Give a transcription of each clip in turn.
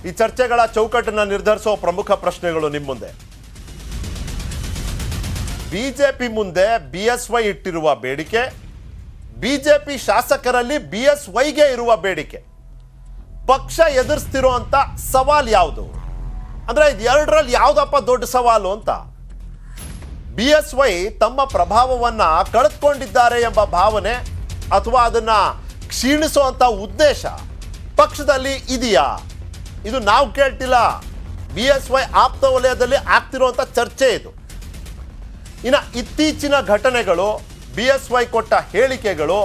ಈ ಚರ್ಚೆಗಳ ಚೌಕಟ್ಟನ್ನು ನಿರ್ಧರಿಸೋ ಪ್ರಮುಖ ಪ್ರಶ್ನೆಗಳು ನಿಮ್ಮ ಮುಂದೆ. ಬಿಜೆಪಿ ಮುಂದೆ ಬಿಎಸ್ವೈ ಇಟ್ಟಿರುವ ಬೇಡಿಕೆ, ಬಿಜೆಪಿ ಶಾಸಕರಲ್ಲಿ ಬಿಎಸ್ವೈಗೆ ಇರುವ ಬೇಡಿಕೆ, ಪಕ್ಷ ಎದುರಿಸ್ತಿರುವಂತ ಸವಾಲು ಯಾವುದು ಅಂದ್ರೆ ಇದೆರಡರಲ್ಲಿ ಯಾವುದಪ್ಪ ದೊಡ್ಡ ಸವಾಲು ಅಂತ. ಬಿಎಸ್ವೈ ತಮ್ಮ ಪ್ರಭಾವವನ್ನ ಕಳೆದುಕೊಂಡಿದ್ದಾರೆ ಎಂಬ ಭಾವನೆ ಅಥವಾ ಅದನ್ನ ಕ್ಷೀಣಿಸುವಂತ ಉದ್ದೇಶ ಪಕ್ಷದಲ್ಲಿ ಇದೆಯಾ? ಇದು ನಾವು ಕೇಳ್ತಿಲ್ಲ, ಬಿಎಸ್ವೈ ಆಪ್ತ ವಲಯದಲ್ಲಿ ಆಗ್ತಿರುವಂತ ಚರ್ಚೆ ಇದು. ಇನ್ನು ಇತ್ತೀಚಿನ ಘಟನೆಗಳು, ಬಿಎಸ್ವೈ ಕೊಟ್ಟ ಹೇಳಿಕೆಗಳು,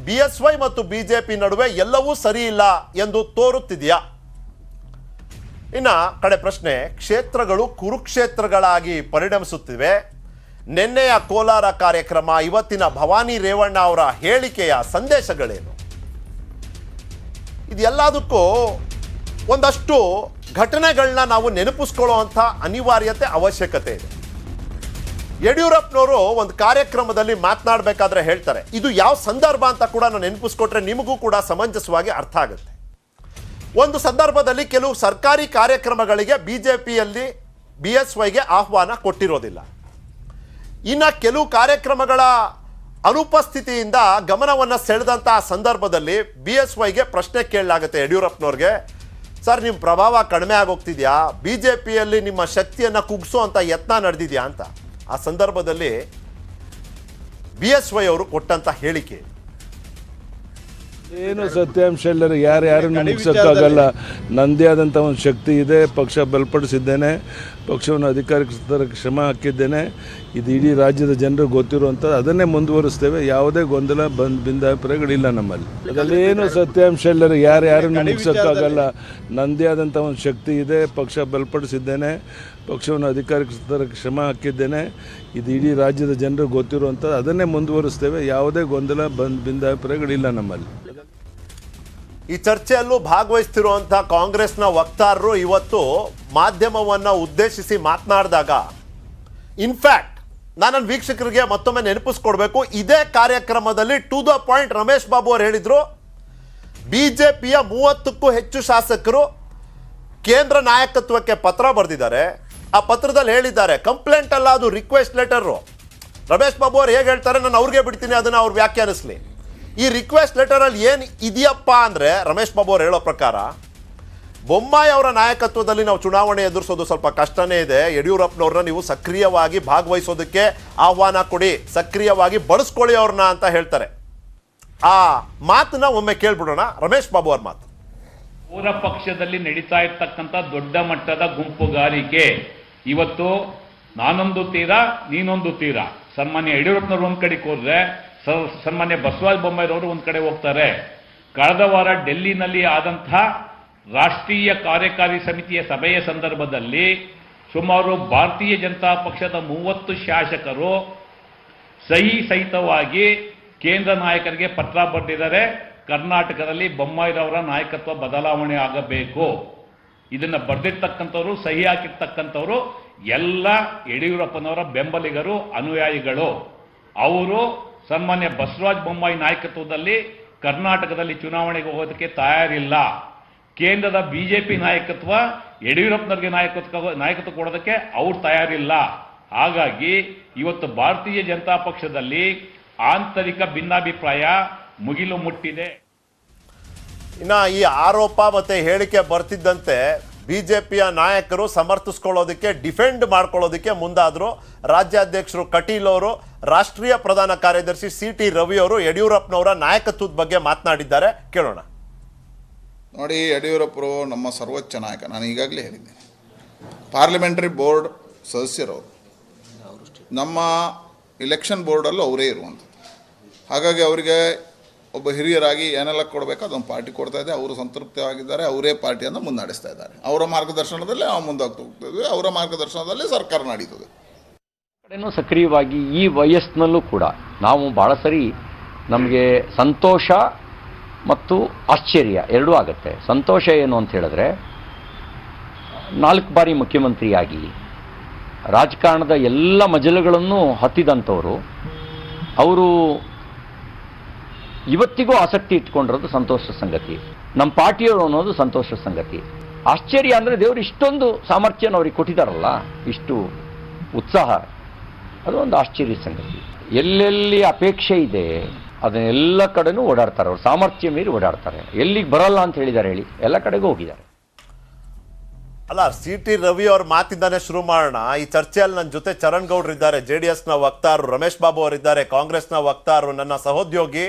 ಬಿಎಸ್ವೈ ಮತ್ತು ಬಿಜೆಪಿ ನಡುವೆ ಎಲ್ಲವೂ ಸರಿ ಇಲ್ಲ ಎಂದು ತೋರುತ್ತಿದೆಯಾ? ಇನ್ನ ಕಡೆ ಪ್ರಶ್ನೆ, ಕ್ಷೇತ್ರಗಳು ಕುರುಕ್ಷೇತ್ರಗಳಾಗಿ ಪರಿಣಮಿಸುತ್ತಿವೆ. ನಿನ್ನೆಯ ಕೋಲಾರ ಕಾರ್ಯಕ್ರಮ, ಇವತ್ತಿನ ಭವಾನಿ ರೇವಣ್ಣ ಅವರ ಹೇಳಿಕೆಯ ಸಂದೇಶಗಳೇನು? ಇದೆಲ್ಲದಕ್ಕೂ ಒಂದಷ್ಟು ಘಟನೆಗಳನ್ನ ನಾವು ನೆನಪಿಸ್ಕೊಳ್ಳುವಂಥ ಅನಿವಾರ್ಯತೆ, ಅವಶ್ಯಕತೆ ಇದೆ. ಯಡಿಯೂರಪ್ಪನವರು ಒಂದು ಕಾರ್ಯಕ್ರಮದಲ್ಲಿ ಮಾತನಾಡಬೇಕಾದ್ರೆ ಹೇಳ್ತಾರೆ, ಇದು ಯಾವ ಸಂದರ್ಭ ಅಂತ ಕೂಡ ನಾನು ನೆನಪಿಸ್ಕೊಟ್ರೆ ನಿಮಗೂ ಕೂಡ ಸಮಂಜಸವಾಗಿ ಅರ್ಥ ಆಗುತ್ತೆ. ಒಂದು ಸಂದರ್ಭದಲ್ಲಿ ಕೆಲವು ಸರ್ಕಾರಿ ಕಾರ್ಯಕ್ರಮಗಳಿಗೆ ಬಿಜೆಪಿಯಲ್ಲಿ ಬಿಎಸ್ವೈಗೆ ಆಹ್ವಾನ ಕೊಟ್ಟಿರೋದಿಲ್ಲ. ಇನ್ನು ಕೆಲವು ಕಾರ್ಯಕ್ರಮಗಳ ಅನುಪಸ್ಥಿತಿಯಿಂದ ಗಮನವನ್ನು ಸೆಳೆದಂತಹ ಸಂದರ್ಭದಲ್ಲಿ ಬಿಎಸ್ವೈಗೆ ಪ್ರಶ್ನೆ ಕೇಳಲಾಗುತ್ತೆ ಯಡಿಯೂರಪ್ಪನವ್ರಿಗೆ, ಸರ್ ನಿಮ್ಮ ಪ್ರಭಾವ ಕಡಿಮೆ ಆಗೋಗ್ತಿದ್ಯಾ, ಬಿಜೆಪಿಯಲ್ಲಿ ನಿಮ್ಮ ಶಕ್ತಿಯನ್ನು ಕುಗ್ಗಿಸುವಂಥ ಯತ್ನ ನಡೆದಿದೆಯಾ ಅಂತ. ಆ ಸಂದರ್ಭದಲ್ಲಿ ಬಿಎಸ್ವೈ ಅವರು ಕೊಟ್ಟಂತ ಹೇಳಿಕೆ ಏನು ಸತ್ಯಾಂಶ ಇಲ್ಲ, ಯಾರನ್ನು ಮುಗಿಸೋಕ್ಕಾಗಲ್ಲ. ನನ್ನದೇ ಆದಂಥ ಒಂದು ಶಕ್ತಿ ಇದೆ, ಪಕ್ಷ ಬಲಪಡಿಸಿದ್ದೇನೆ, ಪಕ್ಷವನ್ನು ಅಧಿಕಾರಕ್ಕೆ ತರಕ್ಕೆ ಶ್ರಮ ಹಾಕಿದ್ದೇನೆ. ಇದು ಇಡೀ ರಾಜ್ಯದ ಜನರಿಗೆ ಗೊತ್ತಿರುವಂಥದ್ದು, ಅದನ್ನೇ ಮುಂದುವರಿಸ್ತೇವೆ. ಯಾವುದೇ ಗೊಂದಲ ಭಿನ್ನಾಭಿಪ್ರಾಯಗಳಿಲ್ಲ ನಮ್ಮಲ್ಲಿ. ಅದರಲ್ಲಿ ಏನು ಸತ್ಯಾಂಶ ಇಲ್ಲ, ಯಾರನ್ನು ಮುಗಿಸೋಕ್ಕಾಗಲ್ಲ. ನನ್ನದೇ ಆದಂಥ ಒಂದು ಶಕ್ತಿ ಇದೆ, ಪಕ್ಷ ಬಲಪಡಿಸಿದ್ದೇನೆ, ಪಕ್ಷವನ್ನು ಅಧಿಕಾರಕ್ಕೆ ತರಕ್ಕೆ ಶ್ರಮ ಹಾಕಿದ್ದೇನೆ. ಇದು ಇಡೀ ರಾಜ್ಯದ ಜನರಿಗೆ ಗೊತ್ತಿರುವಂಥದ್ದು, ಅದನ್ನೇ ಮುಂದುವರಿಸ್ತೇವೆ. ಯಾವುದೇ ಗೊಂದಲ ಭಿನ್ನಾಭಿಪ್ರಾಯಗಳಿಲ್ಲ ನಮ್ಮಲ್ಲಿ. ಈ ಚರ್ಚೆಯಲ್ಲೂ ಭಾಗವಹಿಸ್ತಿರುವಂಥ ಕಾಂಗ್ರೆಸ್ನ ವಕ್ತಾರರು ಇವತ್ತು ಮಾಧ್ಯಮವನ್ನು ಉದ್ದೇಶಿಸಿ ಮಾತನಾಡಿದಾಗ, ಇನ್ಫ್ಯಾಕ್ಟ್ ನಾನು ವೀಕ್ಷಕರಿಗೆ ಮತ್ತೊಮ್ಮೆ ನೆನಪಿಸ್ಕೊಡ್ಬೇಕು, ಇದೇ ಕಾರ್ಯಕ್ರಮದಲ್ಲಿ to the point Ramesh Babu ಅವರು ಹೇಳಿದ್ರು, ಬಿಜೆಪಿಯ 30ಕ್ಕೂ ಹೆಚ್ಚು ಶಾಸಕರು ಕೇಂದ್ರ ನಾಯಕತ್ವಕ್ಕೆ ಪತ್ರ ಬರೆದಿದ್ದಾರೆ. ಆ ಪತ್ರದಲ್ಲಿ ಹೇಳಿದ್ದಾರೆ, ಕಂಪ್ಲೇಂಟ್ ಅಲ್ಲ ಅದು ರಿಕ್ವೆಸ್ಟ್ ಲೆಟರು. ರಮೇಶ್ ಬಾಬು ಅವ್ರು ಹೇಗೆ ಹೇಳ್ತಾರೆ ನಾನು ಅವ್ರಿಗೆ ಬಿಡ್ತೀನಿ, ಅದನ್ನು ಅವ್ರು ವ್ಯಾಖ್ಯಾನಿಸ್ಲಿ. ಈ ರಿಕ್ವೆಸ್ಟ್ ಲೆಟರಲ್ಲಿ ಏನು ಇದೆಯಪ್ಪ ಅಂದರೆ, ರಮೇಶ್ ಬಾಬು ಅವ್ರು ಹೇಳೋ ಪ್ರಕಾರ ಬೊಮ್ಮಾಯಿ ಅವರ ನಾಯಕತ್ವದಲ್ಲಿ ನಾವು ಚುನಾವಣೆ ಎದುರಿಸೋದು ಸ್ವಲ್ಪ ಕಷ್ಟನೇ ಇದೆ, ಯಡಿಯೂರಪ್ಪನವ್ರನ್ನ ನೀವು ಸಕ್ರಿಯವಾಗಿ ಭಾಗವಹಿಸೋದಕ್ಕೆ ಆಹ್ವಾನ ಕೊಡಿ, ಸಕ್ರಿಯವಾಗಿ ಬಳಸ್ಕೊಳ್ಳಿ ಅವ್ರನ್ನ ಅಂತ ಹೇಳ್ತಾರೆ. ಆ ಮಾತನ್ನ ಒಮ್ಮೆ ಕೇಳ್ಬಿಡೋಣ, ರಮೇಶ್ ಬಾಬು ಅವ್ರ ಮಾತು. ಪೂರ ಪಕ್ಷದಲ್ಲಿ ನಡೀತಾ ಇರ್ತಕ್ಕಂಥ ದೊಡ್ಡ ಮಟ್ಟದ ಗುಂಪುಗಾರಿಕೆ ಇವತ್ತು ನಾನೊಂದು ತೀರ ನೀನೊಂದು ತೀರ. ಸನ್ಮಾನ್ಯ ಯಡಿಯೂರಪ್ಪನವ್ರು ಒಂದ್ ಕಡೆಗೆ ಹೋದ್ರೆ ಸನ್ಮಾನ್ಯ ಬಸವರಾಜ ಬೊಮ್ಮಾಯಿರವರು ಒಂದ್ ಕಡೆ ಹೋಗ್ತಾರೆ. ಕಳೆದ ವಾರ ಡೆಲ್ಲಿನಲ್ಲಿ ಆದಂತಹ ರಾಷ್ಟ್ರೀಯ ಕಾರ್ಯಕಾರಿ ಸಮಿತಿಯ ಸಭೆಯ ಸಂದರ್ಭದಲ್ಲಿ ಸುಮಾರು ಭಾರತೀಯ ಜನತಾ ಪಕ್ಷದ 30 ಶಾಸಕರು ಸಹಿ ಸಹಿತವಾಗಿ ಕೇಂದ್ರ ನಾಯಕರಿಗೆ ಪತ್ರ ಬರೆದಿದ್ದಾರೆ. ಕರ್ನಾಟಕದಲ್ಲಿ ಬೊಮ್ಮಾಯಿರವರ ನಾಯಕತ್ವ ಬದಲಾವಣೆ ಆಗಬೇಕು. ಇದನ್ನ ಬರೆದಿರ್ತಕ್ಕಂಥವ್ರು, ಸಹಿ ಹಾಕಿರ್ತಕ್ಕಂಥವ್ರು ಎಲ್ಲ ಯಡಿಯೂರಪ್ಪನವರ ಬೆಂಬಲಿಗರು, ಅನುಯಾಯಿಗಳು. ಅವರು ಸನ್ಮಾನ್ಯ ಬಸವರಾಜ ಬೊಮ್ಮಾಯಿ ನಾಯಕತ್ವದಲ್ಲಿ ಕರ್ನಾಟಕದಲ್ಲಿ ಚುನಾವಣೆಗೆ ಹೋಗೋದಕ್ಕೆ ತಯಾರಿಲ್ಲ. ಕೇಂದ್ರದ ಬಿಜೆಪಿ ನಾಯಕತ್ವ ಯಡಿಯೂರಪ್ಪನವರಿಗೆ ನಾಯಕತ್ವ ಕೊಡೋದಕ್ಕೆ ಅವ್ರು ತಯಾರಿಲ್ಲ. ಹಾಗಾಗಿ ಇವತ್ತು ಭಾರತೀಯ ಜನತಾ ಪಕ್ಷದಲ್ಲಿ ಆಂತರಿಕ ಭಿನ್ನಾಭಿಪ್ರಾಯ ಮುಗಿಲು ಮುಟ್ಟಿದೆ. ಇನ್ನು ಈ ಆರೋಪ ಮತ್ತೆ ಹೇಳಿಕೆ ಬರ್ತಿದ್ದಂತೆ ಬಿಜೆಪಿಯ ನಾಯಕರು ಸಮರ್ಥಿಸ್ಕೊಳ್ಳೋದಕ್ಕೆ, ಡಿಫೆಂಡ್ ಮಾಡ್ಕೊಳ್ಳೋದಕ್ಕೆ ಮುಂದಾದ್ರು. ರಾಜ್ಯಾಧ್ಯಕ್ಷರು ಕಟೀಲ್ ಅವರು, ರಾಷ್ಟ್ರೀಯ ಪ್ರಧಾನ ಕಾರ್ಯದರ್ಶಿ CT ರವಿ ಅವರು ಯಡಿಯೂರಪ್ಪನವರ ನಾಯಕತ್ವದ ಬಗ್ಗೆ ಮಾತನಾಡಿದ್ದಾರೆ, ಕೇಳೋಣ. ನೋಡಿ, ಯಡಿಯೂರಪ್ಪರು ನಮ್ಮ ಸರ್ವೋಚ್ಚ ನಾಯಕ. ನಾನು ಈಗಾಗಲೇ ಹೇಳಿದ್ದೇನೆ, ಪಾರ್ಲಿಮೆಂಟರಿ ಬೋರ್ಡ್ ಸದಸ್ಯರು, ನಮ್ಮ ಇಲೆಕ್ಷನ್ ಬೋರ್ಡಲ್ಲೂ ಅವರೇ ಇರುವಂಥದ್ದು. ಹಾಗಾಗಿ ಅವರಿಗೆ ಒಬ್ಬ ಹಿರಿಯರಾಗಿ ಏನೆಲ್ಲ ಕೊಡಬೇಕು ಅದೊಂದು ಪಾರ್ಟಿ ಕೊಡ್ತಾ ಇದೆ. ಅವರು ಸಂತೃಪ್ತವಾಗಿದ್ದಾರೆ, ಅವರೇ ಪಾರ್ಟಿಯನ್ನು ಮುನ್ನಡೆಸ್ತಾ ಇದ್ದಾರೆ. ಅವರ ಮಾರ್ಗದರ್ಶನದಲ್ಲಿ ನಾವು ಮುಂದಾಗ್ತಾ ಹೋಗ್ತೇವೆ, ಅವರ ಮಾರ್ಗದರ್ಶನದಲ್ಲಿ ಸರ್ಕಾರ ನಡೀತದೆ. ಕಡೆನೂ ಸಕ್ರಿಯವಾಗಿ ಈ ವಯಸ್ಸಿನಲ್ಲೂ ಕೂಡ ನಾವು ಭಾಳ ಸರಿ ನಮಗೆ ಸಂತೋಷ ಮತ್ತು ಆಶ್ಚರ್ಯ ಎರಡೂ ಆಗುತ್ತೆ. ಸಂತೋಷ ಏನು ಅಂತ ಹೇಳಿದ್ರೆ, 4 ಬಾರಿ ಮುಖ್ಯಮಂತ್ರಿಯಾಗಿ ರಾಜಕಾರಣದ ಎಲ್ಲ ಮಜಲುಗಳನ್ನು ಹತ್ತಿದಂಥವರು, ಅವರು ಇವತ್ತಿಗೂ ಆಸಕ್ತಿ ಇಟ್ಕೊಂಡಿರೋದು ಸಂತೋಷದ ಸಂಗತಿ. ನಮ್ಮ ಪಾರ್ಟಿಯವರು ಅನ್ನೋದು ಸಂತೋಷದ ಸಂಗತಿ. ಆಶ್ಚರ್ಯ ಅಂದರೆ ದೇವರು ಇಷ್ಟೊಂದು ಸಾಮರ್ಥ್ಯನ ಅವ್ರಿಗೆ ಕೊಟ್ಟಿದ್ದಾರಲ್ಲ, ಇಷ್ಟು ಉತ್ಸಾಹ, ಅದು ಒಂದು ಆಶ್ಚರ್ಯ ಸಂಗತಿ. ಎಲ್ಲೆಲ್ಲಿ ಅಪೇಕ್ಷೆ ಇದೆ ಅದನ್ನೆಲ್ಲ ಕಡೆನೂ ಓಡಾಡ್ತಾರೆ ಅವರು, ಸಾಮರ್ಥ್ಯ ಮೀರಿ ಓಡಾಡ್ತಾರೆ. ಎಲ್ಲಿಗೆ ಬರಲ್ಲ ಅಂತ ಹೇಳಿದ್ದಾರೆ ಹೇಳಿ, ಎಲ್ಲ ಕಡೆಗೂ ಹೋಗಿದ್ದಾರೆ. ಅಲ್ಲ, ಸಿ ಟಿ ರವಿ ಅವ್ರ ಮಾತಿಂದಾನೆ ಶುರು ಮಾಡೋಣ. ಈ ಚರ್ಚೆಯಲ್ಲಿ ನನ್ನ ಜೊತೆ ಚರಣ್ ಗೌಡ್ರು ಇದ್ದಾರೆ, JDS-ನ ವಕ್ತಾರರು, ರಮೇಶ್ ಬಾಬು ಅವರಿದ್ದಾರೆ, ಕಾಂಗ್ರೆಸ್ನ ವಕ್ತಾರರು, ನನ್ನ ಸಹೋದ್ಯೋಗಿ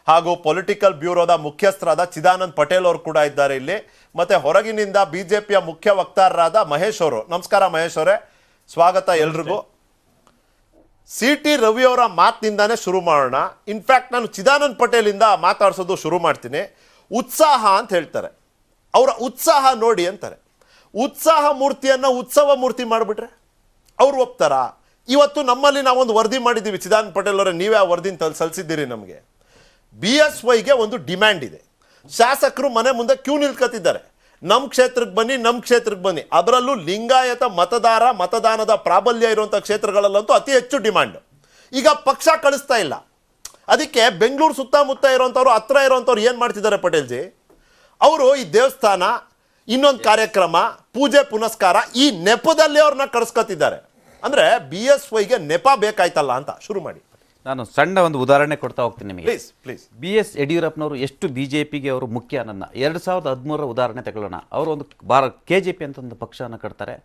ಹಾಗೂ ಪೊಲಿಟಿಕಲ್ ಬ್ಯೂರೋದ ಮುಖ್ಯಸ್ಥರಾದ ಚಿದಾನಂದ್ ಪಟೇಲ್ ಅವರು ಕೂಡ ಇದ್ದಾರೆ ಇಲ್ಲಿ. ಮತ್ತೆ ಹೊರಗಿನಿಂದ ಬಿಜೆಪಿಯ ಮುಖ್ಯ ವಕ್ತಾರರಾದ ಮಹೇಶ್ ಅವರು. ನಮಸ್ಕಾರ ಮಹೇಶ್ ಅವರೇ, ಸ್ವಾಗತ ಎಲ್ರಿಗೂ. ಸಿ ಟಿ ರವಿ ಅವರ ಮಾತಿನಿಂದಾನೇ ಶುರು ಮಾಡೋಣ. ಇನ್ಫ್ಯಾಕ್ಟ್ ನಾನು ಚಿದಾನಂದ್ ಪಟೇಲಿಂದ ಮಾತಾಡ್ಸೋದು ಶುರು ಮಾಡ್ತೀನಿ. ಉತ್ಸಾಹ ಅಂತ ಹೇಳ್ತಾರೆ, ಅವರ ಉತ್ಸಾಹ ನೋಡಿ ಅಂತಾರೆ. ಉತ್ಸಾಹ ಮೂರ್ತಿಯನ್ನು ಉತ್ಸವ ಮೂರ್ತಿ ಮಾಡಿಬಿಟ್ರೆ ಅವ್ರು ಒಪ್ತಾರ? ಇವತ್ತು ನಮ್ಮಲ್ಲಿ ನಾವೊಂದು ವರದಿ ಮಾಡಿದ್ದೀವಿ, ಚಿದಾನಂದ್ ಪಟೇಲ್ ಅವರೇ ನೀವೇ ಆ ವರದಿನ ಸಲ್ಲಿಸಿದ್ದೀರಿ ನಮಗೆ. BSYಗೆ ಒಂದು ಡಿಮ್ಯಾಂಡ್ ಇದೆ. ಶಾಸಕರು ಮನೆ ಮುಂದೆ ಕ್ಯೂ ನಿಲ್ಕತ್ತಿದ್ದಾರೆ, ನಮ್ಮ ಕ್ಷೇತ್ರಕ್ಕೆ ಬನ್ನಿ, ನಮ್ಮ ಕ್ಷೇತ್ರಕ್ಕೆ ಬನ್ನಿ. ಅದರಲ್ಲೂ ಲಿಂಗಾಯತ ಮತದಾನದ ಪ್ರಾಬಲ್ಯ ಇರುವಂಥ ಕ್ಷೇತ್ರಗಳಲ್ಲಂತೂ ಅತಿ ಹೆಚ್ಚು ಡಿಮ್ಯಾಂಡ್. ಈಗ ಪಕ್ಷ ಕಳಿಸ್ತಾ ಇಲ್ಲ, ಅದಕ್ಕೆ ಬೆಂಗಳೂರು ಸುತ್ತಮುತ್ತ ಇರೋಂಥವ್ರು, ಹತ್ರ ಇರೋಂಥವ್ರು ಏನು ಮಾಡ್ತಿದ್ದಾರೆ ಪಟೇಲ್ ಜಿ, ಅವರು ಈ ದೇವಸ್ಥಾನ, ಇನ್ನೊಂದು ಕಾರ್ಯಕ್ರಮ, ಪೂಜೆ ಪುನಸ್ಕಾರ, ಈ ನೆಪದಲ್ಲಿ ಅವ್ರನ್ನ ಕಳಿಸ್ಕೊತಿದ್ದಾರೆ. ಅಂದರೆ BSYಗೆ ನೆಪ ಬೇಕಾಯ್ತಲ್ಲ ಅಂತ ಶುರು ಮಾಡಿ. ನಾನು ಸಣ್ಣ ಒಂದು ಉದಾಹರಣೆ ಕೊಡ್ತಾ ಹೋಗ್ತೀನಿ ನಿಮಗೆ. ಪ್ಲೀಸ್. BS ಯಡಿಯೂರಪ್ಪನವರು ಎಷ್ಟು BJPಗೆ ಅವರು ಮುಖ್ಯ ನನ್ನ 2013 ಉದಾಹರಣೆ ತಗೊಳ್ಳೋಣ. ಅವರು ಒಂದು KJP ಅಂತ ಒಂದು ಪಕ್ಷನ ಕಟ್ತಾರೆ.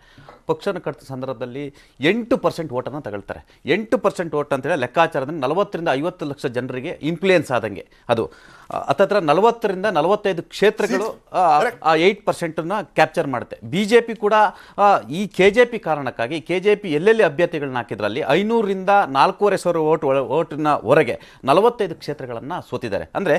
ಪಕ್ಷನ ಕಟ್ಟಿದ ಸಂದರ್ಭದಲ್ಲಿ 8% ಓಟನ್ನು ತಗೊಳ್ತಾರೆ. 8% ಓಟ್ ಅಂತೇಳಿ ಲೆಕ್ಕಾಚಾರದಲ್ಲಿ 40ರಿಂದ 50 ಲಕ್ಷ ಜನರಿಗೆ ಇನ್ಫ್ಲೂಯೆನ್ಸ್ ಆದಂಗೆ. ಅದು ಹತ್ತತ್ರ 40ರಿಂದ 45 ಕ್ಷೇತ್ರಗಳು ಆ 8%ನ ಕ್ಯಾಪ್ಚರ್ ಮಾಡುತ್ತೆ. BJP ಕೂಡ ಈ KJP ಕಾರಣಕ್ಕಾಗಿ KJP ಎಲ್ಲೆಲ್ಲಿ ಅಭ್ಯರ್ಥಿಗಳನ್ನ ಹಾಕಿದ್ರಲ್ಲಿ 500ರಿಂದ 4,500 ಓಟಿನ ಹೊರಗೆ 45 ಕ್ಷೇತ್ರಗಳನ್ನು ಸೋತಿದ್ದಾರೆ. ಅಂದರೆ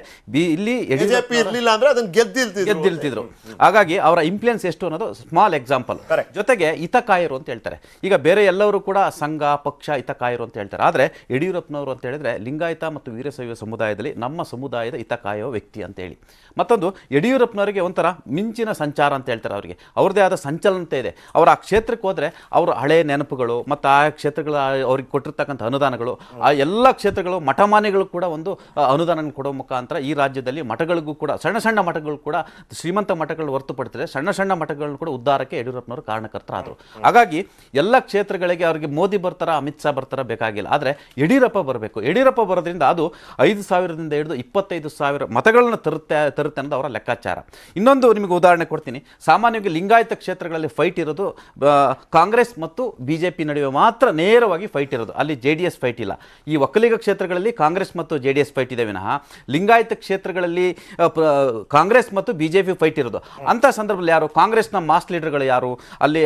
ಇಲ್ಲಿ ಇರಲಿಲ್ಲ ಅಂದ್ರೆ ಅದನ್ನ ಗೆದ್ದಿಲ್ತಿದ್ರು. ಹಾಗಾಗಿ ಅವರ ಇನ್ಫ್ಲುಯೆನ್ಸ್ ಎಷ್ಟು ಅನ್ನೋದು ಸ್ಮಾಲ್ ಎಕ್ಸಾಂಪಲ್. ಜೊತೆಗೆ ಹಿತಕಾಯರು ಅಂತ ಹೇಳ್ತಾರೆ. ಈಗ ಬೇರೆ ಎಲ್ಲರೂ ಕೂಡ ಸಂಘ ಪಕ್ಷ ಹಿತಕಾಯರು ಅಂತ ಹೇಳ್ತಾರೆ. ಆದರೆ ಯಡಿಯೂರಪ್ಪನವರು ಅಂತ ಹೇಳಿದ್ರೆ ಲಿಂಗಾಯತ ಮತ್ತು ವೀರಶೈವ ಸಮುದಾಯದಲ್ಲಿ ನಮ್ಮ ಸಮುದಾಯದ ಹಿತಕಾಯೋ ವ್ಯಕ್ತಿ ಅಂತ ಹೇಳಿ. ಮತ್ತೊಂದು ಯಡಿಯೂರಪ್ಪನವರಿಗೆ ಒಂಥರ ಮಿಂಚಿನ ಸಂಚಾರ ಅಂತ ಹೇಳ್ತಾರೆ. ಅವರಿಗೆ ಅವ್ರದ್ದೇ ಆದ ಸಂಚಲನತೆ ಇದೆ. ಅವರು ಆ ಕ್ಷೇತ್ರಕ್ಕೆ ಹೋದರೆ ಅವರು ಹಳೆ ನೆನಪುಗಳು ಮತ್ತು ಆ ಕ್ಷೇತ್ರಗಳ ಅವ್ರಿಗೆ ಕೊಟ್ಟಿರ್ತಕ್ಕಂಥ ಅನುದಾನಗಳು, ಆ ಎಲ್ಲ ಕ್ಷೇತ್ರಗಳು ಮಠಮಾನ್ಯಗಳು ಕೂಡ ಒಂದು ಅನುದಾನ ಕೊಡೋ ಮುಖಾಂತರ ಈ ರಾಜ್ಯದಲ್ಲಿ ಮಠಗಳಿಗೂ ಕೂಡ ಸಣ್ಣ ಮಠಗಳು ಕೂಡ ಶ್ರೀಮಂತ ಮಠಗಳು ಹೊರತುಪಡಿಸಿದ್ರೆ ಸಣ್ಣ ಮಠಗಳನ್ನು ಕೂಡ ಉದ್ಧಾರಕ್ಕೆ ಯಡಿಯೂರಪ್ಪನವರು ಕಾರಣಕರ್ತರಾದರು. ಹಾಗಾಗಿ ಎಲ್ಲ ಕ್ಷೇತ್ರಗಳಿಗೆ ಅವರಿಗೆ ಮೋದಿ ಬರ್ತಾರ, ಅಮಿತ್ ಶಾ ಬರ್ತಾರ ಬೇಕಾಗಿಲ್ಲ. ಆದರೆ ಯಡಿಯೂರಪ್ಪ ಬರಬೇಕು. ಯಡಿಯೂರಪ್ಪ ಬರೋದ್ರಿಂದ ಅದು 5,000ದಿಂದ ಹಿಡಿದು 25,000 ಮತಗಳನ್ನು ತರುತ್ತೆ ಅನ್ನೋದು ಅವರ ಲೆಕ್ಕಾಚಾರ. ಇನ್ನೊಂದು ನಿಮಗೆ ಉದಾಹರಣೆ ಕೊಡ್ತೀನಿ. ಸಾಮಾನ್ಯವಾಗಿ ಲಿಂಗಾಯತ ಕ್ಷೇತ್ರಗಳಲ್ಲಿ ಫೈಟ್ ಇರೋದು ಕಾಂಗ್ರೆಸ್ ಮತ್ತು BJP ನಡುವೆ ಮಾತ್ರ ನೇರವಾಗಿ ಫೈಟ್ ಇರೋದು. ಅಲ್ಲಿ JDS ಫೈಟ್ ಇಲ್ಲ. ಈ ಒಕ್ಕಲಿಗ ಕ್ಷೇತ್ರಗಳಲ್ಲಿ ಕಾಂಗ್ರೆಸ್ ಮತ್ತು JDS ಫೈಟ್ ಇದೆ ವಿನಃ ಲಿಂಗಾಯತ ಕ್ಷೇತ್ರಗಳಲ್ಲಿ ಕಾಂಗ್ರೆಸ್ ಮತ್ತು BJP ಫೈಟ್ ಇರೋದು. ಅಂಥ ಸಂದರ್ಭದಲ್ಲಿ ಯಾರು ಕಾಂಗ್ರೆಸ್ನ ಮಾಸ್ ಲೀಡರ್ಗಳು ಯಾರು? ಅಲ್ಲಿ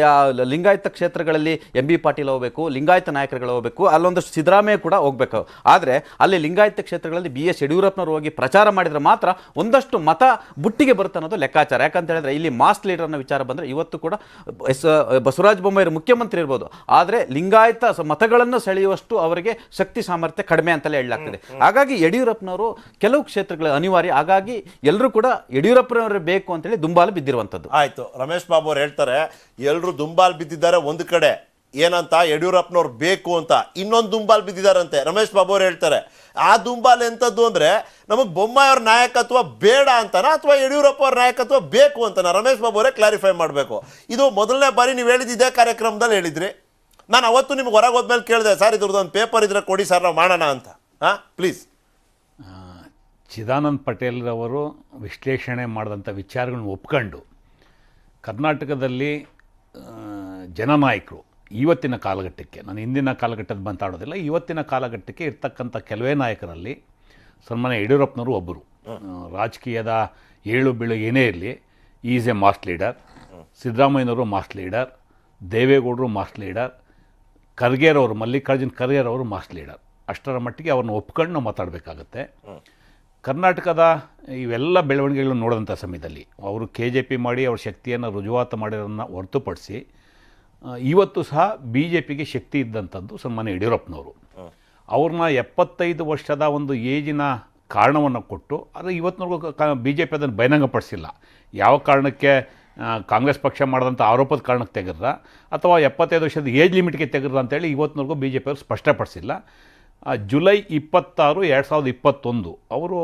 ಲಿಂಗಾಯತ ಕ್ಷೇತ್ರಗಳಲ್ಲಿ MB ಪಾಟೀಲ್ ಹೋಗಬೇಕು, ಲಿಂಗಾಯತ ನಾಯಕರುಗಳು ಹೋಗಬೇಕು, ಅಲ್ಲೊಂದಷ್ಟು ಸಿದ್ದರಾಮಯ್ಯ ಕೂಡ ಹೋಗಬೇಕು. ಆದರೆ ಅಲ್ಲಿ ಲಿಂಗಾಯತ ಕ್ಷೇತ್ರಗಳಲ್ಲಿ BS ಯಡಿಯೂರಪ್ಪನವರು ಹೋಗಿ ಪ್ರಚಾರ ಮಾಡಿದರೆ ಮಾತ್ರ ಒಂದಷ್ಟು ಮತ ಬುಟ್ಟಿಗೆ ಬರುತ್ತೆ ಅನ್ನೋದು ಲೆಕ್ಕಾಚಾರ. ಯಾಕಂತ ಹೇಳಿದ್ರೆ ಇಲ್ಲಿ ಮಾಸ್ ಲೀಡರ್ನ ವಿಚಾರ ಬಂದರೆ ಇವತ್ತು ಕೂಡ ಬಸವರಾಜ ಬೊಮ್ಮಾಯಿ ಮುಖ್ಯಮಂತ್ರಿ ಇರ್ಬೋದು, ಆದರೆ ಲಿಂಗಾಯತ ಮತಗಳನ್ನು ಸೆಳೆಯುವಷ್ಟು ಅವರಿಗೆ ಶಕ್ತಿ ಸಾಮರ್ಥ್ಯ ಕಡಿಮೆ ಅಂತಲೇ ಹೇಳಲಾಗ್ತದೆ. ಹಾಗಾಗಿ ಯಡಿಯೂರಪ್ಪನವರು ಕೆಲವು ಕ್ಷೇತ್ರಗಳ ಅನಿವಾರ್ಯ. ಹಾಗಾಗಿ ಎಲ್ಲರೂ ಕೂಡ ಯಡಿಯೂರಪ್ಪನವರೇ ಬೇಕು ಅಂತೇಳಿ ದುಂಬಾಲು ಬಿದ್ದಿರುವಂಥದ್ದು. ಆಯ್ತು, ರಮೇಶ್ ಬಾಬು ಅವ್ರು ಹೇಳ್ತಾರೆ ಎಲ್ಲರೂ ದುಂಬಾಲ್ ಬಿದ್ದಿದ್ದಾರೆ ಒಂದು ಕಡೆ ಏನಂತ, ಯಡಿಯೂರಪ್ಪನವ್ರು ಬೇಕು ಅಂತ. ಇನ್ನೊಂದು ದುಂಬಾಲ್ ಬಿದ್ದಿದ್ದಾರಂತೆ. ರಮೇಶ್ ಬಾಬು ಅವ್ರು ಹೇಳ್ತಾರೆ ಆ ದುಂಬಾಲ್ ಎಂಥದ್ದು ಅಂದ್ರೆ ನಮಗೆ ಬೊಮ್ಮಾಯಿ ಅವ್ರ ನಾಯಕತ್ವ ಬೇಡ ಅಂತನಾ ಅಥವಾ ಯಡಿಯೂರಪ್ಪ ಅವ್ರ ನಾಯಕತ್ವ ಬೇಕು ಅಂತನಾ? ರಮೇಶ್ ಬಾಬು ಅವರೇ ಕ್ಲಾರಿಫೈ ಮಾಡಬೇಕು. ಇದು ಮೊದಲನೇ ಬಾರಿ ನೀವು ಹೇಳಿದ್ದು ಇದೇ ಕಾರ್ಯಕ್ರಮದಲ್ಲಿ ಹೇಳಿದ್ರಿ. ನಾನು ಅವತ್ತು ನಿಮ್ಗೆ ಹೊರಗೆ ಹೋದ್ಮೇಲೆ ಕೇಳಿದೆ, ಸರ್ ಇದ್ರದ್ದೊಂದು ಪೇಪರ್ ಇದ್ರೆ ಕೊಡಿ ಸರ್, ನಾವು ಮಾಡೋಣ ಅಂತ. ಪ್ಲೀಸ್. ಚಿದಾನಂದ್ ಪಟೇಲ್ರವರು ವಿಶ್ಲೇಷಣೆ ಮಾಡಿದಂಥ ವಿಚಾರಗಳನ್ನ ಒಪ್ಕೊಂಡು ಕರ್ನಾಟಕದಲ್ಲಿ ಜನನಾಯಕರು ಇವತ್ತಿನ ಕಾಲಘಟ್ಟಕ್ಕೆ, ನಾನು ಹಿಂದಿನ ಕಾಲಘಟ್ಟದ ಮಾತಾಡೋದಿಲ್ಲ, ಇವತ್ತಿನ ಕಾಲಘಟ್ಟಕ್ಕೆ ಇರ್ತಕ್ಕಂಥ ಕೆಲವೇ ನಾಯಕರಲ್ಲಿ ಸನ್ಮಾನ್ಯ ಯಡಿಯೂರಪ್ಪನವರು ಒಬ್ಬರು. ರಾಜಕೀಯದ ಏಳು ಬೀಳು ಏನೇ ಇರಲಿ, ಈಸ್ ಎ ಮಾಸ್ ಲೀಡರ್. ಸಿದ್ದರಾಮಯ್ಯನವರು ಮಾಸ್ ಲೀಡರ್, ದೇವೇಗೌಡರು ಮಾಸ್ ಲೀಡರ್, ಖರ್ಗೆರವರು, ಮಲ್ಲಿಕಾರ್ಜುನ್ ಖರ್ಗೆರವರು ಮಾಸ್ ಲೀಡರ್. ಅಷ್ಟರ ಮಟ್ಟಿಗೆ ಅವ್ರನ್ನ ಒಪ್ಕೊಂಡು ನಾವು ಮಾತಾಡಬೇಕಾಗತ್ತೆ. ಕರ್ನಾಟಕದ ಇವೆಲ್ಲ ಬೆಳವಣಿಗೆಗಳನ್ನು ನೋಡಿದಂಥ ಸಮಯದಲ್ಲಿ ಅವರು KJP ಮಾಡಿ ಅವ್ರ ಶಕ್ತಿಯನ್ನು ರುಜುವಾತು ಮಾಡಿರೋದನ್ನು ಹೊರತುಪಡಿಸಿ ಇವತ್ತು ಸಹ BJPಗೆ ಶಕ್ತಿ ಇದ್ದಂಥದ್ದು ಸನ್ಮಾನ್ಯ ಯಡಿಯೂರಪ್ಪನವರು. ಅವ್ರನ್ನ 75 ವರ್ಷದ ಒಂದು ಏಜಿನ ಕಾರಣವನ್ನು ಕೊಟ್ಟು, ಅದು ಇವತ್ತಿನವರೆಗೂ BJP ಅದನ್ನು ಬಹಿರಂಗಪಡಿಸಿಲ್ಲ. ಯಾವ ಕಾರಣಕ್ಕೆ ಕಾಂಗ್ರೆಸ್ ಪಕ್ಷ ಮಾಡಿದಂಥ ಆರೋಪದ ಕಾರಣಕ್ಕೆ ತೆಗೆದ್ರ ಅಥವಾ 75 ವರ್ಷದ ಏಜ್ ಲಿಮಿಟ್ಗೆ ತೆಗೆದ್ರ ಅಂತೇಳಿ ಇವತ್ತಿನವರೆಗೂ BJP ಅವರು ಸ್ಪಷ್ಟಪಡಿಸಿಲ್ಲ. ಜುಲೈ 26, 2021 ಅವರು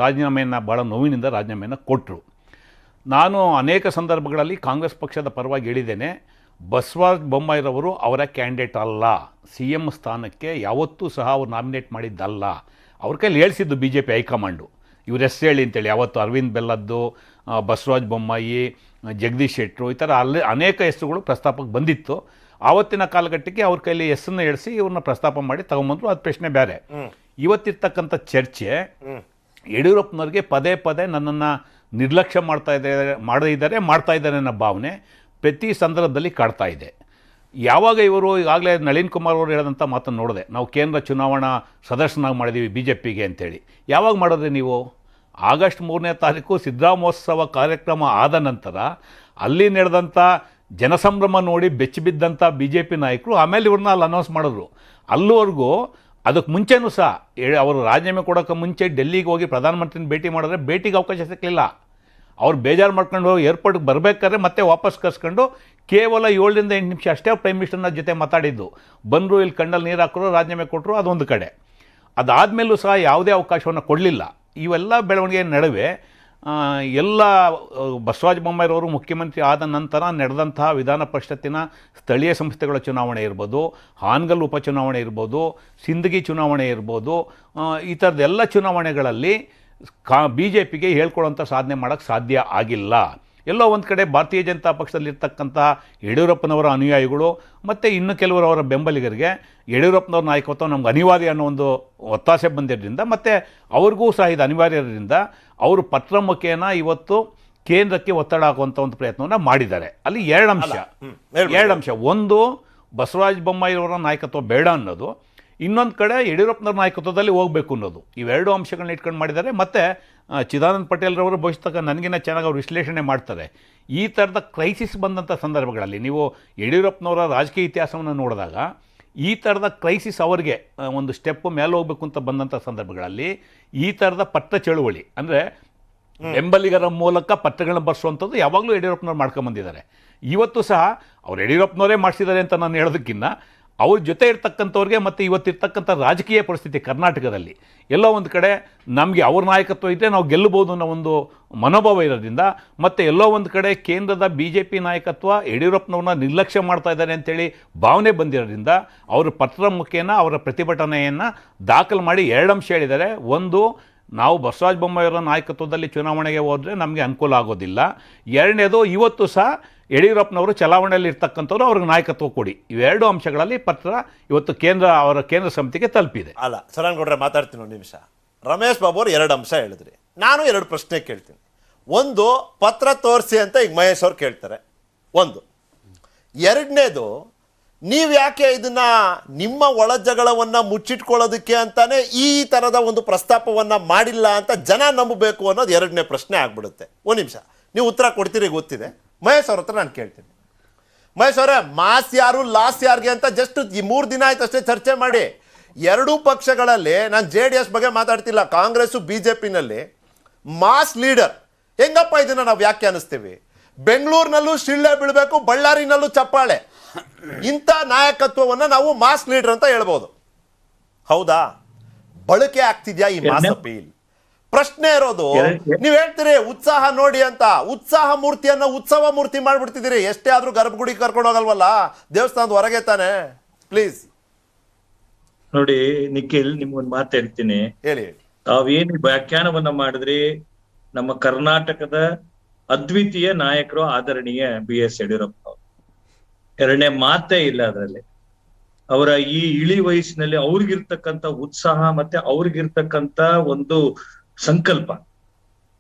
ರಾಜೀನಾಮೆಯನ್ನು ಭಾಳ ನೋವಿನಿಂದ ರಾಜೀನಾಮೆಯನ್ನು ಕೊಟ್ಟರು. ನಾನು ಅನೇಕ ಸಂದರ್ಭಗಳಲ್ಲಿ ಕಾಂಗ್ರೆಸ್ ಪಕ್ಷದ ಪರವಾಗಿ ಹೇಳಿದ್ದೇನೆ, ಬಸವರಾಜ ಬೊಮ್ಮಾಯಿರವರು ಅವರ ಕ್ಯಾಂಡಿಡೇಟ್ ಅಲ್ಲ, CM ಸ್ಥಾನಕ್ಕೆ ಯಾವತ್ತೂ ಸಹ ಅವ್ರು ನಾಮಿನೇಟ್ ಮಾಡಿದ್ದಲ್ಲ. ಅವ್ರ ಕೈಲಿ ಹೇಳ್ಸಿದ್ದು BJP ಹೈಕಮಾಂಡು, ಇವ್ರ ಹೆಸರು ಹೇಳಿ ಅಂತೇಳಿ. ಯಾವತ್ತು ಅರವಿಂದ್ ಬೆಲ್ಲದ್ದು, ಬಸವರಾಜ ಬೊಮ್ಮಾಯಿ, ಜಗದೀಶ್ ಶೆಟ್ಟರು, ಈ ಥರ ಅನೇಕ ಹೆಸರುಗಳು ಪ್ರಸ್ತಾಪಕ್ಕೆ ಬಂದಿತ್ತು. ಆವತ್ತಿನ ಕಾಲಘಟ್ಟಕ್ಕೆ ಅವ್ರ ಕೈಲಿ ಹೆಸರನ್ನ ಹೇಳಿಸಿ ಇವ್ರನ್ನ ಪ್ರಸ್ತಾಪ ಮಾಡಿ ತಗೊಂಬಂದ್ರು, ಅದು ಪ್ರಶ್ನೆ ಬೇರೆ. ಇವತ್ತಿರ್ತಕ್ಕಂಥ ಚರ್ಚೆ ಯಡಿಯೂರಪ್ಪನವ್ರಿಗೆ ಪದೇ ಪದೇ ನನ್ನನ್ನು ನಿರ್ಲಕ್ಷ್ಯ ಮಾಡ್ತಾ ಇದ್ದಾರೆ ಅನ್ನೋ ಭಾವನೆ ಪ್ರತಿ ಸಂದರ್ಭದಲ್ಲಿ ಕಾಡ್ತಾ ಇದೆ. ಯಾವಾಗ ಇವರು ಈಗಾಗಲೇ ನಳಿನ್ ಕುಮಾರ್ ಅವರು ಹೇಳಿದಂಥ ಮಾತನ್ನು ನೋಡಿದೆ, ನಾವು ಕೇಂದ್ರ ಚುನಾವಣಾ ಸದಸ್ಯನಾಗಿ ಮಾಡಿದ್ದೀವಿ BJPಗೆ ಅಂತೇಳಿ. ಯಾವಾಗ ಮಾಡಿದ್ರಿ ನೀವು? ಆಗಸ್ಟ್ 3ನೇ ತಾರೀಕು ಸಿದ್ದರಾಮೋತ್ಸವ ಕಾರ್ಯಕ್ರಮ ಆದ ನಂತರ ಅಲ್ಲಿ ನಡೆದಂಥ ಜನಸಂಭ್ರಮ ನೋಡಿ ಬೆಚ್ಚಿಬಿದ್ದಂಥ BJP ನಾಯಕರು ಆಮೇಲೆ ಇವ್ರನ್ನ ಅಲ್ಲಿ ಅನೌನ್ಸ್ ಮಾಡಿದ್ರು. ಅಲ್ಲಿವರೆಗೂ ಅದಕ್ಕೆ ಮುಂಚೆನೂ ಸಹ ಅವರು ರಾಜೀನಾಮೆ ಕೊಡೋಕ್ಕೆ ಮುಂಚೆ ಡೆಲ್ಲಿಗೆ ಹೋಗಿ ಪ್ರಧಾನಮಂತ್ರಿನ ಭೇಟಿ ಮಾಡಿದ್ರೆ ಭೇಟಿಗೆ ಅವಕಾಶ ಸಿಕ್ಕಲಿಲ್ಲ. ಅವ್ರು ಬೇಜಾರು ಮಾಡ್ಕೊಂಡು ಏರ್ಪೋರ್ಟ್ಗೆ ಬರಬೇಕಾದ್ರೆ ಮತ್ತೆ ವಾಪಸ್ ಕರ್ಸ್ಕೊಂಡು ಕೇವಲ 7ರಿಂದ 8 ನಿಮಿಷ ಅಷ್ಟೇ ಪ್ರೈಮ್ ಮಿನಿಸ್ಟರ್ನ ಜೊತೆ ಮಾತಾಡಿದ್ದು. ಬಂದರು, ಇಲ್ಲಿ ಕಣ್ಣಲ್ಲಿ ನೀರು ಹಾಕಿದ್ರು, ರಾಜೀನಾಮೆ ಕೊಟ್ಟರು, ಅದೊಂದು ಕಡೆ. ಅದಾದಮೇಲೂ ಸಹ ಯಾವುದೇ ಅವಕಾಶವನ್ನು ಕೊಡಲಿಲ್ಲ. ಇವೆಲ್ಲ ಬೆಳವಣಿಗೆ ನಡುವೆ ಎಲ್ಲ ಬಸವರಾಜ ಬೊಮ್ಮಾಯಿರವರು ಮುಖ್ಯಮಂತ್ರಿ ಆದ ನಂತರ ನಡೆದಂತಹ ವಿಧಾನ ಪರಿಷತ್ತಿನ ಸ್ಥಳೀಯ ಸಂಸ್ಥೆಗಳ ಚುನಾವಣೆ ಇರ್ಬೋದು, ಹಾನಗಲ್ ಉಪಚುನಾವಣೆ ಇರ್ಬೋದು, ಸಿಂದಗಿ ಚುನಾವಣೆ ಇರ್ಬೋದು, ಈ ಥರದ ಎಲ್ಲ ಚುನಾವಣೆಗಳಲ್ಲಿ BJPಗೆ ಹೇಳ್ಕೊಳ್ಳೋಂಥ ಸಾಧನೆ ಮಾಡೋಕ್ಕೆ ಸಾಧ್ಯ ಆಗಿಲ್ಲ. ಎಲ್ಲೋ ಒಂದು ಕಡೆ ಭಾರತೀಯ ಜನತಾ ಪಕ್ಷದಲ್ಲಿರ್ತಕ್ಕಂಥ ಯಡಿಯೂರಪ್ಪನವರ ಅನುಯಾಯಿಗಳು ಮತ್ತು ಇನ್ನು ಕೆಲವರು ಅವರ ಬೆಂಬಲಿಗರಿಗೆ ಯಡಿಯೂರಪ್ಪನವ್ರ ನಾಯಕತ್ವ ನಮ್ಗೆ ಅನಿವಾರ್ಯ ಅನ್ನೋ ಒಂದು ಒತ್ತಾಸೆ ಬಂದಿದ್ದರಿಂದ ಮತ್ತು ಅವ್ರಿಗೂ ಸಹ ಇದು ಅನಿವಾರ್ಯ ಇರೋದ್ರಿಂದ ಅವರು ಪತ್ರ ಮುಖೇನ ಇವತ್ತು ಕೇಂದ್ರಕ್ಕೆ ಒತ್ತಡ ಹಾಕುವಂಥ ಒಂದು ಪ್ರಯತ್ನವನ್ನು ಮಾಡಿದ್ದಾರೆ. ಅಲ್ಲಿ ಎರಡು ಅಂಶ. ಒಂದು, ಬಸವರಾಜ ಬೊಮ್ಮಾಯಿಯವರ ನಾಯಕತ್ವ ಬೇಡ ಅನ್ನೋದು, ಇನ್ನೊಂದು ಕಡೆ ಯಡಿಯೂರಪ್ಪನವ್ರ ನಾಯಕತ್ವದಲ್ಲಿ ಹೋಗಬೇಕು ಅನ್ನೋದು. ಇವೆರಡು ಅಂಶಗಳನ್ನ ಇಟ್ಕೊಂಡು ಮಾಡಿದ್ದಾರೆ. ಮತ್ತು ಚಿದಾನಂದ ಪಟೇಲ್ರವರು ಬಹುಶಃ ನನಗಿನ್ನ ಚೆನ್ನಾಗಿ ಅವ್ರು ವಿಶ್ಲೇಷಣೆ ಮಾಡ್ತಾರೆ. ಈ ಥರದ ಕ್ರೈಸಿಸ್ ಬಂದಂಥ ಸಂದರ್ಭಗಳಲ್ಲಿ ನೀವು ಯಡಿಯೂರಪ್ಪನವರ ರಾಜಕೀಯ ಇತಿಹಾಸವನ್ನು ನೋಡಿದಾಗ ಈ ಥರದ ಕ್ರೈಸಿಸ್ ಅವರಿಗೆ ಒಂದು ಸ್ಟೆಪ್ ಮೇಲೆ ಹೋಗಬೇಕು ಅಂತ ಬಂದಂಥ ಸಂದರ್ಭಗಳಲ್ಲಿ ಈ ಥರದ ಪತ್ರ ಚಳುವಳಿ ಅಂದರೆ ಬೆಂಬಲಿಗರ ಮೂಲಕ ಪತ್ರಗಳನ್ನ ಬರೆಸುವಂಥದ್ದು ಯಾವಾಗಲೂ ಯಡಿಯೂರಪ್ಪನವ್ರು ಮಾಡ್ಕೊಂಬಂದಿದ್ದಾರೆ. ಇವತ್ತು ಸಹ ಅವ್ರು ಯಡಿಯೂರಪ್ಪನವರೇ ಮಾಡಿಸಿದ್ದಾರೆ ಅಂತ ನಾನು ಹೇಳೋದಕ್ಕಿಂತ ಅವ್ರ ಜೊತೆ ಇರ್ತಕ್ಕಂಥವ್ರಿಗೆ ಮತ್ತು ಇವತ್ತಿರ್ತಕ್ಕಂಥ ರಾಜಕೀಯ ಪರಿಸ್ಥಿತಿ ಕರ್ನಾಟಕದಲ್ಲಿ ಎಲ್ಲೋ ಒಂದು ಕಡೆ ನಮಗೆ ಅವ್ರ ನಾಯಕತ್ವ ಇದ್ದರೆ ನಾವು ಗೆಲ್ಲಬಹುದು ಅನ್ನೋ ಒಂದು ಮನೋಭಾವ ಇರೋದ್ರಿಂದ, ಮತ್ತು ಎಲ್ಲೋ ಒಂದು ಕಡೆ ಕೇಂದ್ರದ BJP ನಾಯಕತ್ವ ಯಡಿಯೂರಪ್ಪನವ್ರನ್ನ ನಿರ್ಲಕ್ಷ್ಯ ಮಾಡ್ತಾ ಇದ್ದಾರೆ ಅಂತೇಳಿ ಭಾವನೆ ಬಂದಿರೋದ್ರಿಂದ ಅವರು ಪತ್ರ ಮುಖೇನ ಅವರ ಪ್ರತಿಭಟನೆಯನ್ನು ದಾಖಲು ಮಾಡಿ ಎರಡು ಅಂಶ ಹೇಳಿದ್ದಾರೆ. ಒಂದು, ನಾವು ಬಸವರಾಜ ಬೊಮ್ಮಾಯಿಯವರ ನಾಯಕತ್ವದಲ್ಲಿ ಚುನಾವಣೆಗೆ ಹೋದರೆ ನಮಗೆ ಅನುಕೂಲ ಆಗೋದಿಲ್ಲ. ಎರಡನೇದು, ಇವತ್ತು ಸಹ ಯಡಿಯೂರಪ್ಪನವರು ಚಲಾವಣೆಯಲ್ಲಿ ಇರ್ತಕ್ಕಂಥವ್ರು ಅವ್ರಿಗೆ ನಾಯಕತ್ವ ಕೊಡಿ. ಇವೆರಡು ಅಂಶಗಳಲ್ಲಿ ಪತ್ರ ಇವತ್ತು ಅವರ ಕೇಂದ್ರ ಸಮಿತಿಗೆ ತಲುಪಿದೆ. ಅಲ್ಲ ಸರಣ್ಗೌಡ್ರೆ, ಮಾತಾಡ್ತೀನಿ ಒಂದು ನಿಮಿಷ. ರಮೇಶ್ ಬಾಬು ಅವರು ಎರಡು ಅಂಶ ಹೇಳಿದ್ರಿ, ನಾನು ಎರಡು ಪ್ರಶ್ನೆ ಕೇಳ್ತೀನಿ. ಒಂದು, ಪತ್ರ ತೋರಿಸಿ ಅಂತ ಈಗ ಮಹೇಶ್ ಅವ್ರು ಕೇಳ್ತಾರೆ. ಒಂದು. ಎರಡನೇದು, ನೀವು ಯಾಕೆ ಇದನ್ನ ನಿಮ್ಮ ಒಳಜಗಳವನ್ನ ಮುಚ್ಚಿಟ್ಕೊಳ್ಳೋದಕ್ಕೆ ಅಂತಾನೆ ಈ ತರದ ಒಂದು ಪ್ರಸ್ತಾಪವನ್ನ ಮಾಡಿಲ್ಲ ಅಂತ ಜನ ನಂಬಬೇಕು ಅನ್ನೋದು ಎರಡನೇ ಪ್ರಶ್ನೆ ಆಗ್ಬಿಡುತ್ತೆ. ಒಂದು ನಿಮಿಷ, ನೀವು ಉತ್ತರ ಕೊಡ್ತೀರಿ ಗೊತ್ತಿದೆ. ಮಹೇಶ್ ಅವ್ರ ಹತ್ರ ನಾನು ಕೇಳ್ತೀನಿ. ಮಹೇಶ್ ಅವರೇ, ಮಾಸ್ ಯಾರು ಲಾಸ್ ಯಾರಿಗೆ ಅಂತ ಜಸ್ಟ್ ಈ 3 ದಿನ ಆಯ್ತು ಅಷ್ಟೇ ಚರ್ಚೆ ಮಾಡಿ. ಎರಡೂ ಪಕ್ಷಗಳಲ್ಲಿ, ನಾನು JDS ಬಗ್ಗೆ ಮಾತಾಡ್ತಿಲ್ಲ, ಕಾಂಗ್ರೆಸ್ಸು BJPನಲ್ಲಿ ಮಾಸ್ ಲೀಡರ್ ಹೆಂಗಪ್ಪ ಇದನ್ನ ನಾವು ವ್ಯಾಖ್ಯಾನಿಸ್ತೀವಿ? ಬೆಂಗಳೂರಿನಲ್ಲೂ ಶಿಳ್ಳೆ ಬೀಳಬೇಕು, ಬಳ್ಳಾರಿನಲ್ಲೂ ಚಪ್ಪಾಳೆ. ಇಂಥ ನಾಯಕತ್ವವನ್ನ ನಾವು ಮಾಸ್ ಲೀಡರ್ ಅಂತ ಹೇಳ್ಬೋದು. ಹೌದಾ? ಬಳಕೆ ಆಗ್ತಿದ್ಯಾ ಈ ಮಾಸ್ ಅಪೀಲ್? ಪ್ರಶ್ನೆ ಇರೋದು, ನೀವ್ ಹೇಳ್ತೀರಿ ಉತ್ಸಾಹ ನೋಡಿ ಅಂತ. ಉತ್ಸಾಹ ಮೂರ್ತಿಯನ್ನ ಉತ್ಸವ ಮೂರ್ತಿ ಮಾಡ್ಬಿಡ್ತಿದ್ದೀರಿ. ಎಷ್ಟೇ ಆದ್ರೂ ಗರ್ಭಗುಡಿ ಕರ್ಕೊಂಡು ಹೋಗಲ್ವಲ್ಲ, ದೇವಸ್ಥಾನದ ಹೊರಗೆ ತಾನೆ. ಪ್ಲೀಸ್ ನೋಡಿ ನಿಖಿಲ್, ನಿಮ್ಗೊಂದು ಮಾತು ಹೇಳ್ತೀನಿ. ಹೇಳಿ. ತಾವೇನು ವ್ಯಾಖ್ಯಾನವನ್ನ ಮಾಡಿದ್ರಿ, ನಮ್ಮ ಕರ್ನಾಟಕದ ಅದ್ವಿತೀಯ ನಾಯಕರು ಆದರಣೀಯ BS ಯಡಿಯೂರಪ್ಪ ಅವರು. ಎರಡನೇ ಮಾತೇ ಇಲ್ಲ ಅದರಲ್ಲಿ. ಅವರ ಈ ಇಳಿ ವಯಸ್ಸಿನಲ್ಲಿ ಅವ್ರಿಗಿರ್ತಕ್ಕಂಥ ಉತ್ಸಾಹ ಮತ್ತೆ ಅವ್ರಿಗಿರ್ತಕ್ಕಂಥ ಒಂದು ಸಂಕಲ್ಪ,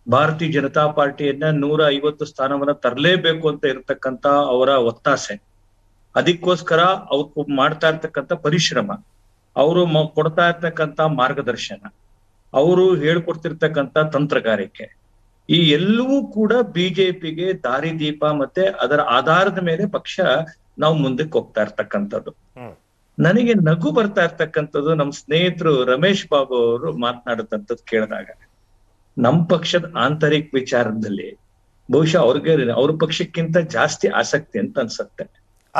ಭಾರತೀಯ ಜನತಾ ಪಾರ್ಟಿಯನ್ನ 150 ಸ್ಥಾನವನ್ನ ತರಲೇಬೇಕು ಅಂತ ಇರ್ತಕ್ಕಂಥ ಅವರ ಒತ್ತಾಸೆ, ಅದಕ್ಕೋಸ್ಕರ ಅವ್ರು ಮಾಡ್ತಾ ಇರ್ತಕ್ಕಂಥ ಪರಿಶ್ರಮ, ಅವರು ಕೊಡ್ತಾ ಇರ್ತಕ್ಕಂಥ ಮಾರ್ಗದರ್ಶನ, ಅವರು ಹೇಳ್ಕೊಡ್ತಿರ್ತಕ್ಕಂಥ ತಂತ್ರಗಾರಿಕೆ, ಈ ಎಲ್ಲವೂ ಕೂಡ BJPಗೆ ದಾರಿದೀಪ ಮತ್ತೆ ಅದರ ಆಧಾರದ ಮೇಲೆ ಪಕ್ಷ ನಾವು ಮುಂದಕ್ಕೆ ಹೋಗ್ತಾ ಇರ್ತಕ್ಕಂಥದ್ದು. ನನಗೆ ನಗು ಬರ್ತಾ ಇರ್ತಕ್ಕಂಥದ್ದು ನಮ್ಮ ಸ್ನೇಹಿತರು ರಮೇಶ್ ಬಾಬು ಅವರು ಮಾತನಾಡುತ್ತಂಥದ್ದು ಕೇಳಿದಾಗ, ನಮ್ಮ ಪಕ್ಷದ ಆಂತರಿಕ ವಿಚಾರದಲ್ಲಿ ಬಹುಶಃ ಅವ್ರ ಪಕ್ಷಕ್ಕಿಂತ ಜಾಸ್ತಿ ಆಸಕ್ತಿ ಅಂತ ಅನ್ಸುತ್ತೆ.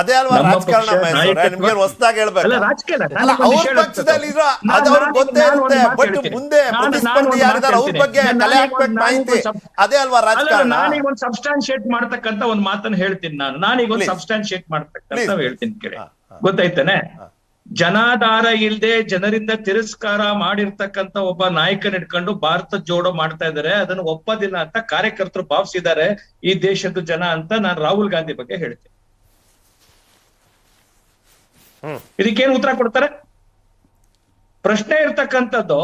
ಅದೇ ಅಲ್ವಾ ನಮ್ಮ ರಾಜಕಾರಣ ಪಕ್ಷ ಮಹೇಶ್ ಅವರೇ, ನಿಮ್ಗೆ ಹೊಸದಾಗಿ ಹೇಳ್ಬೇಕು. ಅಲ್ಲ, ರಾಜಕೀಯ ಅಲ್ಲ, ಅಲ್ಲ, ನಾನು ಒಂದು ಅವ್ರ ವಿಷಯ ಪಕ್ಷದಲ್ಲಿ ಇರೋ ಹೇಳ್ತೀನಿ. ಅದು ಅವ್ರಿಗೆ ಗೊತ್ತೇ ನಾನು ಒಂದು ಇರುತ್ತೆ, ಮಾತು ಬಟ್ ಹೇಳ್ತೀನಿ. ಮುಂದೆ ನಾನು ಪ್ರತಿಸ್ಪರ್ಧಿ ಒಂದು ಯಾರಿದ್ದಾರೆ ಅವ್ರ ಮಾತು ಬಗ್ಗೆ ಹೇಳ್ತೀನಿ. ಕಲೆ ಹಾಕ್ಬೇಕು ಮಾಹಿತಿ. ಅದೇ ಅಲ್ವಾ ರಾಜಕಾರಣ. ನಾನೀಗ ಒಂದು ಸಬ್ಸ್ಟಾನ್ಶಿಯೇಟ್ ಮಾಡ್ತಕ್ಕಂತ ಒಂದು ಮಾತನ್ನ ಹೇಳ್ತೀನಿ. ನಾನೀಗ ಒಂದು Please. Substantiate ಮಾಡ್ತಕ್ಕಂತ Please. ಹೇಳ್ತೀನಿ ಕೇಳಿ. ಗೊತ್ತಾಯ್ತಾನೆ? ಜನಾಧಾರ ಇಲ್ದೆ ಜನರಿಂದ ತಿರಸ್ಕಾರ ಮಾಡಿರ್ತಕ್ಕಂತ ಒಬ್ಬ ನಾಯಕನ ಇಟ್ಕೊಂಡು ಭಾರತ ಜೋಡೋ ಮಾಡ್ತಾ ಇದ್ದಾರೆ. ಅದನ್ನು ಒಪ್ಪದಿಲ್ಲ ಅಂತ ಕಾರ್ಯಕರ್ತರು ಭಾವಿಸಿದ್ದಾರೆ ಈ ದೇಶದ ಜನ ಅಂತ ನಾನು ರಾಹುಲ್ ಗಾಂಧಿ ಬಗ್ಗೆ ಹೇಳ್ತೀನಿ. ಇದಕ್ಕೇನು ಉತ್ತರ ಕೊಡ್ತಾರೆ? ಪ್ರಶ್ನೆ ಇರ್ತಕ್ಕಂಥದ್ದು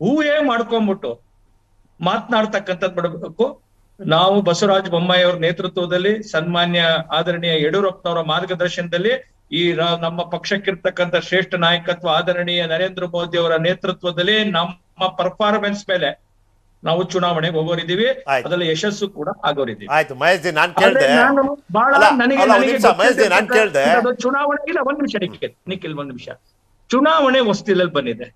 ಹೂವೇ ಮಾಡ್ಕೊಂಡ್ಬಿಟ್ಟು ಮಾತನಾಡ್ತಕ್ಕಂಥದ್ದು ಬಿಡಬೇಕು. ನಾವು ಬಸವರಾಜ ಬೊಮ್ಮಾಯಿ ಅವರ ನೇತೃತ್ವದಲ್ಲಿ, ಸನ್ಮಾನ್ಯ ಆದರಣೀಯ ಯಡಿಯೂರಪ್ಪನವರ ಮಾರ್ಗದರ್ಶನದಲ್ಲಿ, ಈ ನಮ್ಮ ಪಕ್ಷಕ್ಕಿರ್ತಕ್ಕಂಥ ಶ್ರೇಷ್ಠ ನಾಯಕತ್ವ ಆದರಣೀಯ ನರೇಂದ್ರ ಮೋದಿ ಅವರ ನೇತೃತ್ವದಲ್ಲಿ ನಮ್ಮ ಪರ್ಫಾರ್ಮೆನ್ಸ್ ಮೇಲೆ ನಾವು ಚುನಾವಣೆಗೆ ಹೋಗೋರಿದ್ದೀವಿ. ಅದರಲ್ಲಿ ಯಶಸ್ಸು ಕೂಡ ಆಗೋರಿದ್ದೀವಿ. ಆಯ್ತು ಮಹೇಶ್ ಜಿ, ನಾನ್ ಕೇಳ್ದೆ. ಚುನಾವಣೆ ಇಲ್ಲ, ಒಂದ್ ನಿಮಿಷ ನಿಖಿಲ್, ಒಂದ್ ನಿಮಿಷ. ಚುನಾವಣೆ ಹೊಸ್ತಿಲಲ್ಲಿ ಬಂದಿದೆ.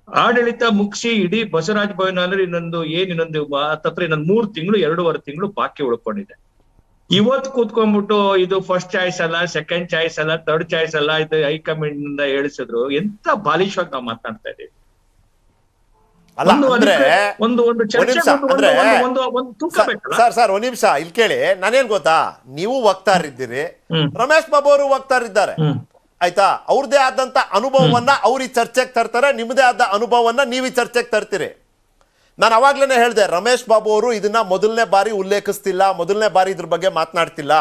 ಆಡಳಿತ ಮುಗಿಸಿ ಇಡೀ ಬಸವರಾಜ ಬೊಮ್ಮಾಯಿ ಇನ್ನೊಂದು ಹತ್ತತ್ರ ಇನ್ನೊಂದು 3 ತಿಂಗಳು 2.5 ತಿಂಗಳು ಬಾಕಿ ಉಳ್ಕೊಂಡಿದೆ. ಇವತ್ತು ಕೂತ್ಕೊಂಡ್ಬಿಟ್ಟು ಇದು ಫಸ್ಟ್ ಚಾಯ್ಸ್ ಅಲ್ಲ, ಸೆಕೆಂಡ್ ಚಾಯ್ಸ್ ಅಲ್ಲ, ಥರ್ಡ್ ಚಾಯ್ಸ್ ಅಲ್ಲ, ಇದು ಹೈಕಮಾಂಡ್ ನಿಂದ ಹೇಳಿಸಿದ್ರು. ಎಂತ ಬಾಲಿಶವಾಗಿ ನಾವು ಮಾತನಾಡ್ತಾ ಇದ್ದೀವಿ. ಸರ್ ಒಂದ್ ನಿಮಿಷ ಇಲ್ಲಿ ಕೇಳಿ. ನಾನೇನ್ ಗೊತ್ತಾ, ನೀವು ವಕ್ತಾರಿದ್ದೀರಿ, ರಮೇಶ್ ಬಾಬು ಅವರು ವಕ್ತಾರಿದ್ದಾರೆ, ಆಯ್ತಾ? ಅವ್ರದೇ ಆದಂತ ಅನುಭವವನ್ನ ಅವ್ರ ಈ ಚರ್ಚೆಗೆ ತರ್ತಾರೆ, ನಿಮ್ಮದೇ ಆದ ಅನುಭವವನ್ನ ನೀವು ಈ ಚರ್ಚೆಗೆ ತರ್ತೀರಿ. ನಾನು ಅವಾಗ್ಲೇನೆ ಹೇಳಿದೆ, ರಮೇಶ್ ಬಾಬು ಅವರು ಇದನ್ನ ಮೊದಲನೇ ಬಾರಿ ಉಲ್ಲೇಖಿಸ್ತಿಲ್ಲ, ಮೊದಲನೇ ಬಾರಿ ಇದ್ರ ಬಗ್ಗೆ ಮಾತನಾಡ್ತಿಲ್ಲ.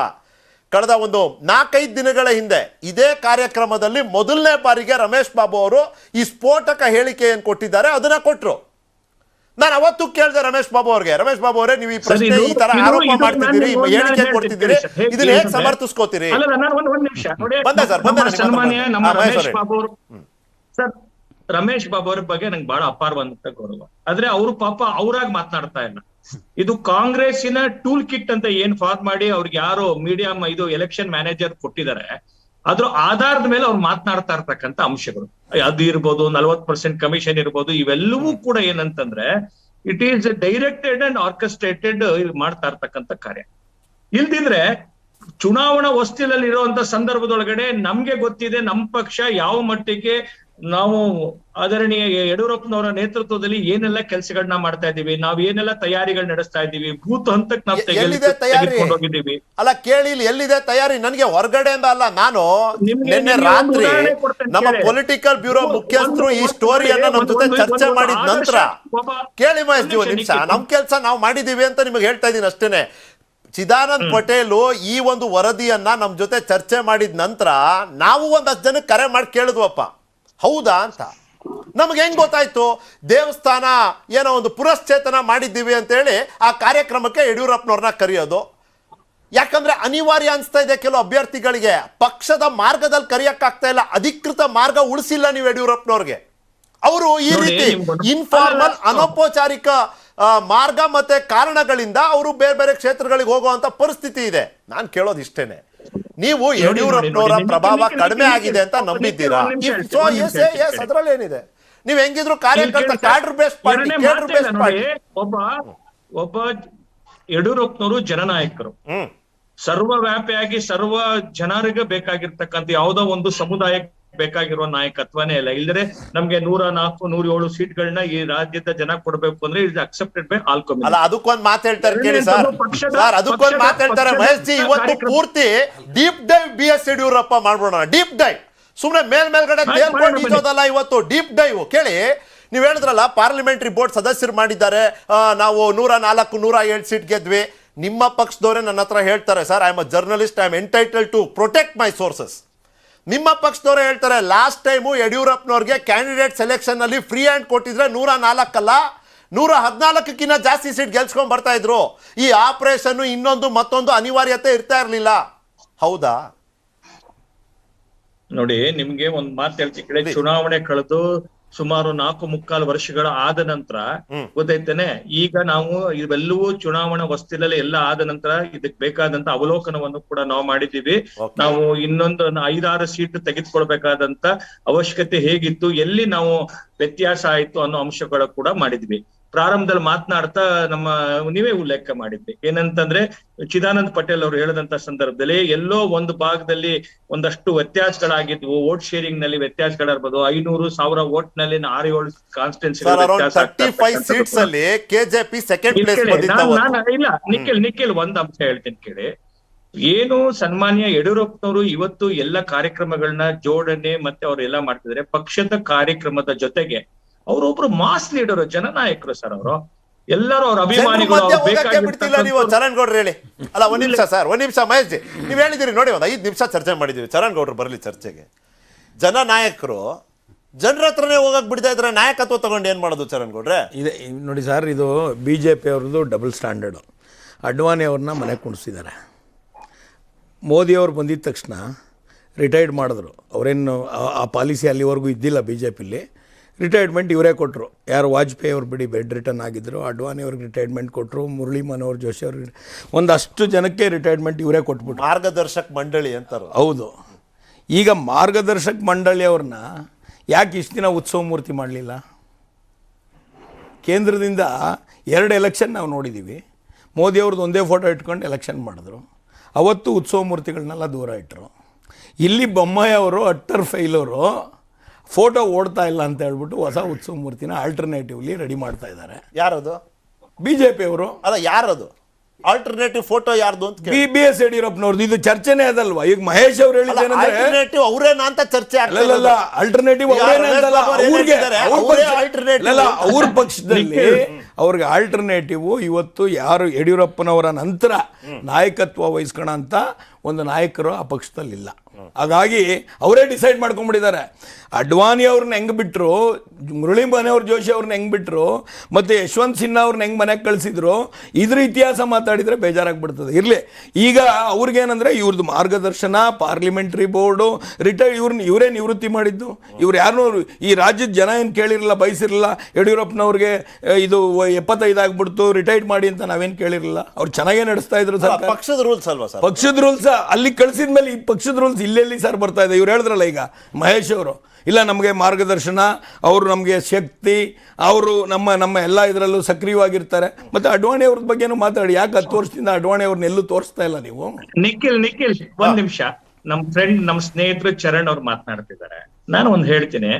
ಕಳೆದ ಒಂದು 4-5 ದಿನಗಳ ಹಿಂದೆ ಇದೇ ಕಾರ್ಯಕ್ರಮದಲ್ಲಿ ಮೊದಲನೇ ಬಾರಿಗೆ ರಮೇಶ್ ಬಾಬು ಅವರು ಈ ಸ್ಫೋಟಕ ಹೇಳಿಕೆಯನ್ನು ಕೊಟ್ಟಿದ್ದಾರೆ, ಅದನ್ನ ಕೊಟ್ರು. ನಾನು ಅವತ್ತು ಕೇಳಿದೆ ರಮೇಶ್ ಬಾಬು ಅವ್ರಿಗೆ, ರಮೇಶ್ ಬಾಬು ಅವರೇ, ನೀವು ಈ ಪ್ರಶ್ನೆ ಈ ತರ ಆರೋಪ ಮಾಡ್ತಿದ್ದೀರಿ, ಹೇಳಿಕೆ ಕೊಡ್ತಿದ್ದೀರಿ, ಇದನ್ನ ಹೇಗೆ ಸಮರ್ಥಿಸ್ಕೋತೀರಿ? ಬಂದೆ ಸರ್, ಸನ್ಮಾನ್ಯ ನಮ್ಮ ರಮೇಶ್ ಬಾಬು ಅವರು, ಸರ್ ರಮೇಶ್ ಬಾಬು ಅವ್ರ ಬಗ್ಗೆ ನಂಗೆ ಬಹಳ ಅಪಾರವಾದಂತ ಗೌರವ. ಆದ್ರೆ ಅವರು ಪಾಪ ಅವ್ರಾಗ ಮಾತನಾಡ್ತಾ ಇಲ್ಲ. ಇದು ಕಾಂಗ್ರೆಸ್ಸಿನ ಟೂಲ್ ಕಿಟ್ ಅಂತ ಏನ್ ಫಾರ್ಮ್ ಮಾಡಿ ಅವ್ರಿಗೆ ಯಾರು ಮೀಡಿಯಂ ಇದು ಎಲೆಕ್ಷನ್ ಮ್ಯಾನೇಜರ್ ಕೊಟ್ಟಿದ್ದಾರೆ, ಅದ್ರ ಆಧಾರದ ಮೇಲೆ ಅವ್ರು ಮಾತನಾಡ್ತಾ ಇರ್ತಕ್ಕಂಥ ಅಂಶಗಳು ಅದು ಇರ್ಬೋದು, 40% ಕಮಿಷನ್ ಇರ್ಬೋದು, ಇವೆಲ್ಲವೂ ಕೂಡ ಏನಂತಂದ್ರೆ it is directed and orchestrated ಮಾಡ್ತಾ ಇರ್ತಕ್ಕಂಥ ಕಾರ್ಯ. ಇಲ್ದಿದ್ರೆ ಚುನಾವಣಾ ಹೊಸ್ತಿಲಲ್ಲಿ ಇರುವಂತ ಸಂದರ್ಭದೊಳಗಡೆ ನಮ್ಗೆ ಗೊತ್ತಿದೆ ನಮ್ಮ ಪಕ್ಷ ಯಾವ ಮಟ್ಟಿಗೆ ನಾವು ಆದರಣೀಯ ಯಡಿಯೂರಪ್ಪನವರ ನೇತೃತ್ವದಲ್ಲಿ ಏನೆಲ್ಲ ಕೆಲಸಗಳನ್ನ ಮಾಡ್ತಾ ಇದೀವಿ, ನಾವ್ ಏನೆಲ್ಲ ತಯಾರಿಗಳು ನಡೆಸ್ತಾ ಇದೀವಿ, ಬೂತ್ ಹಂತಕ್ಕೆ ನಾವು ತೆಗೆದುಕೊಂಡೋಗಿದ್ದೀವಿ. ಅಲ್ಲ ಕೇಳಿ, ಎಲ್ಲಿದೆ ತಯಾರಿ? ನನಗೆ ಹೊರಗಡೆಯಿಂದ ಅಲ್ಲ, ನಾನು ನಿನ್ನೆ ರಾತ್ರಿ ನಮ್ಮ ಪೊಲಿಟಿಕಲ್ ಬ್ಯೂರೋ ಮುಖ್ಯಸ್ಥರು ಈ ಸ್ಟೋರಿಯನ್ನ ನಮ್ಮ ಜೊತೆ ಚರ್ಚೆ ಮಾಡಿದ ನಂತರ ಕೇಳಿ ಮಹೇಶ್ ಜಿ, ಒಂದ್ ನಿಮಿಷ, ನಮ್ ಕೆಲಸ ನಾವು ಮಾಡಿದೀವಿ ಅಂತ ನಿಮಗೆ ಹೇಳ್ತಾ ಇದೀನಿ ಅಷ್ಟೇನೆ. ಚಿದಾನಂದ್ ಪಟೇಲ್ ಈ ಒಂದು ವರದಿಯನ್ನ ನಮ್ ಜೊತೆ ಚರ್ಚೆ ಮಾಡಿದ ನಂತರ ನಾವು ಒಂದಷ್ಟು ಜನಕ್ಕೆ ಕರೆ ಮಾಡಿ ಕೇಳಿದ್ವಪ್ಪ, ಹೌದಾ ಅಂತ. ನಮ್ಗೆ ಹೆಂಗ್ ಗೊತ್ತಾಯ್ತು? ದೇವಸ್ಥಾನ ಏನೋ ಒಂದು ಪುರಶ್ಚೇತನ ಮಾಡಿದ್ದೀವಿ ಅಂತೇಳಿ ಆ ಕಾರ್ಯಕ್ರಮಕ್ಕೆ ಯಡಿಯೂರಪ್ಪನವ್ರನ್ನ ಕರೆಯೋದು. ಯಾಕಂದ್ರೆ ಅನಿವಾರ್ಯ ಅನ್ಸ್ತಾ ಇದೆ ಕೆಲವು ಅಭ್ಯರ್ಥಿಗಳಿಗೆ, ಪಕ್ಷದ ಮಾರ್ಗದಲ್ಲಿ ಕರೆಯಕ್ಕಾಗ್ತಾ ಇಲ್ಲ, ಅಧಿಕೃತ ಮಾರ್ಗ ಉಳಿಸಿಲ್ಲ ನೀವು ಯಡಿಯೂರಪ್ಪನವ್ರಿಗೆ. ಅವರು ಈ ರೀತಿ ಇನ್ಫಾರ್ಮಲ್ ಅನೌಪಚಾರಿಕ ಮಾರ್ಗ ಮತ್ತೆ ಕಾರಣಗಳಿಂದ ಅವರು ಬೇರೆ ಬೇರೆ ಕ್ಷೇತ್ರಗಳಿಗೆ ಹೋಗುವಂತ ಪರಿಸ್ಥಿತಿ ಇದೆ. ನಾನು ಕೇಳೋದು ಇಷ್ಟೇನೆ, ನೀವು ಯಡಿಯೂರಪ್ಪನವರ ಪ್ರಭಾವ ಕಡಿಮೆ ಆಗಿದೆ ಅಂತ ನಂಬಿದ್ದೀರಾ? ಅದ್ರಲ್ಲಿ ಏನಿದೆ? ನೀವ್ ಹೆಂಗಿದ್ರು ಕಾರ್ಯಕರ್ತ ಕ್ಯಾಡರ್ ಬೇಸ್ಡ್ ಪಾರ್ಟಿ. ಒಬ್ಬ ಯಡಿಯೂರಪ್ಪನವರು ಜನನಾಯಕರು, ಸರ್ವವ್ಯಾಪಿಯಾಗಿ ಸರ್ವ ಜನರಿಗೆ ಬೇಕಾಗಿರ್ತಕ್ಕಂಥ ಯಾವುದೋ ಒಂದು ಸಮುದಾಯಕ್ಕೆ ಬೇಕಾಗಿರುವ ನಾಯಕತ್ವನೇ ಇಲ್ಲ. ಇಲ್ಲದ್ರೆ ನಮ್ಗೆ 104, 107 ಸೀಟ್ಗಳನ್ನ ಈ ರಾಜ್ಯದ ಜನ ಕೊಡ್ಬೇಕು ಅಂದ್ರೆ it accepted by all community. ಅಲ್ಲ, ಅದಕ್ಕೊಂದು ಮಾತು ಹೇಳ್ತಾರೆ ಕೇಳಿ ಸರ್, ಅದಕ್ಕೊಂದು ಮಾತು ಹೇಳ್ತಾರೆ ಮಹೇಶ್ ಜಿ. ಇವತ್ತು ಪೂರ್ತಿ ಡೀಪ್ ಡೈವ್ BS ಯಡಿಯೂರಪ್ಪ ಮಾಡ್ಬೋಣ, ಡೀಪ್ ಡೈವ್. ಸುಮ್ನೆ ಮೇಲ್ಗಡೆ ತೇಲ್ಕೊಂಡು ಈಜೋದಲ್ಲ, ಇವತ್ತು ಡೀಪ್ ಡೈವ್. ಕೇಳಿ, ನೀವ್ ಹೇಳಿದ್ರಲ್ಲ ಪಾರ್ಲಿಮೆಂಟರಿ ಬೋರ್ಡ್ ಸದಸ್ಯರು ಮಾಡಿದ್ದಾರೆ, ನಾವು 104, 107 ಸೀಟ್ ಗೆದ್ವಿ. ನಿಮ್ಮ ಪಕ್ಷದವರೇ ನನ್ನ ಹತ್ರ ಹೇಳ್ತಾರೆ, sir I am a journalist, I am entitled to protect my sources. ನಿಮ್ಮ ಪಕ್ಷದವರೇ ಹೇಳ್ತಾರೆ, ಲಾಸ್ಟ್ ಟೈಮು ಯಡಿಯೂರಪ್ಪನವ್ರಿಗೆ ಕ್ಯಾಂಡಿಡೇಟ್ ಸೆಲೆಕ್ಷನ್ ಅಲ್ಲಿ ಫ್ರೀ ಹ್ಯಾಂಡ್ ಕೊಟ್ಟಿದ್ರೆ 104 ಅಲ್ಲ 114ಕ್ಕಿಂತ ಜಾಸ್ತಿ ಸೀಟ್ ಗೆಲ್ಸ್ಕೊಂಡ್ ಬರ್ತಾ ಇದ್ರು. ಈ ಆಪರೇಷನ್ ಇನ್ನೊಂದು ಮತ್ತೊಂದು ಅನಿವಾರ್ಯತೆ ಇರ್ತಾ ಇರ್ಲಿಲ್ಲ, ಹೌದಾ? ನೋಡಿ, ನಿಮ್ಗೆ ಒಂದ್ ಮಾತು ಹೇಳ್ತೀನಿ, ಚುನಾವಣೆ ಕಳೆದು ಸುಮಾರು 4.25 ವರ್ಷಗಳ ಆದ ನಂತರ ಗೊತ್ತೈತೇನೆ, ಈಗ ನಾವು ಇವೆಲ್ಲವೂ ಚುನಾವಣಾ ಹೊಸ್ತಿಲಲ್ಲಿ ಎಲ್ಲ ಆದ ನಂತರ ಇದಕ್ಕೆ ಬೇಕಾದಂತ ಅವಲೋಕನವನ್ನು ಕೂಡ ನಾವು ಮಾಡಿದ್ದೀವಿ. ನಾವು ಇನ್ನೊಂದು 5-6 ಸೀಟ್ ತೆಗೆದುಕೊಳ್ಬೇಕಾದಂತ ಅವಶ್ಯಕತೆ ಹೇಗಿತ್ತು, ಎಲ್ಲಿ ನಾವು ವ್ಯತ್ಯಾಸ ಆಯ್ತು ಅನ್ನೋ ಅಂಶಗಳು ಕೂಡ ಮಾಡಿದ್ವಿ. ಪ್ರಾರಂಭದಲ್ಲಿ ಮಾತನಾಡ್ತಾ ನೀವೇ ಉಲ್ಲೇಖ ಮಾಡಿದ್ವಿ ಏನಂತಂದ್ರೆ ಚಿದಾನಂದ್ ಪಟೇಲ್ ಅವರು ಹೇಳಿದಂತ ಸಂದರ್ಭದಲ್ಲಿ ಎಲ್ಲೋ ಒಂದು ಭಾಗದಲ್ಲಿ ಒಂದಷ್ಟು ವ್ಯತ್ಯಾಸಗಳಾಗಿದ್ವು, ವೋಟ್ ಶೇರಿಂಗ್ ನಲ್ಲಿ ವ್ಯತ್ಯಾಸಗಳಿರ್ಬೋದು, 500,000 ವೋಟ್ ನಲ್ಲಿ 6-7 ಕಾನ್ಸ್ಟಿಟ್ಯೂನ್ಸಿ ಸೀಟ್ಸ್ ಅಲ್ಲಿ ಕೆಜೆಪಿ ಸೆಕೆಂಡ್ ಪ್ಲೇಸ್ ಇಲ್ಲ. ನಿಖಿಲ್ ಒಂದ್ ಅಂಶ ಹೇಳ್ತೀನಿ ಕೇಳಿ. ಏನು ಸನ್ಮಾನ್ಯ ಯಡಿಯೂರಪ್ಪನವರು ಇವತ್ತು ಎಲ್ಲ ಕಾರ್ಯಕ್ರಮಗಳನ್ನ ಜೋಡಣೆ ಮತ್ತೆ ಅವರೆಲ್ಲ ಮಾಡ್ತಿದ್ದಾರೆ. ಪಕ್ಷದ ಕಾರ್ಯಕ್ರಮದ ಜೊತೆಗೆ ಅವರೊಬ್ರು ಮಾಸ್ ಲೀಡರ್, ಜನನಾಯಕರು ಸರ್. ಅವರು ಎಲ್ಲರೂ ಅವ್ರ ಅಭಿಮಾನಿಗಳು. ನೀವು ಚರಣ್ ಗೌಡ್ರು ಹೇಳಿ. ಅಲ್ಲ, ಒಂದ್ ನಿಮಿಷ ಸರ್, ಒಂದ್ ನಿಮಿಷ ಮಹೇಶ್ ಜಿ, ನೀವ್ ಹೇಳಿದಿರಿ ನೋಡಿ, ಒಂದ್ 5 ನಿಮಿಷ ಚರ್ಚೆ ಮಾಡಿದೀವಿ. ಚರಣ್ ಗೌಡ್ರು ಬರಲಿ ಚರ್ಚೆಗೆ. ಜನನಾಯಕರು ಜನರ ಹತ್ರನೇ ಹೋಗಕ್ ಬಿಡ್ತಾ ಇದ್ರೆ ನಾಯಕತ್ವ ತಗೊಂಡು ಏನ್ ಮಾಡೋದು ಚರಣ್ ಗೌಡ್ರೆ? ಇದೆ ನೋಡಿ ಸರ್, ಇದು BJP ಅವ್ರದ್ದು ಡಬಲ್ ಸ್ಟ್ಯಾಂಡರ್ಡು. ಅಡ್ವಾಣಿ ಅವ್ರನ್ನ ಮನೆಗೆ ಕುಣಿಸಿದ್ದಾರೆ. ಮೋದಿಯವ್ರು ಬಂದಿದ್ದ ತಕ್ಷಣ ರಿಟೈರ್ಡ್ ಮಾಡಿದ್ರು. ಅವರೇನು ಆ ಪಾಲಿಸಿ ಅಲ್ಲಿವರೆಗೂ ಇದ್ದಿಲ್ಲ BJPಲಿ. ರಿಟೈರ್ಮೆಂಟ್ ಇವರೇ ಕೊಟ್ಟರು. ಯಾರು ವಾಜಪೇಯಿ ಅವ್ರು ಬಿಡಿ ಬೆಡ್ ರಿಟರ್ನ್ ಆಗಿದ್ದರು, ಅಡ್ವಾಣಿ ಅವ್ರಿಗೆ ರಿಟೈರ್ಮೆಂಟ್ ಕೊಟ್ಟರು, ಮುರಳಿ ಮನೋಹರ್ ಜೋಶಿ ಅವ್ರಿಗೆ, ಒಂದಷ್ಟು ಜನಕ್ಕೆ ರಿಟೈರ್ಮೆಂಟ್ ಇವರೇ ಕೊಟ್ಬಿಟ್ರು. ಮಾರ್ಗದರ್ಶಕ ಮಂಡಳಿ ಅಂತಾರೆ. ಹೌದು. ಈಗ ಮಾರ್ಗದರ್ಶಕ ಮಂಡಳಿಯವ್ರನ್ನ ಯಾಕೆ ಇಷ್ಟು ದಿನ ಉತ್ಸವ ಮೂರ್ತಿ ಮಾಡಲಿಲ್ಲ? ಕೇಂದ್ರದಿಂದ 2 ಎಲೆಕ್ಷನ್ ನಾವು ನೋಡಿದ್ದೀವಿ. ಮೋದಿಯವ್ರದ್ದು ಒಂದೇ ಫೋಟೋ ಇಟ್ಕೊಂಡು ಎಲೆಕ್ಷನ್ ಮಾಡಿದ್ರು. ಅವತ್ತು ಉತ್ಸವ ಮೂರ್ತಿಗಳನ್ನೆಲ್ಲ ದೂರ ಇಟ್ಟರು. ಇಲ್ಲಿ ಬೊಮ್ಮಾಯಿ ಅವರು ಅಟ್ಟರ್ ಫೈಲವರು ಫೋಟೋ ಓಡ್ತಾ ಇಲ್ಲ ಅಂತ ಹೇಳ್ಬಿಟ್ಟು ಹೊಸ ಉತ್ಸವ ಮೂರ್ತಿನ ಆಲ್ಟರ್ನೇಟಿವ್ಲಿ ರೆಡಿ ಮಾಡ್ತಾ ಇದ್ದಾರೆ. ಯಾರದು? BJP ಅವರು. ಅಲ್ಲ, ಯಾರದು ಆಲ್ಟರ್ನೇಟಿವ್ ಫೋಟೋ ಯಾರ್ದು ಅಂತ? BS ಯಡಿಯೂರಪ್ಪನವ್ರದ್ದು. ಇದು ಚರ್ಚೆನೇ ಅದಲ್ವಾ? ಈಗ ಮಹೇಶ್ ಅವ್ರು ಹೇಳಿದ್ದೇನೆಂದ್ರೆ ಅವರೇನಾ ಅಂತ ಚರ್ಚೆ ಅಲ್ಲ, ಆಲ್ಟರ್ನೇಟಿವ್ ಅವರೇನೇ ಅಂತಲ್ಲ, ಅವ್ರ ಪಕ್ಷದಲ್ಲಿ ಅವ್ರಿಗೆ ಆಲ್ಟರ್ನೇಟಿವ್ ಇವತ್ತು ಯಾರು ಯಡಿಯೂರಪ್ಪನವರ ನಂತರ ನಾಯಕತ್ವ ವಹಿಸ್ಕೋಣ ಅಂತ ಒಂದು ನಾಯಕರು ಆ ಪಕ್ಷದಲ್ಲಿಲ್ಲ. ಹಾಗಾಗಿ ಅವರೇ ಡಿಸೈಡ್ ಮಾಡ್ಕೊಂಡ್ಬಿಟ್ಟಿದ್ದಾರೆ. ಅಡ್ವಾಣಿ ಅವ್ರನ್ನ ಹೆಂಗೆ ಬಿಟ್ಟರು, ಮುರಳಿ ಮನೋಹರ್ ಜೋಶಿ ಅವ್ರನ್ನ ಹೆಂಗೆ ಬಿಟ್ಟರು, ಮತ್ತು ಯಶವಂತ್ ಸಿನ್ಹಾ ಅವ್ರನ್ನ ಹೆಂಗೆ ಮನೆಗೆ ಕಳಿಸಿದ್ರು, ಇದ್ರ ಇತಿಹಾಸ ಮಾತಾಡಿದರೆ ಬೇಜಾರಾಗ್ಬಿಡ್ತದೆ. ಇರಲಿ, ಈಗ ಅವ್ರಿಗೇನಂದರೆ ಇವ್ರದ್ದು ಮಾರ್ಗದರ್ಶನ, ಪಾರ್ಲಿಮೆಂಟ್ರಿ ಬೋರ್ಡು, ಇವರೇ ನಿವೃತ್ತಿ ಮಾಡಿದ್ದು. ಇವ್ರು ಯಾರು ಈ ರಾಜ್ಯದ ಜನ ಏನು ಕೇಳಿರಲಿಲ್ಲ, ಬಯಸಿರಲಿಲ್ಲ. ಯಡಿಯೂರಪ್ಪನವ್ರಿಗೆ ಇದು 75 ಆಗ್ಬಿಡ್ತು, ರಿಟೈರ್ಡ್ ಮಾಡಿ ಅಂತ ನಾವೇನು ಕೇಳಿರಲಿಲ್ಲ. ಅವ್ರು ಚೆನ್ನಾಗೇ ನಡೆಸ್ತಾ ಇದ್ರು ಸರ್. ಪಕ್ಷದ ರೂಲ್ಸ್ ಅಲ್ವಾ ಸರ್? ಪಕ್ಷದ ರೂಲ್ಸ್ ಅಲ್ಲಿ ಕಳಿಸಿದ ಮೇಲೆ ಈ ಪಕ್ಷದ ರೂಲ್ಸ್ ಇಲ್ಲೆಲ್ಲಿ ಸರ್ ಬರ್ತಾ ಇದೆ? ಇವ್ರು ಹೇಳಿದ್ರಲ್ಲ ಈಗ ಮಹೇಶ್ ಅವರು, ಇಲ್ಲ ನಮಗೆ ಮಾರ್ಗದರ್ಶನ, ಅವರು ನಮಗೆ ಶಕ್ತಿ, ಅವರು ನಮ್ಮ ಎಲ್ಲ ಇದರಲ್ಲೂ ಸಕ್ರಿಯವಾಗಿರ್ತಾರೆ. ಮತ್ತೆ ಅಡ್ವಾಣಿ ಅವ್ರ ಬಗ್ಗೆನೂ ಮಾತಾಡಿ. ಯಾಕೆ 10 ವರ್ಷದಿಂದ ಅಡ್ವಾಣಿ ಅವ್ರನ್ನ ಎಲ್ಲೂ ತೋರಿಸ್ತಾ ಇಲ್ಲ ನೀವು? ನಿಖಿಲ್ ಒಂದ್ ನಿಮಿಷ. ನಮ್ಮ ಸ್ನೇಹಿತರು ಚರಣ್ ಅವ್ರು ಮಾತನಾಡ್ತಿದ್ದಾರೆ. ನಾನು ಒಂದ್ ಹೇಳ್ತೀನಿ,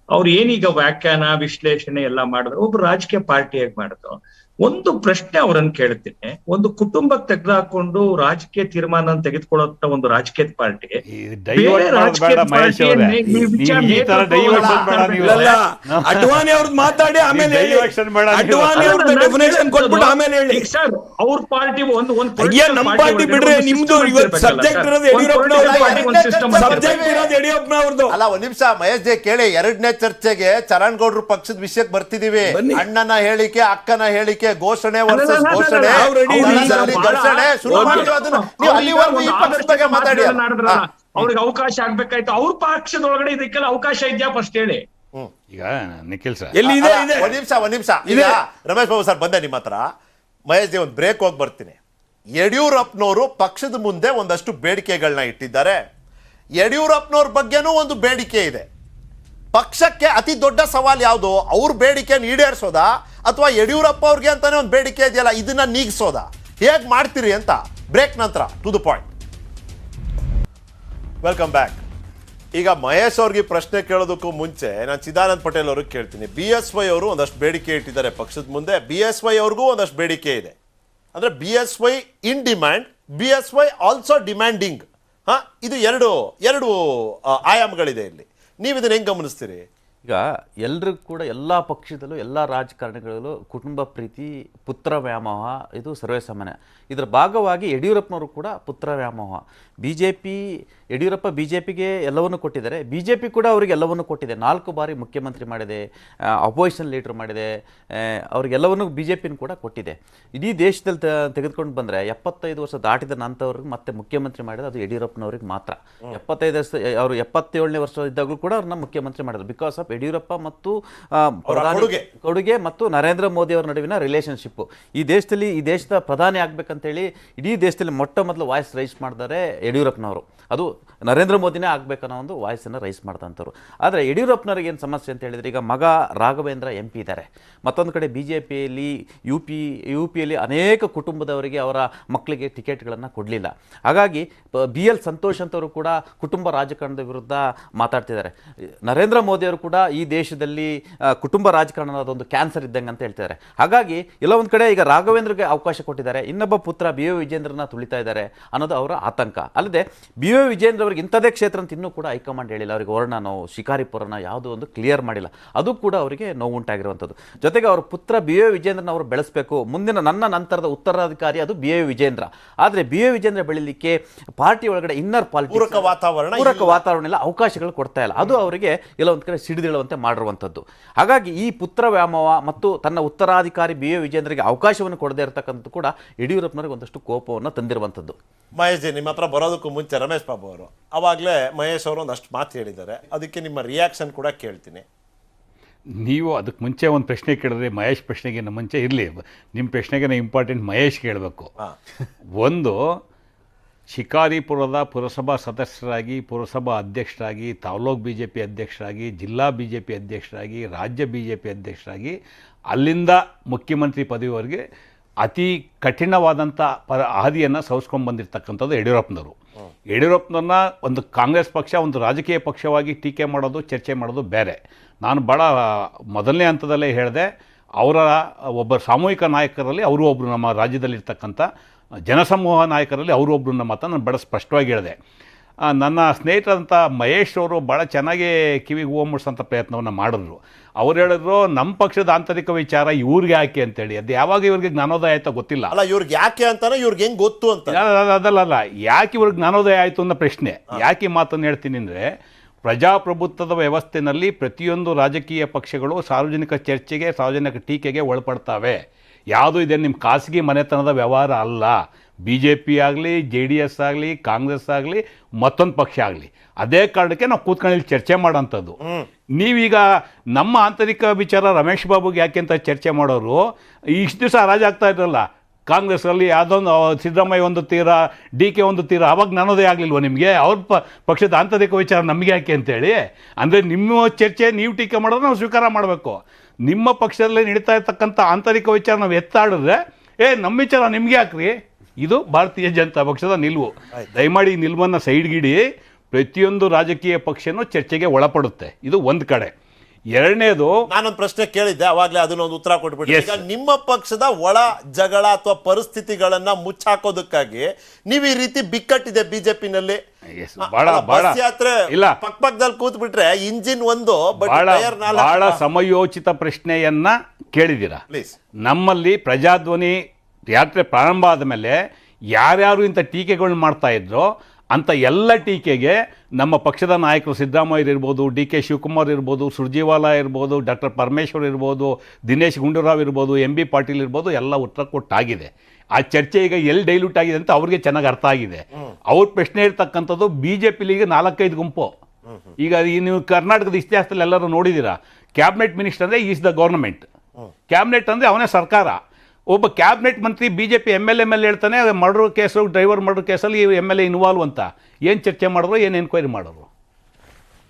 ಅವ್ರು ಏನೀಗ ವ್ಯಾಖ್ಯಾನ ವಿಶ್ಲೇಷಣೆ ಎಲ್ಲ ಮಾಡಿದ್ರು, ಒಬ್ರು ರಾಜಕೀಯ ಪಾರ್ಟಿಯಾಗಿ ಮಾಡಿದ್ರು. ಒಂದು ಪ್ರಶ್ನೆ ಅವ್ರನ್ನ ಕೇಳ್ತೀನಿ. ಒಂದು ಕುಟುಂಬಕ್ಕೆ ತೆಗೆದುಹಾಕೊಂಡು ರಾಜಕೀಯ ತೀರ್ಮಾನ ತೆಗೆದುಕೊಳ್ಳುವಂತ ಒಂದು ರಾಜಕೀಯ ಪಾರ್ಟಿ ಅಡ್ವಾಣಿ ಅವ್ರದ್ದು ಮಾತಾಡಿ ಆಮೇಲೆ ಸರ್ ಅವ್ರ ಪಾರ್ಟಿ ನಮ್ಮ ಪಾರ್ಟಿ ಬಿಡ್ರೆ ನಿಮ್ದು ಇವತ್ತು ಸಬ್ಜೆಕ್ಟ್ ಇರೋದು ಯಡಿಯೂರಪ್ಪನವ್ರದ್ದು. ಅಲ್ಲ, ಒಂದ್ ನಿಮಿಷ ಮಹೇಶ್ ಜೆ ಕೇಳಿ. 2ನೇ ಚರ್ಚೆಗೆ ಚರಣ್ ಗೌಡ್ರು ಪಕ್ಷದ ವಿಷಯಕ್ಕೆ ಬರ್ತಿದೀವಿ. ಅಣ್ಣನ ಹೇಳಿಕೆ, ಅಕ್ಕನ ಹೇಳಿಕೆ, ಘೋಷಣೆ ವರ್ಸಸ್ ಘೋಷಣೆ, ಶುರು ಮಾಡಿದ್ರು. ಅದನ್ನ ನೀವು ಅಲ್ಲಿವರೆಗೂ ಈ ಪಕ್ಷದ ಬಗ್ಗೆ ಮಾತಾಡಿ. ಅವ್ರಿಗೆ ಅವಕಾಶ ಆಗ್ಬೇಕಾಯ್ತು. ಅವ್ರ ಪಕ್ಷದೊಳಗಡೆ ಇದಕ್ಕೆಲ್ಲ ಅವಕಾಶ ಇದೆಯಾ ಫಸ್ಟ್ ಹೇಳಿ. ಈಗ ನಿಖಿಲ್ ಸರ್ ಒಂದ್ ನಿಮಿಷ ಈಗ ರಮೇಶ್ ಬಾಬು ಸರ್ ಬಂದೆ ನಿಮ್ಮ ಹತ್ರ. ಮಹೇಶ್ ಜಿ, ಒಂದು ಬ್ರೇಕ್ ಹೋಗಿ ಬರ್ತೀನಿ. ಯಡಿಯೂರಪ್ಪನವರು ಪಕ್ಷದ ಮುಂದೆ ಒಂದಷ್ಟು ಬೇಡಿಕೆಗಳನ್ನ ಇಟ್ಟಿದ್ದಾರೆ. ಯಡಿಯೂರಪ್ಪನವ್ರ ಬಗ್ಗೆನೂ ಒಂದು ಬೇಡಿಕೆ ಇದೆ. ಪಕ್ಷಕ್ಕೆ ಅತಿ ದೊಡ್ಡ ಸವಾಲು ಯಾವುದು? ಅವ್ರ ಬೇಡಿಕೆಯನ್ನು ಈಡೇರಿಸೋದಾ ಅಥವಾ ಯಡಿಯೂರಪ್ಪ ಅವ್ರಿಗೆ ಅಂತಾನೆ ಒಂದು ಬೇಡಿಕೆ ಇದೆಯಲ್ಲ ಇದನ್ನ ನೀಗಿಸೋದಾ? ಹೇಗೆ ಮಾಡ್ತೀರಿ ಅಂತ ಬ್ರೇಕ್ ನಂತರ to the point. Welcome back. ಈಗ ಮಹೇಶ್ ಅವ್ರಿಗೆ ಪ್ರಶ್ನೆ ಕೇಳೋದಕ್ಕೂ ಮುಂಚೆ ನಾನು ಚಿದಾನಂದ್ ಪಟೇಲ್ ಅವ್ರಿಗೆ ಕೇಳ್ತೀನಿ. BSY ಅವರು ಒಂದಷ್ಟು ಬೇಡಿಕೆ ಇಟ್ಟಿದ್ದಾರೆ ಪಕ್ಷದ ಮುಂದೆ. BSY ಅವ್ರಿಗೂ ಒಂದಷ್ಟು ಬೇಡಿಕೆ ಇದೆ. ಅಂದರೆ BSY in demand, BSY also demanding. ಇದು ಎರಡು ಆಯಾಮಗಳಿದೆ ಇಲ್ಲಿ. ನೀವು ಇದನ್ನ ಹೆಂಗೆ ಗಮನಿಸ್ತೀರಿ? ಈಗ ಎಲ್ರಿಗೂ ಕೂಡ ಎಲ್ಲ ಪಕ್ಷದಲ್ಲೂ ಎಲ್ಲ ರಾಜಕಾರಣಿಗಳಲ್ಲೂ ಕುಟುಂಬ ಪ್ರೀತಿ, ಪುತ್ರ ವ್ಯಾಮೋಹ ಇದು ಸರ್ವೇಸಾಮಾನ್ಯ. ಇದರ ಭಾಗವಾಗಿ ಯಡಿಯೂರಪ್ಪನವರು ಕೂಡ ಪುತ್ರ ವ್ಯಾಮೋಹ. ಯಡಿಯೂರಪ್ಪ BJPಗೆ ಎಲ್ಲವನ್ನೂ ಕೊಟ್ಟಿದ್ದಾರೆ, BJP ಕೂಡ ಅವರಿಗೆ ಎಲ್ಲವನ್ನೂ ಕೊಟ್ಟಿದೆ. 4 ಬಾರಿ ಮುಖ್ಯಮಂತ್ರಿ ಮಾಡಿದೆ, ಅಪೋಸಿಷನ್ ಲೀಡರ್ ಮಾಡಿದೆ, ಅವರಿಗೆಲ್ಲವನ್ನೂ BJPನ ಕೂಡ ಕೊಟ್ಟಿದೆ. ಇಡೀ ದೇಶದಲ್ಲಿ ತೆಗೆದುಕೊಂಡು ಬಂದರೆ 75 ವರ್ಷ ದಾಟಿದ ನಂತರವ್ರಿಗೆ ಮತ್ತೆ ಮುಖ್ಯಮಂತ್ರಿ ಮಾಡಿದ್ರೆ ಅದು ಯಡಿಯೂರಪ್ಪನವ್ರಿಗೆ ಮಾತ್ರ. 75 ವರ್ಷ, ಅವರು 77ನೇ ವರ್ಷ ಇದ್ದಾಗಲೂ ಕೂಡ ಅವ್ರನ್ನ ಮುಖ್ಯಮಂತ್ರಿ ಮಾಡಿದ್ರು. ಬಿಕಾಸ್ ಆಫ್ ಯಡಿಯೂರಪ್ಪ ಮತ್ತು ಕೊಡುಗೆ ಮತ್ತು ನರೇಂದ್ರ ಮೋದಿ ಅವರ ನಡುವಿನ ರಿಲೇಷನ್ಶಿಪ್. ಈ ದೇಶದ ಪ್ರಧಾನಿ ಆಗ್ಬೇಕಂತೇಳಿ ಇಡೀ ದೇಶದಲ್ಲಿ ಮೊಟ್ಟ ಮೊದಲು ವಾಯ್ಸ್ ರೈಸ್ ಮಾಡಿದ್ದಾರೆ ಯಡಿಯೂರಪ್ಪನವರು. ಅದು ನರೇಂದ್ರ ಮೋದಿನೇ ಆಗಬೇಕನ್ನೋ ಒಂದು ವಾಯ್ಸನ್ನು ರೈಸ್ ಮಾಡ್ದಂಥವ್ರು. ಆದರೆ ಯಡಿಯೂರಪ್ಪನವ್ರಿಗೆ ಏನು ಸಮಸ್ಯೆ ಅಂತ ಹೇಳಿದರೆ, ಈಗ ಮಗ ರಾಘವೇಂದ್ರ MP ಇದ್ದಾರೆ, ಮತ್ತೊಂದು ಕಡೆ BJPಯಲ್ಲಿ ಯು ಪಿಯಲ್ಲಿ ಅನೇಕ ಕುಟುಂಬದವರಿಗೆ ಅವರ ಮಕ್ಕಳಿಗೆ ಟಿಕೆಟ್ಗಳನ್ನು ಕೊಡಲಿಲ್ಲ. ಹಾಗಾಗಿ BL ಸಂತೋಷ್ ಅಂತವರು ಕೂಡ ಕುಟುಂಬ ರಾಜಕಾರಣದ ವಿರುದ್ಧ ಮಾತಾಡ್ತಿದ್ದಾರೆ. ನರೇಂದ್ರ ಮೋದಿಯವರು ಕೂಡ ಈ ದೇಶದಲ್ಲಿ ಕುಟುಂಬ ರಾಜಕಾರಣ ಅನ್ನೋದೊಂದು ಕ್ಯಾನ್ಸರ್ ಇದ್ದಂಗೆ ಅಂತ ಹೇಳ್ತಿದ್ದಾರೆ. ಹಾಗಾಗಿ ಎಲ್ಲ ಒಂದು ಕಡೆ ಈಗ ರಾಘವೇಂದ್ರಗೆ ಅವಕಾಶ ಕೊಟ್ಟಿದ್ದಾರೆ, ಇನ್ನೊಬ್ಬ ಪುತ್ರ BY ವಿಜೇಂದ್ರನ ತುಳಿತಾ ಇದ್ದಾರೆ ಅನ್ನೋದು ಅವರ ಆತಂಕ. ಅಲ್ಲದೆ BY ವಿಜೇಂದ್ರ ಅವರಿಗೆ ಇಂಥದೇ ಕ್ಷೇತ್ರ ಅಂತ ಇನ್ನೂ ಕೂಡ ಹೈಕಮಾಂಡ್ ಹೇಳಿಲ್ಲ. ಅವರಿಗೆ ವರ್ಣನೋ ಶಿಕಾರಿಪುರನ ಯಾವುದೋ ಒಂದು ಕ್ಲಿಯರ್ ಮಾಡಿಲ್ಲ. ಅದು ಕೂಡ ಅವರಿಗೆ ನೋವುಂಟಾಗಿರುವಂಥದ್ದು. ಜೊತೆಗೆ ಅವರ ಪುತ್ರ BY ವಿಜೇಂದ್ರನ ಅವರು ಬೆಳೆಸಬೇಕು, ಮುಂದಿನ ನನ್ನ ನಂತರದ ಉತ್ತರಾಧಿಕಾರಿ ಅದು BY ವಿಜೇಂದ್ರ. ಆದರೆ BY ವಿಜೇಂದ್ರ ಬೆಳಿಲಿಕ್ಕೆ ಪಾರ್ಟಿ ಒಳಗಡೆ ಇನ್ನರ್ ಪಾಲಿಟಿಕ್ಸ್ ಪೂರಕ ವಾತಾವರಣ ಇಲ್ಲ, ಅವಕಾಶಗಳು ಕೊಡ್ತಾ ಇಲ್ಲ. ಅದು ಅವರಿಗೆ ಎಲ್ಲ ಒಂದು ಕಡೆ ಸಿಡಿದೇಳುವಂತೆ ಮಾಡಿರುವಂಥದ್ದು. ಹಾಗಾಗಿ ಈ ಪುತ್ರ ವ್ಯಾಮೋಹ ಮತ್ತು ತನ್ನ ಉತ್ತರಾಧಿಕಾರಿ BY ವಿಜೇಂದ್ರಗೆ ಅವಕಾಶವನ್ನು ಕೊಡದೇ ಇರತಕ್ಕಂಥದ್ದು ಕೂಡ ಯಡಿಯೂರಪ್ಪನವರಿಗೆ ಒಂದಷ್ಟು ಕೋಪವನ್ನು ತಂದಿರುವಂಥದ್ದು. ಮಹೇಶ್ ಜಿ, ನಿಮ್ಮ ಹತ್ರ ಬರೋದಕ್ಕೂ ಮುಂಚೆ ರಮೇಶ್ ಬಾಬು ಅವರು ಅವಾಗಲೇ ಮಹೇಶ್ ಅವರು ಒಂದಷ್ಟು ಮಾತು ಹೇಳಿದ್ದಾರೆ, ಅದಕ್ಕೆ ನಿಮ್ಮ ರಿಯಾಕ್ಷನ್ ಕೂಡ ಕೇಳ್ತೀನಿ. ನೀವು ಅದಕ್ಕೆ ಮುಂಚೆ ಒಂದು ಪ್ರಶ್ನೆ ಕೇಳಿದ್ರೆ ಮಹೇಶ್ ಪ್ರಶ್ನೆಗಿಂತ ಮುಂಚೆ ಇರಲಿ, ನಿಮ್ಮ ಪ್ರಶ್ನೆಗೆ ಇಂಪಾರ್ಟೆಂಟ್ ಮಹೇಶ್ ಕೇಳಬೇಕು. ಒಂದು, ಶಿಕಾರಿಪುರದ ಪುರಸಭಾ ಸದಸ್ಯರಾಗಿ, ಪುರಸಭಾ ಅಧ್ಯಕ್ಷರಾಗಿ, ತಾಲೂಕು BJP ಅಧ್ಯಕ್ಷರಾಗಿ, ಜಿಲ್ಲಾ BJP ಅಧ್ಯಕ್ಷರಾಗಿ, ರಾಜ್ಯ BJP ಅಧ್ಯಕ್ಷರಾಗಿ, ಅಲ್ಲಿಂದ ಮುಖ್ಯಮಂತ್ರಿ ಪದವಿವರೆಗೆ ಅತಿ ಕಠಿಣವಾದಂಥ ಹಾದಿಯನ್ನು ಸವಿಸ್ಕೊಂಡ್ಬಂದಿರ್ತಕ್ಕಂಥದ್ದು ಯಡಿಯೂರಪ್ಪನವರು. ಯಡಿಯೂರಪ್ಪನವ್ರನ್ನ ಒಂದು ಕಾಂಗ್ರೆಸ್ ಪಕ್ಷ ಒಂದು ರಾಜಕೀಯ ಪಕ್ಷವಾಗಿ ಟೀಕೆ ಮಾಡೋದು, ಚರ್ಚೆ ಮಾಡೋದು ಬೇರೆ. ನಾನು ಭಾಳ ಮೊದಲನೇ ಹಂತದಲ್ಲೇ ಹೇಳಿದೆ, ಅವರ ಒಬ್ಬ ಸಾಮೂಹಿಕ ನಾಯಕರಲ್ಲಿ ಅವರು ಒಬ್ಬರು, ನಮ್ಮ ರಾಜ್ಯದಲ್ಲಿರ್ತಕ್ಕಂಥ ಜನಸಮೂಹ ನಾಯಕರಲ್ಲಿ ಅವರು ಒಬ್ಬರು ನಮ್ಮ ಮಾತನ್ನು ನಾನು ಭಾಳ ಸ್ಪಷ್ಟವಾಗಿ ಹೇಳಿದೆ. ನನ್ನ ಸ್ನೇಹಿತರಂಥ ಮಹೇಶ್ ಅವರು ಭಾಳ ಚೆನ್ನಾಗಿ ಕಿವಿಗೆ ಹೂವು ಮುಡಿಸೋಂಥ ಪ್ರಯತ್ನವನ್ನು ಮಾಡಿದ್ರು. ಅವ್ರು ಹೇಳಿದ್ರು ನಮ್ಮ ಪಕ್ಷದ ಆಂತರಿಕ ವಿಚಾರ ಇವ್ರಿಗೆ ಯಾಕೆ ಅಂತೇಳಿ. ಅದು ಯಾವಾಗ ಇವ್ರಿಗೆ ಜ್ಞಾನೋದಯ ಆಯ್ತೋ ಗೊತ್ತಿಲ್ಲ. ಅಲ್ಲ, ಇವ್ರಿಗೆ ಯಾಕೆ ಅಂತಾನೆ ಇವ್ರಿಗೆ ಹೆಂಗೆ ಗೊತ್ತು ಅಂತ ಅದಲ್ಲ, ಯಾಕೆ ಇವ್ರಿಗೆ ಜ್ಞಾನೋದಯ ಆಯಿತು ಅನ್ನೋ ಪ್ರಶ್ನೆ. ಯಾಕೆ ಮಾತನ್ನು ಹೇಳ್ತೀನಿ ಅಂದರೆ, ಪ್ರಜಾಪ್ರಭುತ್ವದ ವ್ಯವಸ್ಥೆಯಲ್ಲಿ ಪ್ರತಿಯೊಂದು ರಾಜಕೀಯ ಪಕ್ಷಗಳು ಸಾರ್ವಜನಿಕ ಚರ್ಚೆಗೆ, ಸಾರ್ವಜನಿಕ ಟೀಕೆಗೆ ಒಳಪಡ್ತವೆ. ಯಾವುದು ಇದೆ ನಿಮ್ಮ ಖಾಸಗಿ ಮನೆತನದ ವ್ಯವಹಾರ ಅಲ್ಲ. BJP ಆಗಲಿ, JDS ಆಗಲಿ, ಕಾಂಗ್ರೆಸ್ ಆಗಲಿ, ಮತ್ತೊಂದು ಪಕ್ಷ ಆಗಲಿ, ಅದೇ ಕಾರಣಕ್ಕೆ ನಾವು ಕೂತ್ಕೊಂಡು ಚರ್ಚೆ ಮಾಡೋಂಥದ್ದು. ನೀವೀಗ ನಮ್ಮ ಆಂತರಿಕ ವಿಚಾರ ರಮೇಶ್ ಬಾಬುಗೆ ಯಾಕೆ ಅಂತ ಚರ್ಚೆ ಮಾಡೋರು ಇಷ್ಟು ದಿವಸ ಹರಾಜಾಗ್ತಾ ಇದ್ರಲ್ಲ. ಕಾಂಗ್ರೆಸ್ಸಲ್ಲಿ ಯಾವುದೊಂದು ಸಿದ್ದರಾಮಯ್ಯ ಒಂದು ತೀರ, DK ಒಂದು ತೀರ, ಅವಾಗ ನನ್ನೋದೇ ಆಗಲಿಲ್ವ ನಿಮಗೆ? ಅವ್ರ ಪಕ್ಷದ ಆಂತರಿಕ ವಿಚಾರ ನಮಗೆ ಯಾಕೆ ಅಂತೇಳಿ. ಅಂದರೆ ನಿಮ್ಮ ಚರ್ಚೆ ನೀವು ಟೀಕೆ ಮಾಡೋದು ನಾವು ಸ್ವೀಕಾರ ಮಾಡಬೇಕು. ನಿಮ್ಮ ಪಕ್ಷದಲ್ಲಿ ನಡೀತಾ ಇರ್ತಕ್ಕಂಥ ಆಂತರಿಕ ವಿಚಾರ ನಾವು ಎತ್ತಾಡಿದ್ರೆ ನಮ್ಮ ವಿಚಾರ ನಿಮಗೆ ಯಾಕ್ರಿ? ಇದು ಭಾರತೀಯ ಜನತಾ ಪಕ್ಷದ ನಿಲುವು. ದಯಮಾಡಿ ಈ ನಿಲುವನ್ನು ಸೈಡ್ಗಿಡಿ. ಪ್ರತಿಯೊಂದು ರಾಜಕೀಯ ಪಕ್ಷನೂ ಚರ್ಚೆಗೆ ಒಳಪಡುತ್ತೆ. ಇದು ಒಂದು ಕಡೆ. ಎರಡನೇದು, ನಾನೊಂದು ಪ್ರಶ್ನೆ ಕೇಳಿದ್ದೆ, ಅವಾಗಲೇ ಅದನ್ನೊಂದು ಉತ್ತರ ಕೊಟ್ಬಿಟ್ಟು. ಈಗ ನಿಮ್ಮ ಪಕ್ಷದ ಒಳ ಜಗಳ ಅಥವಾ ಪರಿಸ್ಥಿತಿಗಳನ್ನ ಮುಚ್ಚಾಕೋದಕ್ಕಾಗಿ ನೀವು ಈ ರೀತಿ ಬಿಕ್ಕಟ್ಟಿದೆ BJP-ನಲ್ಲಿ. ಯಾತ್ರೆ ಪಕ್ಕದಲ್ಲಿ ಕೂತ್ ಬಿಟ್ರೆ ಇಂಜಿನ್ ಒಂದು, ಬಹಳ ಸಮಯೋಚಿತ ಪ್ರಶ್ನೆಯನ್ನ ಕೇಳಿದ್ದೀರಾ. ನಮ್ಮಲ್ಲಿ ಪ್ರಜಾಧ್ವನಿ ಯಾತ್ರೆ ಪ್ರಾರಂಭ ಆದ ಮೇಲೆ ಯಾರ್ಯಾರು ಇಂಥ ಟೀಕೆಗಳನ್ನ ಮಾಡ್ತಾ ಇದ್ರೋ ಅಂಥ ಎಲ್ಲ ಟೀಕೆಗೆ ನಮ್ಮ ಪಕ್ಷದ ನಾಯಕರು ಸಿದ್ದರಾಮಯ್ಯ ಇರ್ಬೋದು, DK ಶಿವಕುಮಾರ್ ಇರ್ಬೋದು, ಸುರ್ಜೇವಾಲಾ ಇರ್ಬೋದು, ಡಾಕ್ಟರ್ ಪರಮೇಶ್ವರ್ ಇರ್ಬೋದು, ದಿನೇಶ್ ಗುಂಡೂರಾವ್ ಇರ್ಬೋದು, MB ಪಾಟೀಲ್ ಇರ್ಬೋದು, ಎಲ್ಲ ಉತ್ತರ ಕೊಟ್ಟಾಗಿದೆ. ಆ ಚರ್ಚೆ ಈಗ ಎಲ್ಲಿ ಡೈಲ್ಯೂಟ್ ಆಗಿದೆ ಅಂತ ಅವ್ರಿಗೆ ಚೆನ್ನಾಗಿ ಅರ್ಥ ಆಗಿದೆ. ಅವ್ರ ಪ್ರಶ್ನೆ ಇರ್ತಕ್ಕಂಥದ್ದು BJP-ಲಿ ಈಗ 4-5 ಗುಂಪು. ಈಗ ನೀವು ಕರ್ನಾಟಕದ ಇತಿಹಾಸದಲ್ಲಿ ಎಲ್ಲರೂ ನೋಡಿದ್ದೀರಾ, ಕ್ಯಾಬಿನೆಟ್ ಮಿನಿಸ್ಟರ್ ಅಂದರೆ ಈಸ್ ದ ಗೌರ್ಮೆಂಟ್, ಕ್ಯಾಬಿನೆಟ್ ಅಂದರೆ ಅವನೇ ಸರ್ಕಾರ. ಒಬ್ಬ ಕ್ಯಾಬಿನೆಟ್ ಮಂತ್ರಿ BJP MLA ಹೇಳ್ತಾನೆ ಮರ್ಡರ್ ಕೇಸು, ಡ್ರೈವರ್ ಮರ್ಡರ್ ಕೇಸಲ್ಲಿ MLA ಇನ್ವಾಲ್ವ್ ಅಂತ. ಏನು ಚರ್ಚೆ ಮಾಡಿದ್ರು, ಏನು ಎನ್ಕ್ವೈರಿ ಮಾಡೋರು?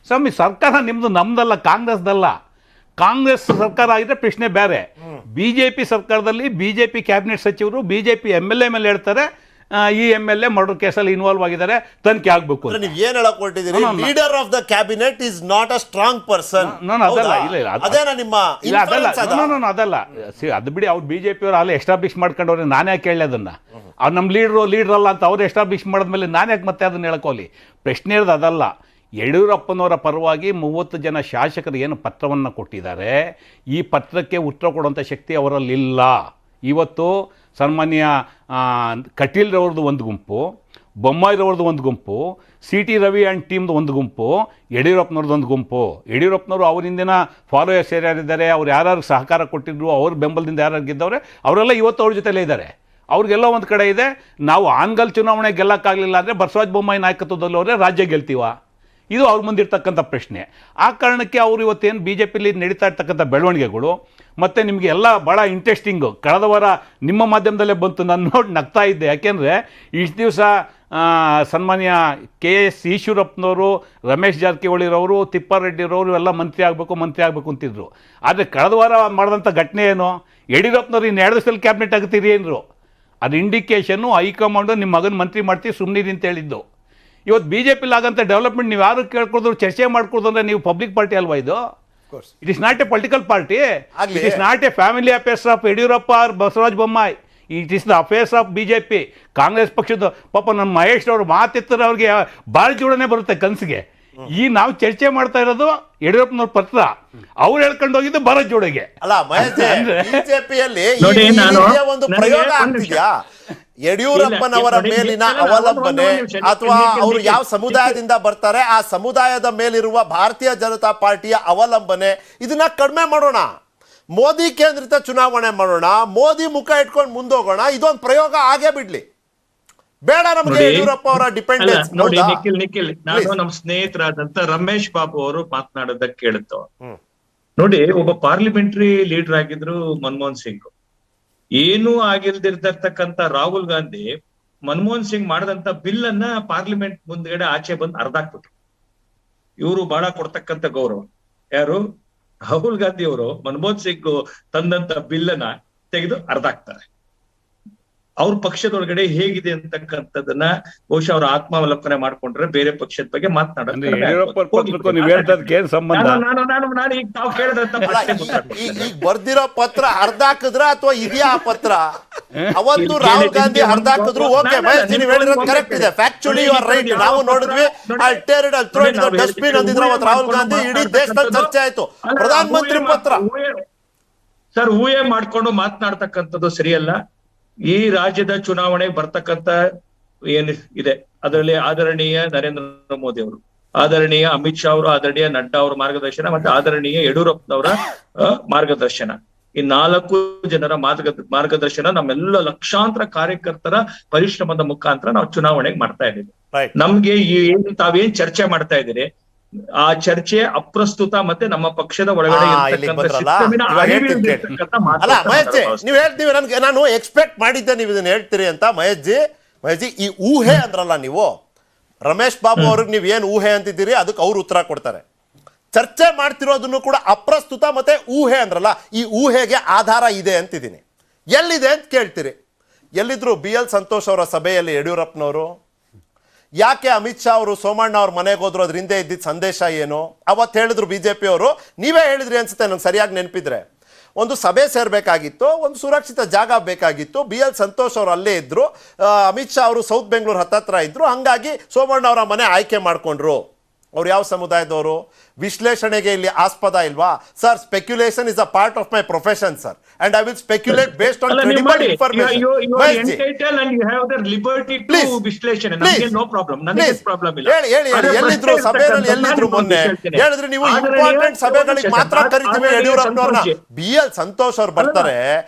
ಸ್ವಾಮಿ, ಸರ್ಕಾರ ನಿಮ್ಮದು, ನಮ್ದಲ್ಲ, ಕಾಂಗ್ರೆಸ್ದಲ್ಲ. ಕಾಂಗ್ರೆಸ್ ಸರ್ಕಾರ ಆಗಿದ್ರೆ ಪ್ರಶ್ನೆ ಬೇರೆ. BJP ಸರ್ಕಾರದಲ್ಲಿ BJP ಕ್ಯಾಬಿನೆಟ್ ಸಚಿವರು BJP MLA ಮೇಲೆ ಹೇಳ್ತಾರೆ ಈ MLA ಮರ್ಡರ್ ಕೇಸಲ್ಲಿ ಇನ್ವಾಲ್ವ್ ಆಗಿದ್ದಾರೆ, ತನಿಖೆ ಆಗಬೇಕು. ನೀವು ಏನು ಹೇಳಕ್ ಹೊರಟಿದ್ದೀರಿ? Leader of the cabinet is not a strong person. ಅದಲ್ಲ, ಅದೇನಾ ನಿಮ್ಮ ಅದಲ್ಲ. ಅದು ಬಿಡಿ, ಅವ್ರು BJP ಅವರು ಅಲ್ಲಿ ಎಸ್ಟಾಬ್ಲಿಷ್ ಮಾಡ್ಕೊಂಡವ್ರೆ. ನಾನೇ ಯಾಕೆ ಕೇಳಲಿ ಅದನ್ನ? ಅವ್ರು ನಮ್ಮ ಲೀಡರ್ ಅಲ್ಲ ಅಂತ ಅವ್ರು ಎಸ್ಟಾಬ್ಲಿಷ್ ಮಾಡಿದ್ಮೇಲೆ ನಾನು ಯಾಕೆ ಮತ್ತೆ ಅದನ್ನ ಹೇಳ್ಕೋಲಿ? ಪ್ರಶ್ನೆ ಇರೋದು ಅದಲ್ಲ. ಯಡಿಯೂರಪ್ಪನವರ ಪರವಾಗಿ 30 ಜನ ಶಾಸಕರು ಏನು ಪತ್ರವನ್ನು ಕೊಟ್ಟಿದ್ದಾರೆ, ಈ ಪತ್ರಕ್ಕೆ ಉತ್ತರ ಕೊಡುವಂಥ ಶಕ್ತಿ ಅವರಲ್ಲಿಲ್ಲ. ಇವತ್ತು ಸನ್ಮಾನ್ಯ ಕಟೀಲ್ರವ್ರದ್ದು ಒಂದು ಗುಂಪು, ಬೊಮ್ಮಾಯಿರವ್ರದ್ದು ಒಂದು ಗುಂಪು, CT ರವಿ ಆ್ಯಂಡ್ ಟೀಮ್ದು ಒಂದು ಗುಂಪು, ಯಡಿಯೂರಪ್ಪನವ್ರದ್ದು ಒಂದು ಗುಂಪು. ಯಡಿಯೂರಪ್ಪನವರು ಅವರಿಂದಿನ ಫಾಲೋಯರ್ಸ್ ಯಾರ್ಯಾರಿದ್ದಾರೆ, ಅವ್ರು ಯಾರು ಸಹಕಾರ ಕೊಟ್ಟಿದ್ರು, ಅವ್ರ ಬೆಂಬಲದಿಂದ ಯಾರು ಗೆದ್ದವ್ರೆ, ಅವರೆಲ್ಲ ಇವತ್ತು ಅವ್ರ ಜೊತೆಲೇ ಇದ್ದಾರೆ. ಅವ್ರಿಗೆಲ್ಲ ಒಂದು ಕಡೆ ಇದೆ, ನಾವು ಆನ್ಗಲ್ ಚುನಾವಣೆ ಗೆಲ್ಲಕ್ಕಾಗಲಿಲ್ಲ ಅಂದರೆ ಬಸವರಾಜ ಬೊಮ್ಮಾಯಿ ನಾಯಕತ್ವದಲ್ಲವರೇ ರಾಜ್ಯ ಗೆಲ್ತೀವ? ಇದು ಅವ್ರ ಮುಂದಿರ್ತಕ್ಕಂಥ ಪ್ರಶ್ನೆ. ಆ ಕಾರಣಕ್ಕೆ ಅವರು ಇವತ್ತೇನು BJP-ಲಿ ನಡೀತಾ ಇರ್ತಕ್ಕಂಥ ಬೆಳವಣಿಗೆಗಳು ಮತ್ತು ನಿಮಗೆ ಎಲ್ಲ ಭಾಳ ಇಂಟ್ರೆಸ್ಟಿಂಗು. ಕಳೆದ ವಾರ ನಿಮ್ಮ ಮಾಧ್ಯಮದಲ್ಲೇ ಬಂತು, ನಾನು ನೋಡಿ ನಗ್ತಾ ಇದ್ದೆ. ಯಾಕೆಂದರೆ ಇಷ್ಟು ದಿವಸ ಸನ್ಮಾನ್ಯ KS ಈಶ್ವರಪ್ಪನವರು, ರಮೇಶ್ ಜಾರಕಿಹೊಳಿರವರು, ತಿಪ್ಪಾರೆಡ್ಡಿರವರು ಎಲ್ಲ ಮಂತ್ರಿ ಆಗಬೇಕು ಅಂತಿದ್ರು. ಆದರೆ ಕಳೆದ ವಾರ ಮಾಡಿದಂಥ ಘಟನೆ ಏನು, ಯಡಿಯೂರಪ್ಪನವ್ರು ಇನ್ನು 2 ದಿವಸದಲ್ಲಿ ಕ್ಯಾಬಿನೆಟ್ ಆಗ್ತೀರಿ ಅಂದರು. ಅದು ಇಂಡಿಕೇಶನ್ನು ಹೈಕಮಾಂಡು ನಿಮ್ಮ ಮಗನ ಮಂತ್ರಿ ಮಾಡ್ತೀವಿ ಸುಮ್ಮನಿರಿ ಅಂತ ಹೇಳಿದ್ದು. ಇವತ್ತು BJP ಆಗಂತ ಡೆವಲಪ್ಮೆಂಟ್ ನೀವು ಯಾರು ಕೇಳ್ಕೊದ್ರು, ಚರ್ಚೆ ಮಾಡ್ಕೊಡ್ದು ಅಂದರೆ ನೀವು ಪಬ್ಲಿಕ್ ಪಾರ್ಟಿ ಅಲ್ವಾ ಇದು? It is not a political party, it is not a family affairs of Yediyurappa or Basavaraj Bommai, it is the affairs of BJP. Congress ಪಕ್ಷದ ಪಾಪ ನಮ್ಮ ಮಹೇಶ್ ಅವರು ಮಾತೆತ್ತರ ಅವ್ರಿಗೆ ಬಾಳ್ ಜೋಡಣೆ ಬರುತ್ತೆ ಕನಸಿಗೆ. ಈ ನಾವು ಚರ್ಚೆ ಮಾಡ್ತಾ ಇರೋದು ಯಡಿಯೂರಪ್ಪನವ್ರ ಪತ್ರ, ಅವ್ರು ಹೇಳ್ಕೊಂಡು ಹೋಗಿದ್ದು ಭರತ್ ಜೋಡೆಗೆ. ಅಲ್ಲ ಮಹೇಶ್, ಬಿಜೆಪಿಯಲ್ಲಿ ಒಂದು ನನಗೆ ಪ್ರಯೋಗ ಆಗ್ತಿದ್ಯಾ? ಯಡಿಯೂರಪ್ಪನವರ ಮೇಲಿನ ಅವಲಂಬನೆ ಅಥವಾ ಅವರು ಯಾವ ಸಮುದಾಯದಿಂದ ಬರ್ತಾರೆ ಆ ಸಮುದಾಯದ ಮೇಲಿರುವ ಭಾರತೀಯ ಜನತಾ ಪಾರ್ಟಿಯ ಅವಲಂಬನೆ, ಇದನ್ನ ಕಡಿಮೆ ಮಾಡೋಣ, ಮೋದಿ ಕೇಂದ್ರಿತ ಚುನಾವಣೆ ಮಾಡೋಣ, ಮೋದಿ ಮುಖ ಇಟ್ಕೊಂಡು ಮುಂದೋಗೋಣ, ಇದೊಂದು ಪ್ರಯೋಗ ಆಗೇ ಬಿಡ್ಲಿ, ಬೇಡ ನಮಗೆ ಯಡಿಯೂರಪ್ಪ ಅವರ ಡಿಪೆಂಡೆನ್ಸ್. ನೋಡಿ ನಿಖಿಲ್, ನಾನು ನಮ್ಮ ಸ್ನೇಹಿತರಾದಂತ ರಮೇಶ್ ಬಾಬು ಅವರು ಮಾತನಾಡೋದಕ್ಕೆ ಕೇಳುತ್ತೋ, ನೋಡಿ ಒಬ್ಬ ಪಾರ್ಲಿಮೆಂಟರಿ ಲೀಡರ್ ಆಗಿದ್ರು ಮನಮೋಹನ್ ಸಿಂಗ್, ಏನೂ ಆಗಿಲ್ದಿರ್ತಕ್ಕಂಥ ರಾಹುಲ್ ಗಾಂಧಿ ಮನಮೋಹನ್ ಸಿಂಗ್ ಮಾಡಿದಂತ ಬಿಲ್ ಅನ್ನ ಪಾರ್ಲಿಮೆಂಟ್ ಮುಂದ್ಗಡೆ ಆಚೆ ಬಂದು ಅರ್ಧಾಕ್ಬಿಟ್ರು. ಇವರು ಬಹಳ ಕೊಡ್ತಕ್ಕಂಥ ಗೌರವ. ಯಾರು? ರಾಹುಲ್ ಗಾಂಧಿ ಅವರು ಮನಮೋಹನ್ ಸಿಂಗ್ ತಂದಂತ ಬಿಲ್ ಅನ್ನ ತೆಗೆದು ಅರ್ಧಾಕ್ತಾರೆ. ಅವ್ರ ಪಕ್ಷದೊಳಗಡೆ ಹೇಗಿದೆ ಅಂತಕ್ಕಂಥದ್ದನ್ನ ಬಹುಶಃ ಅವ್ರ ಆತ್ಮಾವಲೋಕನೆ ಮಾಡ್ಕೊಂಡ್ರೆ ಬೇರೆ ಪಕ್ಷದ ಬಗ್ಗೆ ಮಾತನಾಡೋದು. ಈಗ ತಾವು ಕೇಳಿದಂತ ಈಗ ಬರ್ದಿರೋ ಪತ್ರ ಅರ್ಧಾಕಿದ್ರ ಅಥವಾ ಇದೆಯಾ ಆ ಪತ್ರ? ಅವತ್ತು ರಾಹುಲ್ ಗಾಂಧಿ ಅರ್ಧಾಕಿದ್ರು, ಓಕೆ ಮಹೇಶ್ ನೀವು ಹೇಳಿರೋದು ಕರೆಕ್ಟ್ ಇದೆ, ಫ್ಯಾಕ್ಚುಲಿ ಯು ಆರ್ ರೈಟ್. ನಾವು ನೋಡಿದ್ವಿ, I tear it, I throw it in the dustbin ಅಂದಿದ್ರು ಅವತ್ತು ರಾಹುಲ್ ಗಾಂಧಿ. ಇಡೀ ದೇಶದಲ್ಲಿ ಚರ್ಚೆ ಆಯ್ತು, ಪ್ರಧಾನ ಮಂತ್ರಿ ಪತ್ರ. ಸರ್, ಊಹೆ ಮಾಡ್ಕೊಂಡು ಮಾತನಾಡ್ತಕ್ಕಂಥದ್ದು ಸರಿಯಲ್ಲ. ಈ ರಾಜ್ಯದ ಚುನಾವಣೆ ಬರ್ತಕ್ಕಂತ ಏನ್ ಇದೆ ಅದರಲ್ಲಿ ಆದರಣೀಯ ನರೇಂದ್ರ ಮೋದಿ ಅವರು, ಆದರಣೀಯ ಅಮಿತ್ ಶಾ ಅವರು, ಆದರಣೀಯ ನಡ್ಡಾ ಅವರ ಮಾರ್ಗದರ್ಶನ ಮತ್ತೆ ಆದರಣೀಯ ಯಡಿಯೂರಪ್ಪನವರ ಮಾರ್ಗದರ್ಶನ, ಈ 4 ಜನರ ಮಾರ್ಗದರ್ಶನ ನಮ್ಮೆಲ್ಲ ಲಕ್ಷಾಂತರ ಕಾರ್ಯಕರ್ತರ ಪರಿಶ್ರಮದ ಮುಖಾಂತರ ನಾವು ಚುನಾವಣೆಗೆ ಮಾಡ್ತಾ ಇದ್ದೀವಿ. ನಮ್ಗೆ ತಾವೇನ್ ಚರ್ಚೆ ಮಾಡ್ತಾ ಇದ್ದೀರಿ, ಆ ಚರ್ಚೆ ಅಪ್ರಸ್ತುತ ಮತ್ತೆ ನಮ್ಮ ಪಕ್ಷದ ಒಳಗಡೆ ನಾನು ಎಕ್ಸ್ಪೆಕ್ಟ್ ಮಾಡಿದ್ದೆ ನೀವು ಇದನ್ನ ಹೇಳ್ತೀರಿ ಅಂತ. ಮಹೇಶ್ ಜಿ ಈ ಊಹೆ ಅಂದ್ರಲ್ಲ ನೀವು, ರಮೇಶ್ ಬಾಬು ಅವ್ರಿಗೆ ನೀವ್ ಏನ್ ಊಹೆ ಅಂತಿದ್ದೀರಿ ಅದಕ್ಕೆ ಅವ್ರು ಉತ್ತರ ಕೊಡ್ತಾರೆ. ಚರ್ಚೆ ಮಾಡ್ತಿರೋದನ್ನು ಕೂಡ ಅಪ್ರಸ್ತುತ ಮತ್ತೆ ಊಹೆ ಅಂದ್ರಲ್ಲ, ಈ ಊಹೆಗೆ ಆಧಾರ ಇದೆ ಅಂತಿದ್ದೀನಿ. ಎಲ್ಲಿದೆ ಅಂತ ಕೇಳ್ತೀರಿ. ಎಲ್ಲಿದ್ರು BL ಸಂತೋಷ್ ಅವರ ಸಭೆಯಲ್ಲಿ ಯಡಿಯೂರಪ್ಪನವರು? ಯಾಕೆ ಅಮಿತ್ ಶಾ ಅವರು ಸೋಮಣ್ಣ ಅವ್ರ ಮನೆಗೆ ಹೋದ್ರು? ಅದ್ರ ಹಿಂದೆ ಇದ್ದಿದ್ದ ಸಂದೇಶ ಏನು? ಅವತ್ತು ಹೇಳಿದ್ರು BJP ಅವರು, ನೀವೇ ಹೇಳಿದ್ರಿ ಅನ್ಸುತ್ತೆ ನಂಗೆ ಸರಿಯಾಗಿ ನೆನಪಿದ್ರೆ. ಒಂದು ಸಭೆ ಸೇರ್ಬೇಕಾಗಿತ್ತು, ಒಂದು ಸುರಕ್ಷಿತ ಜಾಗ ಬೇಕಾಗಿತ್ತು, BL ಸಂತೋಷ್ ಅವರು ಅಲ್ಲೇ ಇದ್ರು, ಅಮಿತ್ ಶಾ ಅವರು ಸೌತ್ ಬೆಂಗಳೂರು ಹತ್ತತ್ರ ಇದ್ರು, ಹಂಗಾಗಿ ಸೋಮಣ್ಣ ಅವರ ಮನೆ ಆಯ್ಕೆ ಮಾಡ್ಕೊಂಡ್ರು. ಅವ್ರು ಯಾವ ಸಮುದಾಯದವರು? ವಿಶ್ಲೇಷಣೆಗೆ ಇಲ್ಲಿ ಆಸ್ಪದ ಇಲ್ವಾ sir? Speculation is a part of my profession sir, and I will speculate based on credible information. ಎಲ್ಲಿದ್ರು ಸಭೆಯಲ್ಲಿ? ಎಲ್ಲಿದ್ರು ಮೊನ್ನೆ ಹೇಳಿದ್ರೆ ನೀವು ಇಂಪಾರ್ಟೆಂಟ್ ಸಭೆಗಳಿಗೆ ಮಾತ್ರ ಕರಿತೀವಿ ಯಡಿಯೂರಪ್ಪನವ್ರನ್ನ. BL ಸಂತೋಷ್ ಅವ್ರು ಬರ್ತಾರೆ,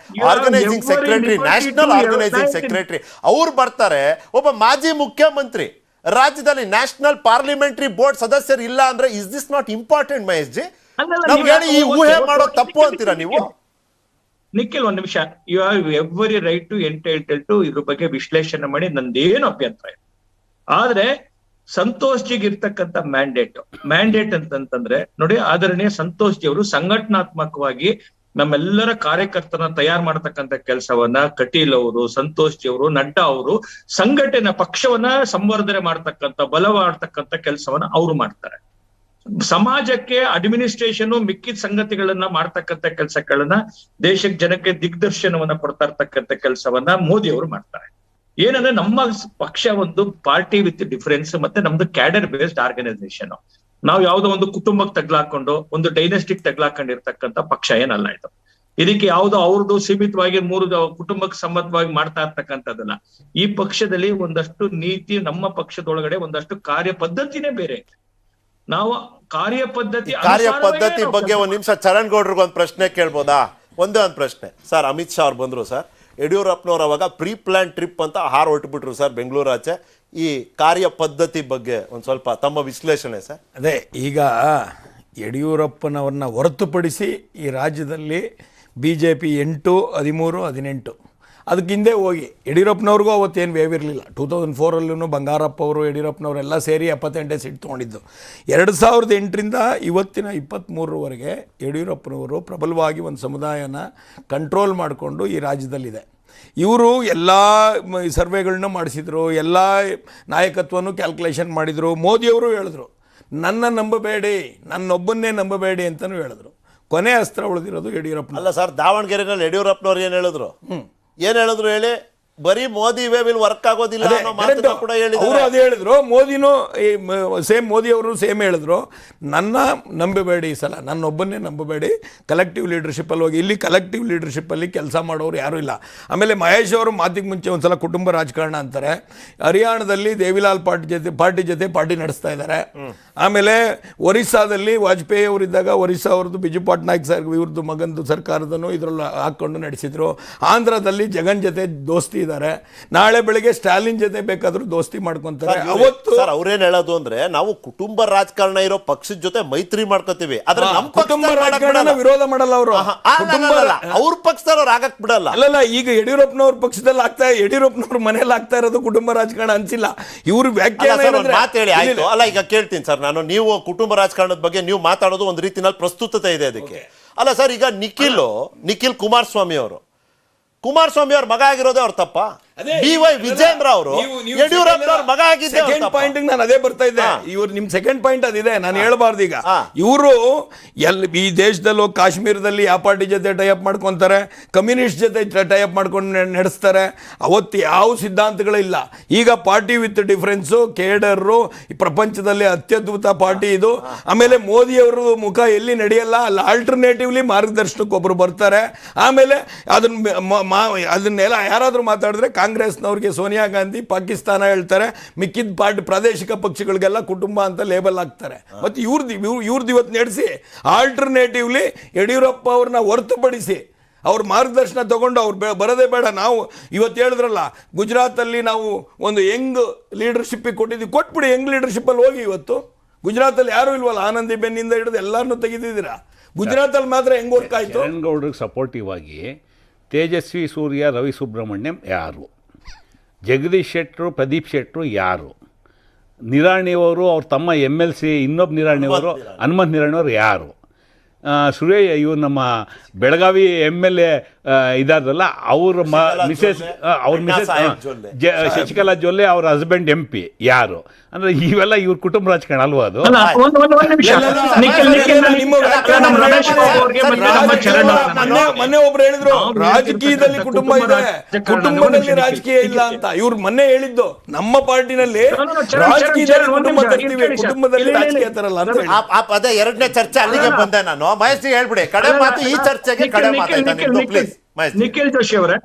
organising secretary, national organising secretary ಅವ್ರು ಬರ್ತಾರೆ. ಒಬ್ಬ ಮಾಜಿ ಮುಖ್ಯಮಂತ್ರಿ, ರಾಜ್ಯದಲ್ಲಿ ನ್ಯಾಷನಲ್ ಪಾರ್ಲಿಮೆಂಟರಿ ಬೋರ್ಡ್ ಸದಸ್ಯರು ಇಲ್ಲ ಅಂದ್ರೆ is this not important Mahesh G? ಹೇಳಿ, ಈ ಊಹೆ ಮಾಡೋ ತಪ್ಪು ಅಂತೀರಾ ನೀವು? ನಿಖಿಲ್, ಒಂದ್ ನಿಮಿಷ. You have every right to entitle to ಇದ್ರ ಬಗ್ಗೆ ವಿಶ್ಲೇಷಣೆ ಮಾಡಿ, ನಂದೇನು ಅಭ್ಯಂತರ ಇಲ್ಲ. ಆದ್ರೆ ಸಂತೋಷ್ ಜಿಗೆ ಇರ್ತಕ್ಕಂಥ ಮ್ಯಾಂಡೇಟ್ ಅಂತಂದ್ರೆ ನೋಡಿ, ಆದರಣೀಯ ಸಂತೋಷ್ ಜಿ ಅವರು ಸಂಘಟನಾತ್ಮಕವಾಗಿ ನಮ್ಮೆಲ್ಲರ ಕಾರ್ಯಕರ್ತರನ್ನ ತಯಾರು ಮಾಡತಕ್ಕಂಥ ಕೆಲಸವನ್ನ ಕಟೀಲ್ ಅವರು, ಸಂತೋಷ್ ಜಿ ಅವರು, ನಡ್ಡಾ ಅವರು ಸಂಘಟನೆ ಪಕ್ಷವನ್ನ ಸಂವರ್ಧನೆ ಮಾಡ್ತಕ್ಕಂಥ, ಬಲವಾಡ್ತಕ್ಕಂಥ ಕೆಲಸವನ್ನ ಅವರು ಮಾಡ್ತಾರೆ. ಸಮಾಜಕ್ಕೆ ಅಡ್ಮಿನಿಸ್ಟ್ರೇಷನ್ ಮಿಕ್ಕಿದ ಸಂಗತಿಗಳನ್ನ ಮಾಡ್ತಕ್ಕಂಥ ಕೆಲಸಗಳನ್ನ, ದೇಶಕ್ಕೆ ಜನಕ್ಕೆ ದಿಗ್ದರ್ಶನವನ್ನ ಕೊಡ್ತಾ ಇರ್ತಕ್ಕಂಥ ಕೆಲಸವನ್ನ ಮೋದಿ ಅವರು ಮಾಡ್ತಾರೆ. ಏನಂದ್ರೆ ನಮ್ಮ ಪಕ್ಷ ಒಂದು ಪಾರ್ಟಿ ವಿತ್ ಡಿಫರೆನ್ಸ್, ಮತ್ತೆ ನಮ್ದು ಕ್ಯಾಡರ್ ಬೇಸ್ಡ್ ಆರ್ಗನೈಸೇಷನ್. ನಾವು ಯಾವ್ದೋ ಒಂದು ಕುಟುಂಬಕ್ಕೆ ತಗ್ಲಾಕೊಂಡು, ಒಂದು ಡೈನೆಸ್ಟಿಕ್ ತಗ್ಲಾಕೊಂಡಿರ್ತಕ್ಕಂಥ ಪಕ್ಷ ಏನಲ್ಲ ಇದು. ಇದಕ್ಕೆ ಯಾವ್ದೋ ಅವ್ರದ್ದು ಸೀಮಿತವಾಗಿ 3 ಕುಟುಂಬಕ್ಕೆ ಸಂಬಂಧವಾಗಿ ಮಾಡ್ತಾ ಇರ್ತಕ್ಕಂಥದ್ದಲ್ಲ. ಈ ಪಕ್ಷದಲ್ಲಿ ಒಂದಷ್ಟು ನೀತಿ, ನಮ್ಮ ಪಕ್ಷದೊಳಗಡೆ ಒಂದಷ್ಟು ಕಾರ್ಯಪದ್ಧತಿನೇ ಬೇರೆ. ನಾವು ಕಾರ್ಯಪದ್ಧತಿ ಬಗ್ಗೆ ಒಂದ್ ನಿಮಿಷ ಚರಣ್ ಗೌಡ್ರಿಗೆ ಒಂದು ಪ್ರಶ್ನೆ ಕೇಳ್ಬೋದಾ? ಒಂದೇ ಒಂದು ಪ್ರಶ್ನೆ ಸರ್. ಅಮಿತ್ ಶಾ ಅವ್ರು ಬಂದ್ರು ಸರ್, ಯಡಿಯೂರಪ್ಪನವ್ರು ಅವಾಗ ಪ್ರೀ ಪ್ಲಾನ್ ಟ್ರಿಪ್ ಅಂತ ಹೊರಟುಬಿಟ್ರು ಸರ್ ಬೆಂಗಳೂರು ಆಚೆ. ಈ ಕಾರ್ಯ ಪದ್ಧತಿ ಬಗ್ಗೆ ಒಂದು ಸ್ವಲ್ಪ ತಮ್ಮ ವಿಶ್ಲೇಷಣೆ ಸರ್. ಅದೇ, ಈಗ ಯಡಿಯೂರಪ್ಪನವ್ರನ್ನ ಹೊರತುಪಡಿಸಿ ಈ ರಾಜ್ಯದಲ್ಲಿ BJP 8, 13, 18 ಅದಕ್ಕೆ ಹಿಂದೆ ಹೋಗಿ ಯಡಿಯೂರಪ್ಪನವ್ರಿಗೂ ಅವತ್ತೇನು ವೇವ್ ಇರಲಿಲ್ಲ. 2004 ಬಂಗಾರಪ್ಪ ಅವರು ಯಡಿಯೂರಪ್ಪನವರೆಲ್ಲ ಸೇರಿ 78 ಸೀಟ್ ತೊಗೊಂಡಿದ್ದು. 2008ರಿಂದ ಇವತ್ತಿನ 23ರವರೆಗೆ ಯಡಿಯೂರಪ್ಪನವರು ಪ್ರಬಲವಾಗಿ ಒಂದು ಸಮುದಾಯನ ಕಂಟ್ರೋಲ್ ಮಾಡಿಕೊಂಡು ಈ ರಾಜ್ಯದಲ್ಲಿದೆ. ಇವರು ಎಲ್ಲ ಸರ್ವೆಗಳನ್ನ ಮಾಡಿಸಿದ್ರು, ಎಲ್ಲ ನಾಯಕತ್ವನೂ ಕ್ಯಾಲ್ಕುಲೇಷನ್ ಮಾಡಿದರು. ಮೋದಿಯವರು ಹೇಳಿದ್ರು ನನ್ನ ನಂಬಬೇಡಿ, ನನ್ನೊಬ್ಬನ್ನೇ ನಂಬಬೇಡಿ ಅಂತಲೂ ಹೇಳಿದ್ರು. ಕೊನೆ ಅಸ್ತ್ರ ಉಳಿದಿರೋದು ಯಡಿಯೂರಪ್ಪ. ಅಲ್ಲ ಸರ್, ದಾವಣಗೆರೆನಲ್ಲಿ ಯಡಿಯೂರಪ್ಪನವ್ರು ಏನು ಹೇಳಿದ್ರು? ಹೇಳಿ ಬರೀ ಮೋದಿ ವೇವ್ ವರ್ಕ್ ಆಗೋದಿಲ್ಲ ಅನ್ನೋ ಮಾತನ್ನ ಕೂಡ ಹೇಳಿದ್ರು. ಅವರು ಅದೇ ಹೇಳಿದ್ರು. ಮೋದಿನೂ ಸೇಮ್, ಮೋದಿ ಅವರು ಸೇಮ್ ಹೇಳಿದ್ರು, ನನ್ನ ನಂಬಬೇಡಿ ಈ ಸಲ, ನನ್ನೊಬ್ಬನ್ನೇ ನಂಬಬೇಡಿ, ಕಲೆಕ್ಟಿವ್ ಲೀಡರ್ಶಿಪ್ಪಲ್ಲಿ ಹೋಗಿ. ಇಲ್ಲಿ ಕಲೆಕ್ಟಿವ್ ಲೀಡರ್ಶಿಪ್ಪಲ್ಲಿ ಕೆಲಸ ಮಾಡೋರು ಯಾರೂ ಇಲ್ಲ. ಆಮೇಲೆ ಮಹೇಶ್ ಅವರು ಮಾತಿಗೆ ಮುಂಚೆ ಒಂದ್ಸಲ ಕುಟುಂಬ ರಾಜಕಾರಣ ಅಂತಾರೆ. ಹರಿಯಾಣದಲ್ಲಿ ದೇವಿಲಾಲ್ ಪಾರ್ಟಿ ಜೊತೆ ಪಾರ್ಟಿ ನಡೆಸ್ತಾ ಇದ್ದಾರೆ. ಆಮೇಲೆ ಒರಿಸ್ಸಾದಲ್ಲಿ ವಾಜಪೇಯಿ ಅವರಿದ್ದಾಗ ಒರಿಸ್ಸಾ ಅವ್ರದ್ದು ಬಿಜು ಪಟ್ನಾಯಕ್ ಸರ್ ಇವ್ರದ್ದು ಮಗಂದು ಸರ್ಕಾರದನ್ನು ಇದರಲ್ಲಿ ಹಾಕ್ಕೊಂಡು ನಡೆಸಿದ್ರು. ಆಂಧ್ರದಲ್ಲಿ ಜಗನ್ ಜೊತೆ ದೋಸ್ತಿ ಇದ್ದಾರೆ. ನಾಳೆ ಬೆಳಿಗ್ಗೆ ಸ್ಟಾಲಿನ್ ಜೊತೆ ಬೇಕಾದ್ರೂ ದೋಸ್ತಿ ಮಾಡ್ಕೊಂತಾರೆ. ಅವತ್ತು ಸರ್ ಅವ್ರೇನ್ ಹೇಳೋದು ಅಂದ್ರೆ, ನಾವು ಕುಟುಂಬ ರಾಜಕಾರಣ ಇರೋ ಪಕ್ಷದ ಜೊತೆ ಮೈತ್ರಿ ಮಾಡ್ಕೋತೀವಿ, ಆದ್ರೆ ನಮ್ಮ ಕುಟುಂಬ ರಾಜಕಾರಣ ವಿರೋಧ ಮಾಡಲ್ಲ ಅವರು. ಅವ್ರ ಪಕ್ಷದವ್ರು ಆಗಕ್ ಬಿಡಲ್ಲ. ಅಲ್ಲಲ್ಲ, ಈಗ ಯಡಿಯೂರಪ್ಪನವ್ರ ಪಕ್ಷದಲ್ಲಿ ಆಗ್ತಾ, ಯಡಿಯೂರಪ್ಪನವ್ರ ಮನೇಲಿ ಆಗ್ತಾ ಇರೋದು ಕುಟುಂಬ ರಾಜಕಾರಣ ಅನ್ಸಿಲ್ಲ. ಇವ್ರ ವ್ಯಾಖ್ಯಾನ ಮಾತು ಹೇಳಿ ಆಯ್ತು. ಅಲ್ಲ, ಈಗ ಕೇಳ್ತೀನಿ ಸರ್ ನಾನು, ನೀವು ಕುಟುಂಬ ರಾಜಕಾರಣದ ಬಗ್ಗೆ ನೀವು ಮಾತಾಡೋದು ಒಂದು ರೀತಿನಲ್ಲಿ ಪ್ರಸ್ತುತತೆ ಇದೆ ಅದಕ್ಕೆ. ಅಲ್ಲ ಸರ್, ಈಗ ನಿಖಿಲ್ ಕುಮಾರಸ್ವಾಮಿ ಅವರು ಮಗ ಆಗಿರೋದೇ ಅವ್ರ ತಪ್ಪ? BY ವಿಜೇಂದ್ರ ಅವರು ಯಡಿಯೂರಪ್ಪನವ್ರ ಮಗ ಆಗಿದ್ದೆ. ಸೆಕೆಂಡ್ ಪಾಯಿಂಟ್ ನಾನು ಅದೇ ಬರ್ತಾ ಇದ್ದೆ. ಇವ್ರು ನಿಮ್ ಸೆಕೆಂಡ್ ಪಾಯಿಂಟ್ ಅದಿದೆ, ನಾನು ಹೇಳ್ಬಾರ್ದು. ಈಗ ಇವರು ಈ ದೇಶದಲ್ಲೂ ಕಾಶ್ಮೀರದಲ್ಲಿ ಯಾವ ಪಾರ್ಟಿ ಜೊತೆ ಟೈಅಪ್ ಮಾಡ್ಕೊಂತಾರೆ, ಕಮ್ಯುನಿಸ್ಟ್ ಜೊತೆ ಟೈಅಪ್ ಮಾಡ್ಕೊಂಡು ನಡೆಸ್ತಾರೆ. ಅವತ್ತು ಯಾವ ಸಿದ್ಧಾಂತಗಳಿಲ್ಲ. ಈಗ ಪಾರ್ಟಿ ವಿತ್ ಡಿಫರೆನ್ಸು, ಕೇಡರು, ಪ್ರಪಂಚದಲ್ಲಿ ಅತ್ಯದ್ಭುತ ಪಾರ್ಟಿ ಇದು. ಆಮೇಲೆ ಮೋದಿಯವರು ಮುಖ ಎಲ್ಲಿ ನಡೆಯಲ್ಲ, ಅಲ್ಲಿ ಆಲ್ಟರ್ನೇಟಿವ್ಲಿ ಮಾರ್ಗದರ್ಶನಕ್ಕೆ ಒಬ್ರು ಬರ್ತಾರೆ. ಆಮೇಲೆ ಅದನ್ನೆಲ್ಲ ಯಾರಾದರೂ ಮಾತಾಡಿದ್ರೆ ಕಾಂಗ್ರೆಸ್ನವ್ರಿಗೆ ಸೋನಿಯಾ ಗಾಂಧಿ ಪಾಕಿಸ್ತಾನ ಹೇಳ್ತಾರೆ, ಮಿಕ್ಕಿದ ಪಾರ್ಟಿ ಪ್ರಾದೇಶಿಕ ಪಕ್ಷಗಳಿಗೆಲ್ಲ ಕುಟುಂಬ ಅಂತ ಲೇಬಲ್ ಹಾಕ್ತಾರೆ. ಮತ್ತು ಇವ್ರದ್ದು ಇವತ್ತು ನಡೆಸಿ ಆಲ್ಟರ್ನೇಟಿವ್ಲಿ ಯಡಿಯೂರಪ್ಪ ಅವ್ರನ್ನ ಹೊರತುಪಡಿಸಿ ಅವ್ರ ಮಾರ್ಗದರ್ಶನ ತಗೊಂಡು ಅವ್ರು ಬರೋದೇ ಬೇಡ. ನಾವು ಇವತ್ತು ಹೇಳಿದ್ರಲ್ಲ, ಗುಜರಾತಲ್ಲಿ ನಾವು ಒಂದು ಯಂಗ್ ಲೀಡರ್ಶಿಪ್ಪಿಗೆ ಕೊಟ್ಟಿದ್ದೀವಿ, ಕೊಟ್ಬಿಡಿ ಯಂಗ್ ಲೀಡರ್ಶಿಪ್ಪಲ್ಲಿ ಹೋಗಿ. ಇವತ್ತು ಗುಜರಾತಲ್ಲಿ ಯಾರೂ ಇಲ್ವಲ್ಲ, ಆನಂದಿ ಬೆನ್ನಿಂದ ಹಿಡಿದು ಎಲ್ಲರನ್ನೂ ತೆಗೆದಿದ್ದೀರಾ. ಗುಜರಾತಲ್ಲಿ ಮಾತ್ರ ಹೆಂಗ್ ವರ್ಕ್ ಆಯಿತು? ಶರಣಗೌಡರಿಗೆ ಸಪೋರ್ಟಿವ್ ಆಗಿ ತೇಜಸ್ವಿ ಸೂರ್ಯ, ರವಿ ಸುಬ್ರಹ್ಮಣ್ಯಂ ಯಾರು, ಜಗದೀಶ್ ಶೆಟ್ಟರು, ಪ್ರದೀಪ್ ಶೆಟ್ಟರು ಯಾರು, ನಿರಾಣಿಯವರು ಅವ್ರ ತಮ್ಮ MLC ಇನ್ನೊಬ್ಬ ನಿರಾಣಿಯವರು ಹನುಮಂತ್ ನಿರಾಣಿಯವರು ಯಾರು, ಇವರು ನಮ್ಮ ಬೆಳಗಾವಿ MLA ಇದಾದ್ರಲ್ಲ ಅವ್ರ ಮಿಸೆಸ್ ಶಶಿಕಲಾ ಜೊಲ್ಲೆ, ಅವ್ರ ಹಸ್ಬೆಂಡ್ MP ಯಾರು ಅಂದ್ರೆ ಇವೆಲ್ಲ ಇವ್ರ ಕುಟುಂಬ ರಾಜಕಾರಣ ಅಲ್ವಾ ಅದು? ಮೊನ್ನೆ ಒಬ್ರು ಹೇಳಿದ್ರು ರಾಜಕೀಯದಲ್ಲಿ ಕುಟುಂಬ ಇದೆ, ಕುಟುಂಬದಲ್ಲಿ ರಾಜಕೀಯ ಇಲ್ಲ ಅಂತ. ಇವ್ರು ಮೊನ್ನೆ ಹೇಳಿದ್ದು ನಮ್ಮ ಪಾರ್ಟಿನಲ್ಲಿ ರಾಜಕೀಯದಲ್ಲಿ ಕುಟುಂಬ ತರ್ತೀವಿ, ಕುಟುಂಬದಲ್ಲಿ ರಾಜಕೀಯ ತರಲ್ಲ ಅಂತ. ಅದೇ ಎರಡನೇ ಚರ್ಚೆ ಅಲ್ಲಿಗೆ ಬಂದೆ ನಾನು. ಮಹೇಶ್ ಹೇಳ್ಬಿಡಿ, ಕಡೆ ಮಾತು ಈ ಚರ್ಚೆಗೆ ಕಡೆ ಮಾತಾಡ್ತಾನೆ. ನಿಖಿಲ್ ಜೋಶಿ ಅವರೇ,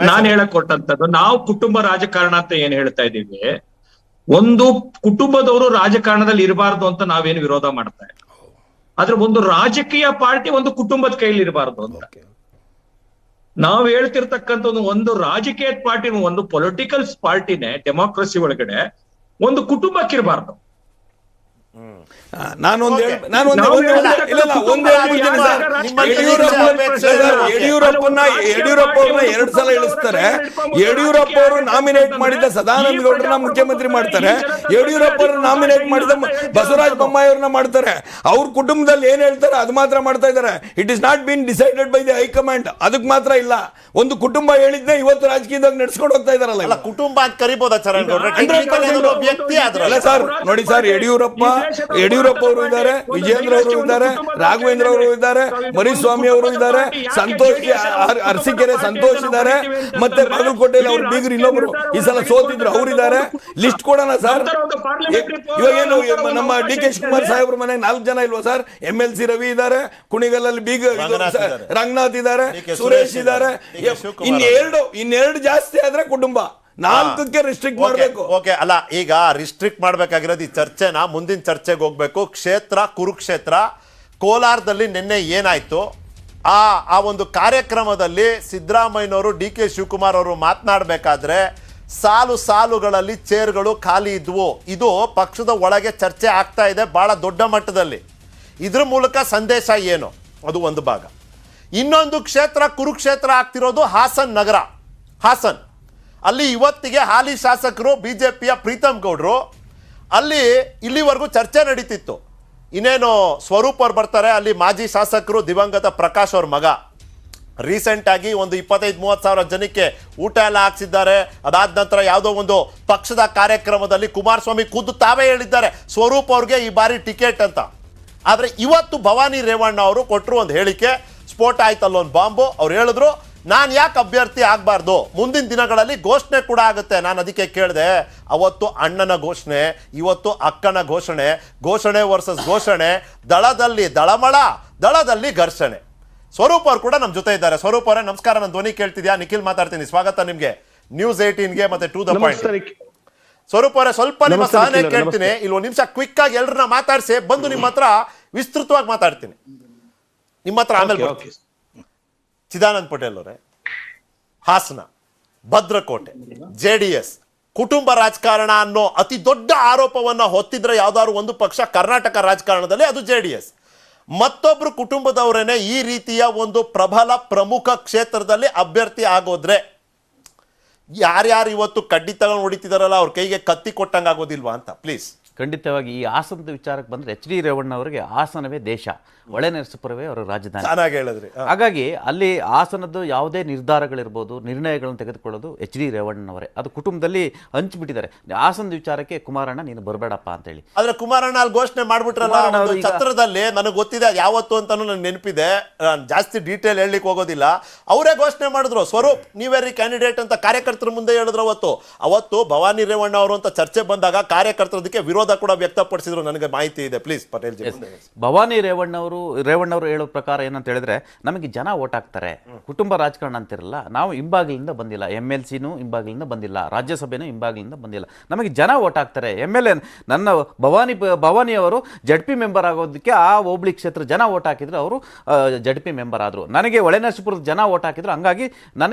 ನಾನು ಹೇಳಕ್ ಕೊಟ್ಟಂತದ್ದು, ನಾವು ಕುಟುಂಬ ರಾಜಕಾರಣ ಅಂತ ಏನ್ ಹೇಳ್ತಾ ಇದ್ದೀವಿ, ಒಂದು ಕುಟುಂಬದವರು ರಾಜಕಾರಣದಲ್ಲಿ ಇರಬಾರ್ದು ಅಂತ ನಾವೇನು ವಿರೋಧ ಮಾಡ್ತಾ ಇಲ್ಲ. ಆದ್ರೆ ಒಂದು ರಾಜಕೀಯ ಪಾರ್ಟಿ ಒಂದು ಕುಟುಂಬದ ಕೈಲಿ ಇರಬಾರ್ದು ಅಂತ ನಾವು ಹೇಳ್ತಿರ್ತಕ್ಕಂಥ ಒಂದು ರಾಜಕೀಯ ಪಾರ್ಟಿ, ಒಂದು ಪೊಲಿಟಿಕಲ್ ಪಾರ್ಟಿನೇ ಡೆಮಾಕ್ರಸಿ ಒಳಗಡೆ ಒಂದು ಕುಟುಂಬಕ್ಕಿರಬಾರ್ದು. ಯಡಿಯೂರಪ್ಪನ 2 ಸಲ ಇಳಿಸ್ತಾರೆ. ಯಡಿಯೂರಪ್ಪ ಅವರು ನಾಮಿನೇಟ್ ಮಾಡಿದ ಸದಾನಂದ ಗೌಡರನ್ನ ಮುಖ್ಯಮಂತ್ರಿ ಮಾಡ್ತಾರೆ. ಯಡಿಯೂರಪ್ಪ ಅವರು ನಾಮಿನೇಟ್ ಮಾಡಿದ ಬಸವರಾಜ ಬೊಮ್ಮಾಯಿ ಅವ್ರನ್ನ ಮಾಡ್ತಾರೆ. ಅವ್ರ ಕುಟುಂಬದಲ್ಲಿ ಏನ್ ಹೇಳ್ತಾರೆ ಅದು ಮಾತ್ರ ಮಾಡ್ತಾ ಇದ್ದಾರೆ. It is not been decided by the high command. ಅದಕ್ಕೆ ಮಾತ್ರ ಇಲ್ಲ. ಒಂದು ಕುಟುಂಬ ಹೇಳಿದ್ನೆ ಇವತ್ತು ರಾಜಕೀಯದಾಗ ನಡೆಸ್ಕೊಂಡು ಹೋಗ್ತಾ ಇದಾರಲ್ಲ. ಕುಟುಂಬ ಅಂತ ಕರಿಬೋದಾ ವ್ಯಕ್ತಿ ಆದ್ರಲ್ಲ ಸರ್? ನೋಡಿ ಸರ್, ಯಡಿಯೂರಪ್ಪ ಅವರು ಇದ್ದಾರೆ, ವಿಜೇಂದ್ರ ಅವರು ಇದ್ದಾರೆ, ರಾಘವೇಂದ್ರ ಅವರು ಇದ್ದಾರೆ, ಮರಿಸ್ವಾಮಿ ಅವರು ಇದ್ದಾರೆ, ಸಂತೋಷ್ ಅರಸೀಕೆರೆ ಸಂತೋಷ್ ಇದ್ದಾರೆ, ಮತ್ತೆ ಬಾಗಲಕೋಟೆಯಲ್ಲಿ ಅವ್ರ ಬೀಗರು ಇನ್ನೊಬ್ರು ಈ ಸಲ ಸೋತಿದ್ರು ಅವರಿದ್ದಾರೆ. ಲಿಸ್ಟ್ ಕೊಡೋಣ ಸರ್. ಇವಾಗೇನು ನಮ್ಮ DK ಶಿವಕುಮಾರ್ ಸಾಹೇಬ್ರ ಮನೆ 4 ಜನ ಇಲ್ವಾ ಸರ್? MLC ರವಿ ಇದ್ದಾರೆ, ಕುಣಿಗಲ್ಲಲ್ಲಿ ರಂಗನಾಥ್ ಇದ್ದಾರೆ, ಸುರೇಶ್ ಇದ್ದಾರೆ. ಇನ್ನೆರಡು ಜಾಸ್ತಿ ಆದ್ರೆ ಕುಟುಂಬ 4ಕ್ಕೆ ರಿಸ್ಟ್ರಿಕ್ಟ್ ಮಾಡಬೇಕು. ಓಕೆ, ಅಲ್ಲ ಈಗ ರಿಸ್ಟ್ರಿಕ್ಟ್ ಮಾಡ್ಬೇಕಾಗಿರೋದು ಈ ಚರ್ಚೆನ ಮುಂದಿನ ಚರ್ಚೆಗೆ ಹೋಗ್ಬೇಕು. ಕ್ಷೇತ್ರ ಕುರುಕ್ಷೇತ್ರ ಕೋಲಾರದಲ್ಲಿ ನಿನ್ನೆ ಏನಾಯ್ತು, ಆ ಒಂದು ಕಾರ್ಯಕ್ರಮದಲ್ಲಿ ಸಿದ್ದರಾಮಯ್ಯನವರು DK ಶಿವಕುಮಾರ್ ಅವರು ಮಾತನಾಡಬೇಕಾದ್ರೆ ಸಾಲುಗಳಲ್ಲಿ ಚೇರ್ಗಳು ಖಾಲಿ ಇದ್ವು. ಇದು ಪಕ್ಷದ ಒಳಗೆ ಚರ್ಚೆ ಆಗ್ತಾ ಇದೆ ಬಹಳ ದೊಡ್ಡ ಮಟ್ಟದಲ್ಲಿ. ಇದ್ರ ಮೂಲಕ ಸಂದೇಶ ಏನು, ಅದು ಒಂದು ಭಾಗ. ಇನ್ನೊಂದು ಕ್ಷೇತ್ರ ಕುರುಕ್ಷೇತ್ರ ಆಗ್ತಿರೋದು ಹಾಸನ್ ನಗರ. ಹಾಸನ್ ಅಲ್ಲಿ ಇವತ್ತಿಗೆ ಹಾಲಿ ಶಾಸಕರು ಬಿಜೆಪಿಯ ಪ್ರೀತಮ್ ಗೌಡ್ರು, ಅಲ್ಲಿ ಇಲ್ಲಿವರೆಗೂ ಚರ್ಚೆ ನಡೀತಿತ್ತು. ಇನ್ನೇನು ಸ್ವರೂಪ್ ಅವ್ರು ಬರ್ತಾರೆ, ಅಲ್ಲಿ ಮಾಜಿ ಶಾಸಕರು ದಿವಂಗತ ಪ್ರಕಾಶ್ ಅವ್ರ ಮಗ ರೀಸೆಂಟ್ ಆಗಿ ಒಂದು 25-30 ಸಾವಿರ ಜನಕ್ಕೆ ಊಟ ಎಲ್ಲ ಹಾಕ್ಸಿದ್ದಾರೆ. ಅದಾದ ನಂತರ ಯಾವುದೋ ಒಂದು ಪಕ್ಷದ ಕಾರ್ಯಕ್ರಮದಲ್ಲಿ ಕುಮಾರಸ್ವಾಮಿ ಖುದ್ದು ತಾವೇ ಹೇಳಿದ್ದಾರೆ ಸ್ವರೂಪ್ ಅವ್ರಿಗೆ ಈ ಬಾರಿ ಟಿಕೆಟ್ ಅಂತ. ಆದರೆ ಇವತ್ತು ಭವಾನಿ ರೇವಣ್ಣ ಅವರು ಕೊಟ್ಟರು ಒಂದು ಹೇಳಿಕೆ, ಸ್ಫೋಟ ಆಯ್ತಲ್ಲ ಒಂದು ಬಾಂಬು. ಅವ್ರು ಹೇಳಿದ್ರು ನಾನು ಯಾಕೆ ಅಭ್ಯರ್ಥಿ ಆಗಬಾರ್ದು, ಮುಂದಿನ ದಿನಗಳಲ್ಲಿ ಘೋಷಣೆ ಕೂಡ ಆಗುತ್ತೆ. ನಾನು ಅದಕ್ಕೆ ಕೇಳಿದೆ, ಅವತ್ತು ಅಣ್ಣನ ಘೋಷಣೆ, ಇವತ್ತು ಅಕ್ಕನ ಘೋಷಣೆ, ಘೋಷಣೆ ವರ್ಸಸ್ ಘೋಷಣೆ, ದಳದಲ್ಲಿ ದಳಮಳ, ದಳದಲ್ಲಿ ಘರ್ಷಣೆ. ಸ್ವರೂಪ್ ಅವ್ರು ಕೂಡ ನಮ್ಮ ಜೊತೆ ಇದ್ದಾರೆ. ಸ್ವರೂಪ್ ಅವರೇ ನಮಸ್ಕಾರ, ನನ್ನ ಧ್ವನಿ ಕೇಳ್ತಿದ್ಯಾ? ನಿಖಿಲ್ ಮಾತಾಡ್ತೀನಿ, ಸ್ವಾಗತ ನಿಮ್ಗೆ ನ್ಯೂಸ್ 18ಗೆ ಮತ್ತೆ ಟು ದ ಪಾಯಿಂಟ್. ಸ್ವರೂಪ್ ಅವರೇ ಸ್ವಲ್ಪ ನಿಮ್ಮ ಸಹನೆ ಕೇಳ್ತೀನಿ, ಇಲ್ಲಿ ಒಂದು ನಿಮಿಷ ಕ್ವಿಕ್ ಆಗಿ ಎಲ್ಲರನ್ನ ಮಾತಾಡಿಸಿ ಬಂದು ನಿಮ್ಮ ಹತ್ರ ವಿಸ್ತೃತವಾಗಿ ಮಾತಾಡ್ತೀನಿ, ನಿಮ್ಮ ಹತ್ರ ಆಮೇಲೆ. ಚಿದಾನಂದ್ ಪಟೇಲ್ ಅವರೇ, ಹಾಸನ, ಭದ್ರಕೋಟೆ, JDS ಕುಟುಂಬ ರಾಜಕಾರಣ ಅನ್ನೋ ಅತಿ ದೊಡ್ಡ ಆರೋಪವನ್ನ ಹೊತ್ತಿದ್ರೆ ಯಾವ್ದಾದ್ರು ಒಂದು ಪಕ್ಷ ಕರ್ನಾಟಕ ರಾಜಕಾರಣದಲ್ಲಿ ಅದು JDS. ಮತ್ತೊಬ್ರು ಕುಟುಂಬದವರೇನೆ ಈ ರೀತಿಯ ಒಂದು ಪ್ರಬಲ ಪ್ರಮುಖ ಕ್ಷೇತ್ರದಲ್ಲಿ ಅಭ್ಯರ್ಥಿ ಆಗೋದ್ರೆ ಯಾರ್ಯಾರು ಇವತ್ತು ಕಡ್ಡಿ ತಗೊಂಡು ಹೊಡಿತಿದಾರಲ್ಲ ಅವ್ರ ಕೈಗೆ ಕತ್ತಿ ಕೊಟ್ಟಂಗೆ ಆಗೋದಿಲ್ವಾ ಅಂತ ಪ್ಲೀಸ್. ಖಂಡಿತವಾಗಿ ಈ ಹಾಸನದ ವಿಚಾರಕ್ಕೆ ಬಂದರೆ HD ರೇವಣ್ಣ ಅವರಿಗೆ ಹಾಸನವೇ ದೇಶ, ಹೊಳೆನರಸೀಪುರವೇ ಅವರ ರಾಜಧಾನಿ. ಚೆನ್ನಾಗಿ ಹೇಳಿದ್ರಿ. ಹಾಗಾಗಿ ಅಲ್ಲಿ ಹಾಸನದ್ದು ಯಾವುದೇ ನಿರ್ಧಾರಗಳಿರ್ಬೋದು, ನಿರ್ಣಯಗಳನ್ನು ತೆಗೆದುಕೊಳ್ಳೋದು HD ರೇವಣ್ಣನವರೇ. ಅದು ಕುಟುಂಬದಲ್ಲಿ ಹಂಚಿಬಿಟ್ಟಿದ್ದಾರೆ. ಹಾಸನದ ವಿಚಾರಕ್ಕೆ ಕುಮಾರಣ್ಣ ನೀನು ಬರಬೇಡಪ್ಪ ಅಂತೇಳಿ. ಆದ್ರೆ ಕುಮಾರಣ್ಣ ಅಲ್ಲಿ ಘೋಷಣೆ ಮಾಡ್ಬಿಟ್ರಲ್ಲ ಛತ್ರದಲ್ಲಿ, ನನಗೆ ಗೊತ್ತಿದೆ ಯಾವತ್ತು ಅಂತಾನು ನನಗೆ ನೆನಪಿದೆ, ಜಾಸ್ತಿ ಡೀಟೇಲ್ ಹೇಳಲಿಕ್ಕೆ ಹೋಗೋದಿಲ್ಲ. ಅವರೇ ಘೋಷಣೆ ಮಾಡಿದ್ರು ಸ್ವರೂಪ್ ನೀವೇರಿ ಕ್ಯಾಂಡಿಡೇಟ್ ಅಂತ ಕಾರ್ಯಕರ್ತರ ಮುಂದೆ ಹೇಳಿದ್ರು. ಅವತ್ತು ಭವಾನಿ ರೇವಣ್ಣ ಅವರು ಅಂತ ಚರ್ಚೆ ಬಂದಾಗ ಕಾರ್ಯಕರ್ತರು ಅದಕ್ಕೆ ವಿರೋಧ ಕೂಡ ವ್ಯಕ್ತಪಡಿಸಿದ್ರು, ನನಗೆ ಮಾಹಿತಿ ಇದೆ. ಪ್ಲೀಸ್ ಪಟೇಲ್ ಜಿ. ಭವಾನಿ ರೇವಣ್ಣ ಅವರು ಹೇಳೋ ಪ್ರಕಾರ ಏನಂತ ಹೇಳಿದ್ರೆ, ನಮಗೆ ಜನ ಓಟ್ ಹಾಕ್ತಾರೆ, ಕುಟುಂಬ ರಾಜಕಾರಣ ಅಂತಿರಲ್ಲ, ನಾವು ಹಿಂಬಾಗಿಲಿಂದ ಬಂದಿಲ್ಲ, MLCನೂ ಹಿಂಬಾಗಿಲಿಂದ ಬಂದಿಲ್ಲ, ರಾಜ್ಯಸಭೆನೂ ಹಿಂಬಾಗಿಲಿಂದ ಬಂದಿಲ್ಲ, ನಮಗೆ ಜನ ಓಟ್ ಹಾಕ್ತಾರೆ. MLA ನನ್ನ ಭವಾನಿ ಅವರು ZP ಮೆಂಬರ್ ಆಗೋದಕ್ಕೆ ಆ ಹೋಬಳಿ ಕ್ಷೇತ್ರ ಜನ ಓಟ್ ಹಾಕಿದ್ರು, ಅವರು ZP ಮೆಂಬರ್ ಆದರು. ನನಗೆ ಹೊಳೆನರಸೀಪುರದ ಜನ ಓಟ್ ಹಾಕಿದ್ರು, ಹಂಗಾಗಿ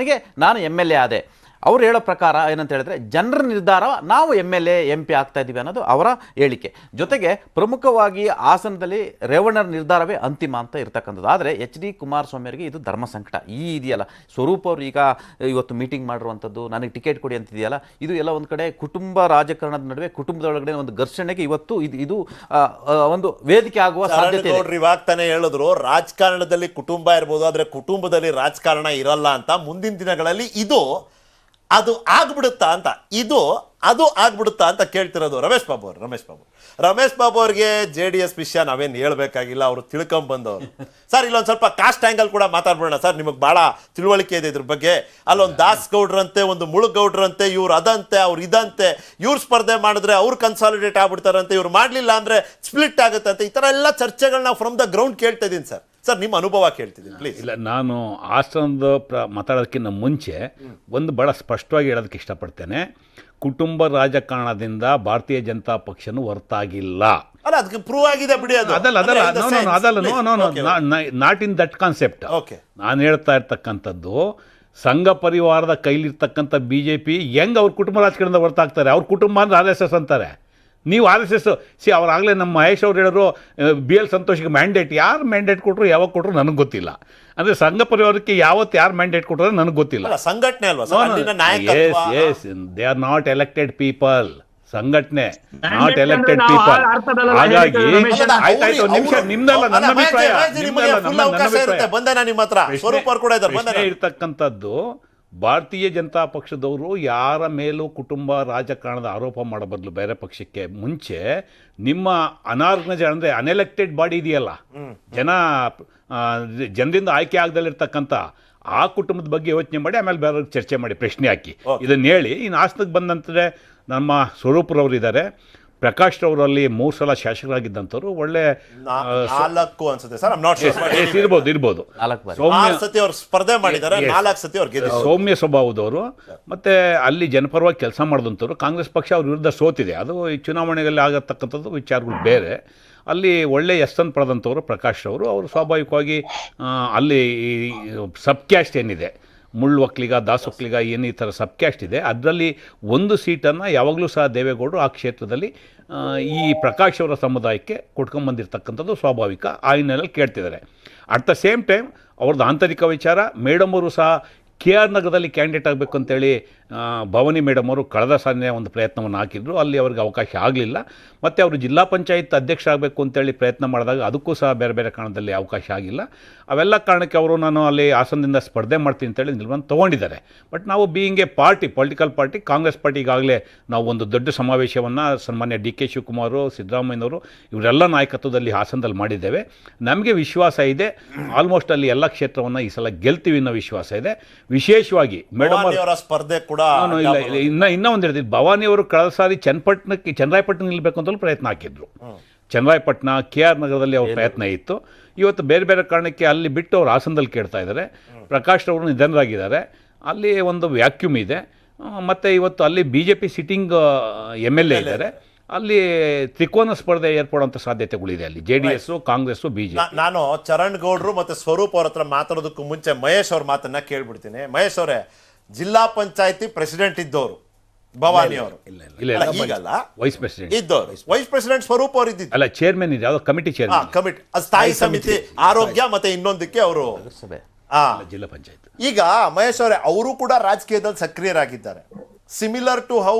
ನಾನು MLA ಆದೆ. ಅವ್ರು ಹೇಳೋ ಪ್ರಕಾರ ಏನಂತ ಹೇಳಿದ್ರೆ, ಜನರ ನಿರ್ಧಾರ ನಾವು MLA MP ಆಗ್ತಾ ಇದ್ದೀವಿ ಅನ್ನೋದು ಅವರ ಹೇಳಿಕೆ. ಜೊತೆಗೆ ಪ್ರಮುಖವಾಗಿ ಹಾಸನದಲ್ಲಿ ರೇವಣ್ಣರ ನಿರ್ಧಾರವೇ ಅಂತಿಮ ಅಂತ ಇರ್ತಕ್ಕಂಥದ್ದು. ಆದರೆ HD ಕುಮಾರಸ್ವಾಮಿ ಅವರಿಗೆ ಇದು ಧರ್ಮ ಸಂಕಟ. ಇದೆಯಲ್ಲ, ಸ್ವರೂಪ್ ಅವರು ಈಗ ಇವತ್ತು ಮೀಟಿಂಗ್ ಮಾಡಿರುವಂಥದ್ದು, ನನಗೆ ಟಿಕೆಟ್ ಕೊಡಿ ಅಂತಿದೆಯಲ್ಲ, ಇದು ಎಲ್ಲ ಒಂದು ಕಡೆ ಕುಟುಂಬ ರಾಜಕಾರಣದ ನಡುವೆ ಕುಟುಂಬದೊಳಗಡೆ ಒಂದು ಘರ್ಷಣೆಗೆ ಇವತ್ತು ಇದು ಒಂದು ವೇದಿಕೆ ಆಗುವ ಸಾಧ್ಯತೆ ಇದೆ. ಇವಾಗ ತಾನೇ ಹೇಳಿದ್ರು ರಾಜಕಾರಣದಲ್ಲಿ ಕುಟುಂಬ ಇರ್ಬೋದು, ಆದರೆ ಕುಟುಂಬದಲ್ಲಿ ರಾಜಕಾರಣ ಇರಲ್ಲ ಅಂತ. ಮುಂದಿನ ದಿನಗಳಲ್ಲಿ ಅದು ಆಗ್ಬಿಡುತ್ತಾ ಅಂತ, ಅದು ಆಗ್ಬಿಡುತ್ತಾ ಅಂತ ಕೇಳ್ತಿರೋದು ರಮೇಶ್ ಬಾಬು ಅವ್ರಿಗೆ JDS ವಿಷಯ ನಾವೇನು ಹೇಳ್ಬೇಕಾಗಿಲ್ಲ, ಅವರು ತಿಳ್ಕೊಂಡ್ ಬಂದವರು. ಸರ್ ಇಲ್ಲೊಂದು ಸ್ವಲ್ಪ ಕಾಸ್ಟ್ ಆಂಗಲ್ ಕೂಡ ಮಾತಾಡ್ಬೋಣ ಸರ್, ನಿಮಗೆ ಬಹಳ ತಿಳುವಳಿಕೆ ಇದೆ ಇದ್ರ ಬಗ್ಗೆ. ಅಲ್ಲೊಂದು ದಾಸ್ ಗೌಡ್ರಂತೆ, ಒಂದು ಮುಳುಗೌಡ್ರಂತೆ, ಇವ್ರು ಅದಂತೆ ಅವ್ರು ಇದಂತೆ, ಇವ್ರು ಸ್ಪರ್ಧೆ ಮಾಡಿದ್ರೆ ಅವ್ರು ಕನ್ಸಾಲಿಡೇಟ್ ಆಗ್ಬಿಡ್ತಾರಂತೆ, ಇವ್ರು ಮಾಡಲಿಲ್ಲ ಅಂದ್ರೆ ಸ್ಪ್ಲಿಟ್ ಆಗುತ್ತೆ ಅಂತ, ಈ ಥರ ಎಲ್ಲ ಚರ್ಚೆಗಳನ್ನ ಫ್ರಮ್ ದ ಗ್ರೌಂಡ್ ಕೇಳ್ತಾ ಇದ್ದೀನಿ ಸರ್. ನಿಮ್ಮ ಅನುಭವ ಕೇಳ್ತಿದ್ದೀನಿ ಪ್ಲೀಸ್. ಇಲ್ಲ, ನಾನು ಹಾಸನದ ಮಾತಾಡೋದಕ್ಕಿಂತ ಮುಂಚೆ ಒಂದು ಭಾಳ ಸ್ಪಷ್ಟವಾಗಿ ಹೇಳೋದಕ್ಕೆ ಇಷ್ಟಪಡ್ತೇನೆ. ಕುಟುಂಬ ರಾಜಕಾರಣದಿಂದ ಭಾರತೀಯ ಜನತಾ ಪಕ್ಷನೂ ಹೊರತಾಗಿಲ್ಲ. ಅಲ್ಲ, ಅದಕ್ಕೆ ಪ್ರೂವ್ ಆಗಿದೆ ಬಿಡಿ. Not in that concept. ನಾನು ಹೇಳ್ತಾ ಇರ್ತಕ್ಕಂಥದ್ದು, ಸಂಘ ಪರಿವಾರದ ಕೈಲಿರ್ತಕ್ಕಂಥ BJP ಹೆಂಗೆ ಅವ್ರ ಕುಟುಂಬ ರಾಜಕಾರಣದಿಂದ ಹೊರತಾಗ್ತಾರೆ? ಅವ್ರ ಕುಟುಂಬ ಅಂದ್ರೆ RSS ಅಂತಾರೆ. ನೀವು RSS ಅವರಾಗಲೇ ನಮ್ಮ ಮಹೇಶ್ ಅವ್ರು ಹೇಳಿದ್ರು BL ಸಂತೋಷಿಗೆ ಮ್ಯಾಂಡೇಟ್. ಯಾರು ಮ್ಯಾಂಡೇಟ್ ಕೊಟ್ಟರು, ಯಾವಾಗ ಕೊಟ್ಟರು ನನಗೆ ಗೊತ್ತಿಲ್ಲ. ಅಂದರೆ ಸಂಘ ಪರಿವಾರಕ್ಕೆ ಯಾವತ್ತು ಯಾರು ಮ್ಯಾಂಡೇಟ್ ಕೊಟ್ಟರು ನನಗೆ ಗೊತ್ತಿಲ್ಲ. ಸಂಘಟನೆ ಅಲ್ವಾ? They are not elected people. ಸಂಘಟನೆ ನಾಟ್ ಎಲೆಕ್ಟೆಡ್ ಪೀಪಲ್. ಹಾಗಾಗಿ ಆಯ್ತಾಯ್ತು, ನಿಮಿಷ, ನಿಮ್ದಲ್ಲ, ನನ್ನ ಅಭಿಪ್ರಾಯ ಇರ್ತಕ್ಕಂಥದ್ದು, ಭಾರತೀಯ ಜನತಾ ಪಕ್ಷದವರು ಯಾರ ಮೇಲೂ ಕುಟುಂಬ ರಾಜಕಾರಣದ ಆರೋಪ ಮಾಡೋ ಬದಲು ಬೇರೆ ಪಕ್ಷಕ್ಕೆ ಮುಂಚೆ ನಿಮ್ಮ ಅನಾರ್ಗನೈಸ್ಡ್ ಅಂದರೆ ಅನ್ಎಲೆಕ್ಟೆಡ್ ಬಾಡಿ ಇದೆಯಲ್ಲ, ಜನರಿಂದ ಆಯ್ಕೆ ಆಗದಲ್ಲಿರ್ತಕ್ಕಂಥ ಆ ಕುಟುಂಬದ ಬಗ್ಗೆ ಯೋಚನೆ ಮಾಡಿ ಆಮೇಲೆ ಬೇರೆ ಚರ್ಚೆ ಮಾಡಿ, ಪ್ರಶ್ನೆ ಹಾಕಿ ಇದನ್ನು ಹೇಳಿ. ಇನ್ನು ಹಾಸನಕ್ಕೆ ಬಂದಂತಂದರೆ ನಮ್ಮ ಸ್ವರೂಪ್ರವರು ಇದ್ದಾರೆ, ಪ್ರಕಾಶ್ ರವರಲ್ಲಿ 3 ಸಲ ಶಾಸಕರಾಗಿದ್ದಂಥವ್ರು, ಒಳ್ಳೆ ಇರ್ಬೋದು ಸೌಮ್ಯ ಸ್ವಭಾವದವರು, ಮತ್ತೆ ಅಲ್ಲಿ ಜನಪರವಾಗಿ ಕೆಲಸ ಮಾಡಿದಂಥವ್ರು. ಕಾಂಗ್ರೆಸ್ ಪಕ್ಷ ಅವ್ರ ವಿರುದ್ಧ ಸೋತಿದೆ, ಅದು ಈ ಚುನಾವಣೆಯಲ್ಲಿ ಆಗತಕ್ಕಂಥದ್ದು ವಿಚಾರಗಳು ಬೇರೆ. ಅಲ್ಲಿ ಒಳ್ಳೆ ಯಶಸ್ಸನ್ನು ಪಡೆದಂಥವ್ರು ಪ್ರಕಾಶ್ ಅವರು ಸ್ವಾಭಾವಿಕವಾಗಿ ಅಲ್ಲಿ ಸಬ್ ಕ್ಯಾಸ್ಟ್ ಏನಿದೆ, ಮುಳ್ಳು ಒಕ್ಕಲಿಗ, ದಾಸ್ ಒಕ್ಕಲಿಗ ಏನು ಈ ಥರ ಸಬ್ ಕ್ಯಾಸ್ಟ್ ಇದೆ, ಅದರಲ್ಲಿ ಒಂದು ಸೀಟನ್ನು ಯಾವಾಗಲೂ ಸಹ ದೇವೇಗೌಡರು ಆ ಕ್ಷೇತ್ರದಲ್ಲಿ ಈ ಪ್ರಕಾಶ್ ಅವರ ಸಮುದಾಯಕ್ಕೆ ಕೊಟ್ಕೊಂಬಂದಿರ್ತಕ್ಕಂಥದ್ದು ಸ್ವಾಭಾವಿಕ. ಆ ಹಿನ್ನೆಲೆಯಲ್ಲಿ ಕೇಳ್ತಿದ್ದಾರೆ. ಅಟ್ ದ ಸೇಮ್ ಟೈಮ್ ಅವ್ರದ್ದು ಆಂತರಿಕ ವಿಚಾರ, ಮೇಡಮ್ ಅವರು ಸಹ KR ನಗರದಲ್ಲಿ ಕ್ಯಾಂಡಿಡೇಟ್ ಆಗಬೇಕು ಅಂತೇಳಿ ಭವಾನಿ ಮೇಡಮ್ ಅವರು ಕಳೆದ ಸಾಲಿನ ಒಂದು ಪ್ರಯತ್ನವನ್ನು ಹಾಕಿದ್ರು. ಅಲ್ಲಿ ಅವ್ರಿಗೆ ಅವಕಾಶ ಆಗಲಿಲ್ಲ. ಮತ್ತು ಅವರು ಜಿಲ್ಲಾ ಪಂಚಾಯತ್ ಅಧ್ಯಕ್ಷ ಆಗಬೇಕು ಅಂತೇಳಿ ಪ್ರಯತ್ನ ಮಾಡಿದಾಗ ಅದಕ್ಕೂ ಸಹ ಬೇರೆ ಬೇರೆ ಕಾರಣದಲ್ಲಿ ಅವಕಾಶ ಆಗಿಲ್ಲ. ಅವೆಲ್ಲ ಕಾರಣಕ್ಕೆ ಅವರು ನಾನು ಅಲ್ಲಿ ಹಾಸನದಿಂದ ಸ್ಪರ್ಧೆ ಮಾಡ್ತೀನಿ ಅಂತೇಳಿ ನಿಲ್ವನ್ನು ತೊಗೊಂಡಿದ್ದಾರೆ. ಬಟ್ ನಾವು being A party, political party, Congress party ಈಗಾಗಲೇ ನಾವು ಒಂದು ದೊಡ್ಡ ಸಮಾವೇಶವನ್ನು ಸನ್ಮಾನ್ಯ DK ಶಿವಕುಮಾರ್, ಸಿದ್ದರಾಮಯ್ಯನವರು ಇವರೆಲ್ಲ ನಾಯಕತ್ವದಲ್ಲಿ ಹಾಸನದಲ್ಲಿ ಮಾಡಿದ್ದೇವೆ. ನಮಗೆ ವಿಶ್ವಾಸ ಇದೆ, ಆಲ್ಮೋಸ್ಟ್ ಅಲ್ಲಿ ಎಲ್ಲ ಕ್ಷೇತ್ರವನ್ನು ಈ ಸಲ ಗೆಲ್ತೀವಿ ಅನ್ನೋ ವಿಶ್ವಾಸ ಇದೆ. ವಿಶೇಷವಾಗಿ ಮೇಡಮ್ ಅವರ ಸ್ಪರ್ಧೆ ಕೂಡ ಇನ್ನೂ ಒಂದು ಹೇಳ್ತೀವಿ, ಭವಾನಿ ಅವರು ಕಳೆದ ಸಾರಿ ಚನ್ನರಾಯಪಟ್ಟಣ ನಿಲ್ಲಬೇಕು ಅಂತಲೂ ಪ್ರಯತ್ನ ಹಾಕಿದ್ರು. ಚನ್ನರಾಯಪಟ್ಟಣ, KR ನಗರದಲ್ಲಿ ಅವ್ರ ಪ್ರಯತ್ನ ಇತ್ತು. ಇವತ್ತು ಬೇರೆ ಬೇರೆ ಕಾರಣಕ್ಕೆ ಅಲ್ಲಿ ಬಿಟ್ಟು ಅವ್ರು ಹಾಸನದಲ್ಲಿ ಕೇಳ್ತಾ ಇದ್ದಾರೆ. ಪ್ರಕಾಶ್ ಅವರು ನಿಧನರಾಗಿದ್ದಾರೆ, ಅಲ್ಲಿ ಒಂದು ವ್ಯಾಕ್ಯೂಮ್ ಇದೆ. ಮತ್ತು ಇವತ್ತು ಅಲ್ಲಿ BJP ಸಿಟ್ಟಿಂಗ್ MLA ಇದ್ದಾರೆ. ಅಲ್ಲಿ ತ್ರಿಕೋನ ಸ್ಪರ್ಧೆ ಏರ್ಪಡುವಂಥ ಸಾಧ್ಯತೆಗಳಿದೆ. ಅಲ್ಲಿ JDS, ಕಾಂಗ್ರೆಸ್, BJP. ನಾನು ಚರಣ್ ಗೌಡ್ರು ಮತ್ತು ಸ್ವರೂಪ್ ಅವ್ರ ಹತ್ರ ಮಾತಾಡೋದಕ್ಕೂ ಮುಂಚೆ ಮಹೇಶ್ ಅವ್ರ ಮಾತನ್ನ ಕೇಳ್ಬಿಡ್ತೀನಿ. ಮಹೇಶ್ ಅವರೇ, ಜಿಲ್ಲಾ ಪಂಚಾಯತಿ ಪ್ರೆಸಿಡೆಂಟ್ ಇದ್ದವರು ಭವಾನಿ ಅವರು, ಈಗಲ್ಲ ವೈಸ್ ಪ್ರೆಸಿಡೆಂಟ್ ಇದ್ದವರು, ವೈಸ್ ಪ್ರೆಸಿಡೆಂಟ್ ಸ್ವರೂಪ್ ಅವರು ಇದ್ದಿದ್ದು, ಅಲ್ಲ ಚೇರ್ಮನ್ ಇದೆ, ಯಾವ್ದೋ ಕಮಿಟಿ ಚೇರ್ಮನ್, ಕಮಿಟಿ, ಸ್ಥಾಯಿ ಸಮಿತಿ, ಆರೋಗ್ಯ ಮತ್ತೆ ಇನ್ನೊಂದಕ್ಕೆ ಅವರು ಜಿಲ್ಲಾ ಪಂಚಾಯತ್. ಈಗ ಮಹೇಶ್ ಅವರೇ, ಅವರು ಕೂಡ ರಾಜಕೀಯದಲ್ಲಿ ಸಕ್ರಿಯರಾಗಿದ್ದಾರೆ. Similar to how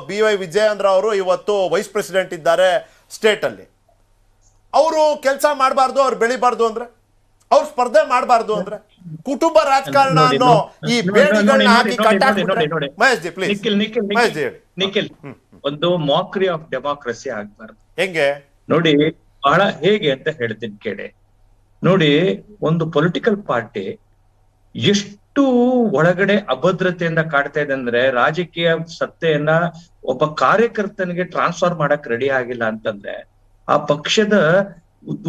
BY Vijayendra ಅವರು ಇವತ್ತು ವೈಸ್ ಪ್ರೆಸಿಡೆಂಟ್ ಇದ್ದಾರೆ ಸ್ಟೇಟ್ ಅಲ್ಲಿ. ಅವರು ಕೆಲಸ ಮಾಡಬಾರ್ದು, ಅವ್ರು ಬೆಳಿಬಾರ್ದು ಅಂದ್ರೆ, ಅವ್ರು ಸ್ಪರ್ಧೆ ಮಾಡಬಾರ್ದು ಅಂದ್ರೆ, ಕುಟುಂಬ ರಾಜಕಾರಣ ಅನ್ನೋ ಈ ಬೇಡಿಗಳನ್ನ ಹಾಕಿ ಮಹೇಶ್ ಜಿ ಪ್ಲೀಸ್, ಮಹೇಶ್ ಜಿ ನಿಖಿಲ್, ಒಂದು ಮಾಕ್ರಿ ಆಫ್ ಡೆಮಾಕ್ರಸಿ ಆಗ್ಬಾರ್ದು. ಹೆಂಗೆ ನೋಡಿ, ಬಹಳ ಹೇಗೆ ಅಂತ ಹೇಳ್ತೀನಿ ಕೇಳಿ. ನೋಡಿ, ಒಂದು ಪೊಲಿಟಿಕಲ್ ಪಾರ್ಟಿ ಎಷ್ಟು ಒಳಗಡೆ ಅಭದ್ರತೆಯಿಂದ ಕಾಡ್ತಾ ಇದೆ ಅಂದ್ರೆ, ರಾಜಕೀಯ ಸತ್ತೆಯನ್ನ ಒಬ್ಬ ಕಾರ್ಯಕರ್ತನಿಗೆ ಟ್ರಾನ್ಸ್ಫರ್ ಮಾಡಕ್ ರೆಡಿ ಆಗಿಲ್ಲ ಅಂತಂದ್ರೆ ಆ ಪಕ್ಷದ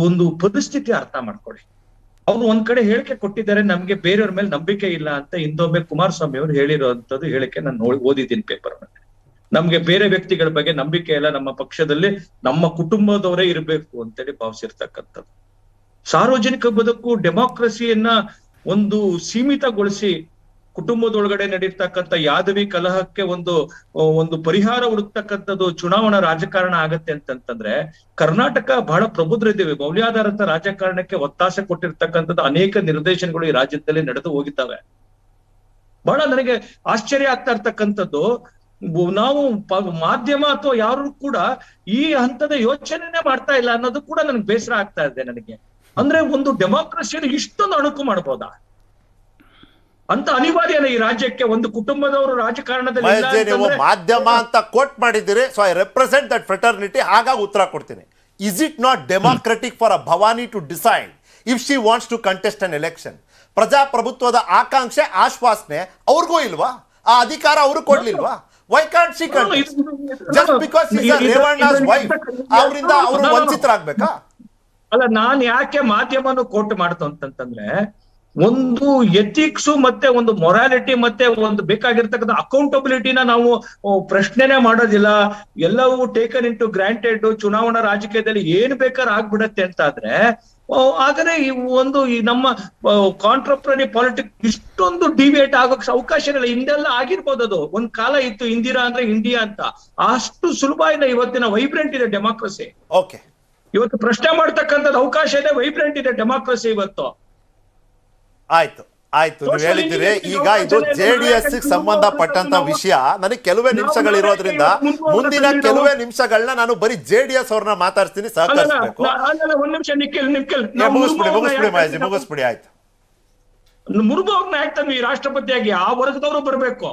ಒಂದು ಪರಿಸ್ಥಿತಿ ಅರ್ಥ ಮಾಡ್ಕೊಳ್ಳಿ. ಅವ್ರು ಒಂದ್ ಕಡೆ ಹೇಳಿಕೆ ಕೊಟ್ಟಿದ್ದಾರೆ, ನಮ್ಗೆ ಬೇರೆಯವ್ರ ಮೇಲೆ ನಂಬಿಕೆ ಇಲ್ಲ ಅಂತ. ಹಿಂದೊಮ್ಮೆ ಕುಮಾರಸ್ವಾಮಿ ಅವರು ಹೇಳಿರುವಂತದ್ದು ಹೇಳಿಕೆ ನಾನು ಓದಿದ್ದೀನಿ ಪೇಪರ್ ಮೇಲೆ. ನಮ್ಗೆ ಬೇರೆ ವ್ಯಕ್ತಿಗಳ ಬಗ್ಗೆ ನಂಬಿಕೆ ಇಲ್ಲ, ನಮ್ಮ ಪಕ್ಷದಲ್ಲಿ ನಮ್ಮ ಕುಟುಂಬದವರೇ ಇರಬೇಕು ಅಂತೇಳಿ ಭಾವಿಸಿರ್ತಕ್ಕಂಥದ್ದು. ಸಾರ್ವಜನಿಕ ಬದುಕು ಡೆಮಾಕ್ರಸಿಯನ್ನ ಒಂದು ಸೀಮಿತಗೊಳಿಸಿ ಕುಟುಂಬದೊಳಗಡೆ ನಡೀರ್ತಕ್ಕಂಥ ಯಾದವಿ ಕಲಹಕ್ಕೆ ಒಂದು ಪರಿಹಾರ ಹುಡುಕ್ತಕ್ಕಂಥದ್ದು ಚುನಾವಣಾ ರಾಜಕಾರಣ ಆಗತ್ತೆ ಅಂತಂತಂದ್ರೆ, ಕರ್ನಾಟಕ ಬಹಳ ಪ್ರಬುದ್ಧರಿದ್ದೇವೆ. ಮೌಲ್ಯಾಧಾರಿತ ರಾಜಕಾರಣಕ್ಕೆ ಒತ್ತಾಸೆ ಕೊಟ್ಟಿರ್ತಕ್ಕಂಥದ್ದು ಅನೇಕ ನಿರ್ದೇಶನಗಳು ಈ ರಾಜ್ಯದಲ್ಲಿ ನಡೆದು ಹೋಗಿದ್ದಾವೆ. ಬಹಳ ನನಗೆ ಆಶ್ಚರ್ಯ ಆಗ್ತಾ ಇರ್ತಕ್ಕಂಥದ್ದು, ನಾವು ಮಾಧ್ಯಮ ಅಥವಾ ಯಾರು ಕೂಡ ಈ ಹಂತದ ಯೋಚನೆನೇ ಮಾಡ್ತಾ ಇಲ್ಲ ಅನ್ನೋದು ಕೂಡ ನನಗೆ ಬೇಸರ ಆಗ್ತಾ ಇದೆ ನನಗೆ. ಅಂದ್ರೆ ಒಂದು ಡೆಮಾಕ್ರಸಿಯನ್ನು ಇಷ್ಟೊಂದು ಅಣುಕು ಮಾಡ್ಬೋದಾ ಅಂತ ಅನಿವಾರ್ಯನ ಈ ರಾಜ್ಯಕ್ಕೆ? ಒಂದು ಕುಟುಂಬದವರು ರಾಜಕಾರಣದಲ್ಲಿ ನೀವು ಮಾಧ್ಯಮ ಅಂತ ಕೋಟ್ ಮಾಡಿದ್ದೀರಿ, so I represent that fraternity. ಹಾಗಾಗಿ ಉತ್ತರ ಕೊಡ್ತೀನಿ. Is it not democratic for a Bhavani to decide if she wants to contest an election? ಪ್ರಜಾಪ್ರಭುತ್ವದ ಆಕಾಂಕ್ಷೆ, ಆಶ್ವಾಸನೆ ಅವ್ರಿಗೂ ಇಲ್ವಾ? ಆ ಅಧಿಕಾರ ಅವರು ಕೊಡ್ಲಿಲ್ವಾ? Why can't she contest just because she is Revanna's wife? ಅವರಿಂದ ಅವರು ವಂಚಿತರಾಗಬೇಕಾ? ಅಲ್ಲ, ನಾನ್ ಯಾಕೆ ಮಾಧ್ಯಮನು ಕೋಟ್ ಮಾಡ್ತು ಅಂತಂದ್ರೆ, ಒಂದು ಎಥಿಕ್ಸ್ ಮತ್ತೆ ಒಂದು ಮೊರಾಲಿಟಿ ಮತ್ತೆ ಒಂದು ಬೇಕಾಗಿರ್ತಕ್ಕಂಥ ಅಕೌಂಟಬಿಲಿಟಿನ ನಾವು ಪ್ರಶ್ನೆನೆ ಮಾಡೋದಿಲ್ಲ. ಎಲ್ಲವೂ ಟೇಕನ್ ಇನ್ ಟು ಗ್ರಾಂಟೆಡ್. ಚುನಾವಣಾ ರಾಜಕೀಯದಲ್ಲಿ ಏನ್ ಬೇಕಾದ್ರೆ ಆಗ್ಬಿಡತ್ತೆ ಅಂತಾದ್ರೆ, ಆದರೆ ಈ ನಮ್ಮ ಕಾಂಟ್ರಪ್ರನಿ ಪಾಲಿಟಿಕ್ಸ್ ಇಷ್ಟೊಂದು ಡಿವಿಯೇಟ್ ಆಗೋಕ್ ಅವಕಾಶಗಳಿಲ್ಲ. ಹಿಂದೆಲ್ಲ ಆಗಿರ್ಬೋದು, ಅದು ಒಂದ್ ಕಾಲ ಇತ್ತು ಇಂದಿರಾ ಅಂದ್ರೆ ಇಂಡಿಯಾ ಅಂತ. ಅಷ್ಟು ಸುಲಭ ಇಲ್ಲ ಇವತ್ತಿನ ವೈಬ್ರೆಂಟ್ ಇದೆ ಡೆಮಾಕ್ರಸಿ. ಓಕೆ, ಇವತ್ತು ಪ್ರಶ್ನೆ ಮಾಡ್ತಕ್ಕಂಥದ್ದು ಅವಕಾಶ ಇದೆ, ವೈಬ್ರೆಂಟ್ ಇದೆ ಡೆಮಾಕ್ರಸಿ ಇವತ್ತು. ಆಯ್ತು ನೀವು ಹೇಳಿದ್ದೀರಿ. ಈಗ ಇದು JDS ಸಂಬಂಧಪಟ್ಟಂತ ವಿಷಯ. ನನಗೆ ಕೆಲವೇ ನಿಮಿಷಗಳಿರೋದ್ರಿಂದ ಮುಂದಿನ ಕೆಲವೇ ನಿಮಿಷಗಳನ್ನ ನಾನು ಬರೀ JDS ಅವ್ರನ್ನ ಮಾತಾಡ್ತೀನಿ, ಸಹಕರಿಸಬೇಕು. ಒಂದ್ ನಿಮಿಷ ನಿಖಿಲ್, ಮುಗಿಸ್ಬಿಡಿ. ಆಯ್ತು, ಮುರ್ಮುವ್ರನ್ನ ಯಾಕೆ ಈ ರಾಷ್ಟ್ರಪತಿಯಾಗಿ ಆ ವರ್ಗದವರು ಬರ್ಬೇಕು?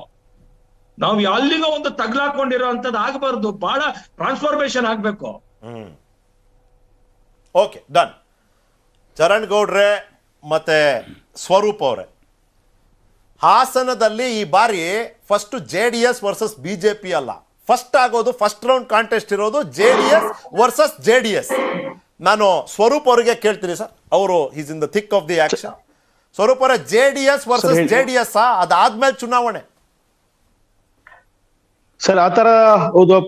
ನಾವು ಅಲ್ಲಿಗ ಒಂದು ತಗ್ಲಾಕೊಂಡಿರೋ ಅಂತದ್ದು ಆಗಬಾರ್ದು. ಬಹಳ ಟ್ರಾನ್ಸ್ಫಾರ್ಮೇಶನ್ ಆಗ್ಬೇಕು. Okay, done. ಚರಣ್ ಗೌಡ್ರೆ ಮತ್ತೆ ಸ್ವರೂಪ್ ಅವರೇ, ಹಾಸನದಲ್ಲಿ ಈ ಬಾರಿ ಫಸ್ಟ್ JDS ವರ್ಸಸ್ BJP ಅಲ್ಲ, ಫಸ್ಟ್ ಆಗೋದು, ಫಸ್ಟ್ ರೌಂಡ್ ಕಾಂಟೆಸ್ಟ್ ಇರೋದು JDS ವರ್ಸಸ್ JDS. ನಾನು ಸ್ವರೂಪ್ ಅವರಿಗೆ ಕೇಳ್ತೀನಿ ಸರ್, ಅವರು is in the thick of the action. Swaroop ಅವರೇ, JDS ವರ್ಸಸ್ JDS ಅದಾದ್ಮೇಲೆ ಚುನಾವಣೆ ಸರ್? ಆತರ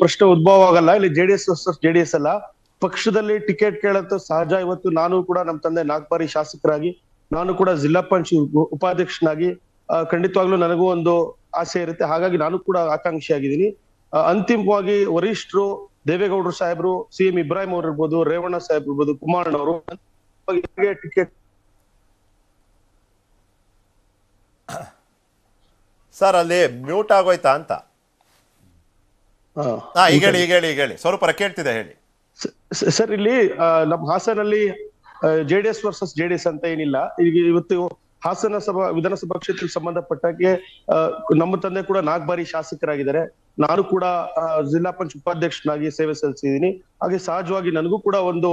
ಪ್ರಶ್ನೆ ಉದ್ಭವ ಆಗಲ್ಲ ಇಲ್ಲಿ. JDS ವರ್ಸಸ್ JDS ಅಲ್ಲ, ಪಕ್ಷದಲ್ಲಿ ಟಿಕೆಟ್ ಕೇಳಂತ ಸಹಜ. ಇವತ್ತು ನಾನು ಕೂಡ ನಮ್ಮ ತಂದೆ 4 ಬಾರಿ ಶಾಸಕರಾಗಿ, ನಾನು ಕೂಡ ಜಿಲ್ಲಾ ಪಂಚಾಯತ್ ಉಪಾಧ್ಯಕ್ಷನಾಗಿ ಖಂಡಿತವಾಗ್ಲೂ ನನಗೂ ಒಂದು ಆಸೆ ಇರುತ್ತೆ. ಹಾಗಾಗಿ ನಾನು ಕೂಡ ಆಕಾಂಕ್ಷಿಯಾಗಿದ್ದೀನಿ. ಅಂತಿಮವಾಗಿ ವರಿಷ್ಠರು ದೇವೇಗೌಡರು ಸಾಹೇಬ್ರು, CM ಇಬ್ರಾಹಿಂ ಅವ್ರು ಇರ್ಬೋದು, ರೇವಣ್ಣ ಸಾಹೇಬ್ ಇರ್ಬೋದು, ಕುಮಾರಣ್ಣವರು ಟಿಕೆಟ್. ಸರ್ ಅಲ್ಲಿ ಮ್ಯೂಟ್ ಆಗೋಯ್ತಾ ಅಂತ. ಈಗ ಹೇಳಿ ಸ್ವರೂಪರ ಕೇಳ್ತಿದೆ ಹೇಳಿ. ಸರ್ ಇಲ್ಲಿ ನಮ್ಮ ಹಾಸನಲ್ಲಿ JDS ವರ್ಸಸ್ JDS ಅಂತ ಏನಿಲ್ಲ. ಈಗ ಇವತ್ತು ಹಾಸನ ವಿಧಾನಸಭಾ ಕ್ಷೇತ್ರಕ್ಕೆ ಸಂಬಂಧಪಟ್ಟಾಗೆ ನಮ್ಮ ತಂದೆ ಕೂಡ 4 ಬಾರಿ ಶಾಸಕರಾಗಿದ್ದಾರೆ. ನಾನು ಕೂಡ ಜಿಲ್ಲಾ ಪಂಚಾಯತ್ ಉಪಾಧ್ಯಕ್ಷನಾಗಿ ಸೇವೆ ಸಲ್ಲಿಸಿದ್ದೀನಿ. ಹಾಗೆ ಸಹಜವಾಗಿ ನನಗೂ ಕೂಡ ಒಂದು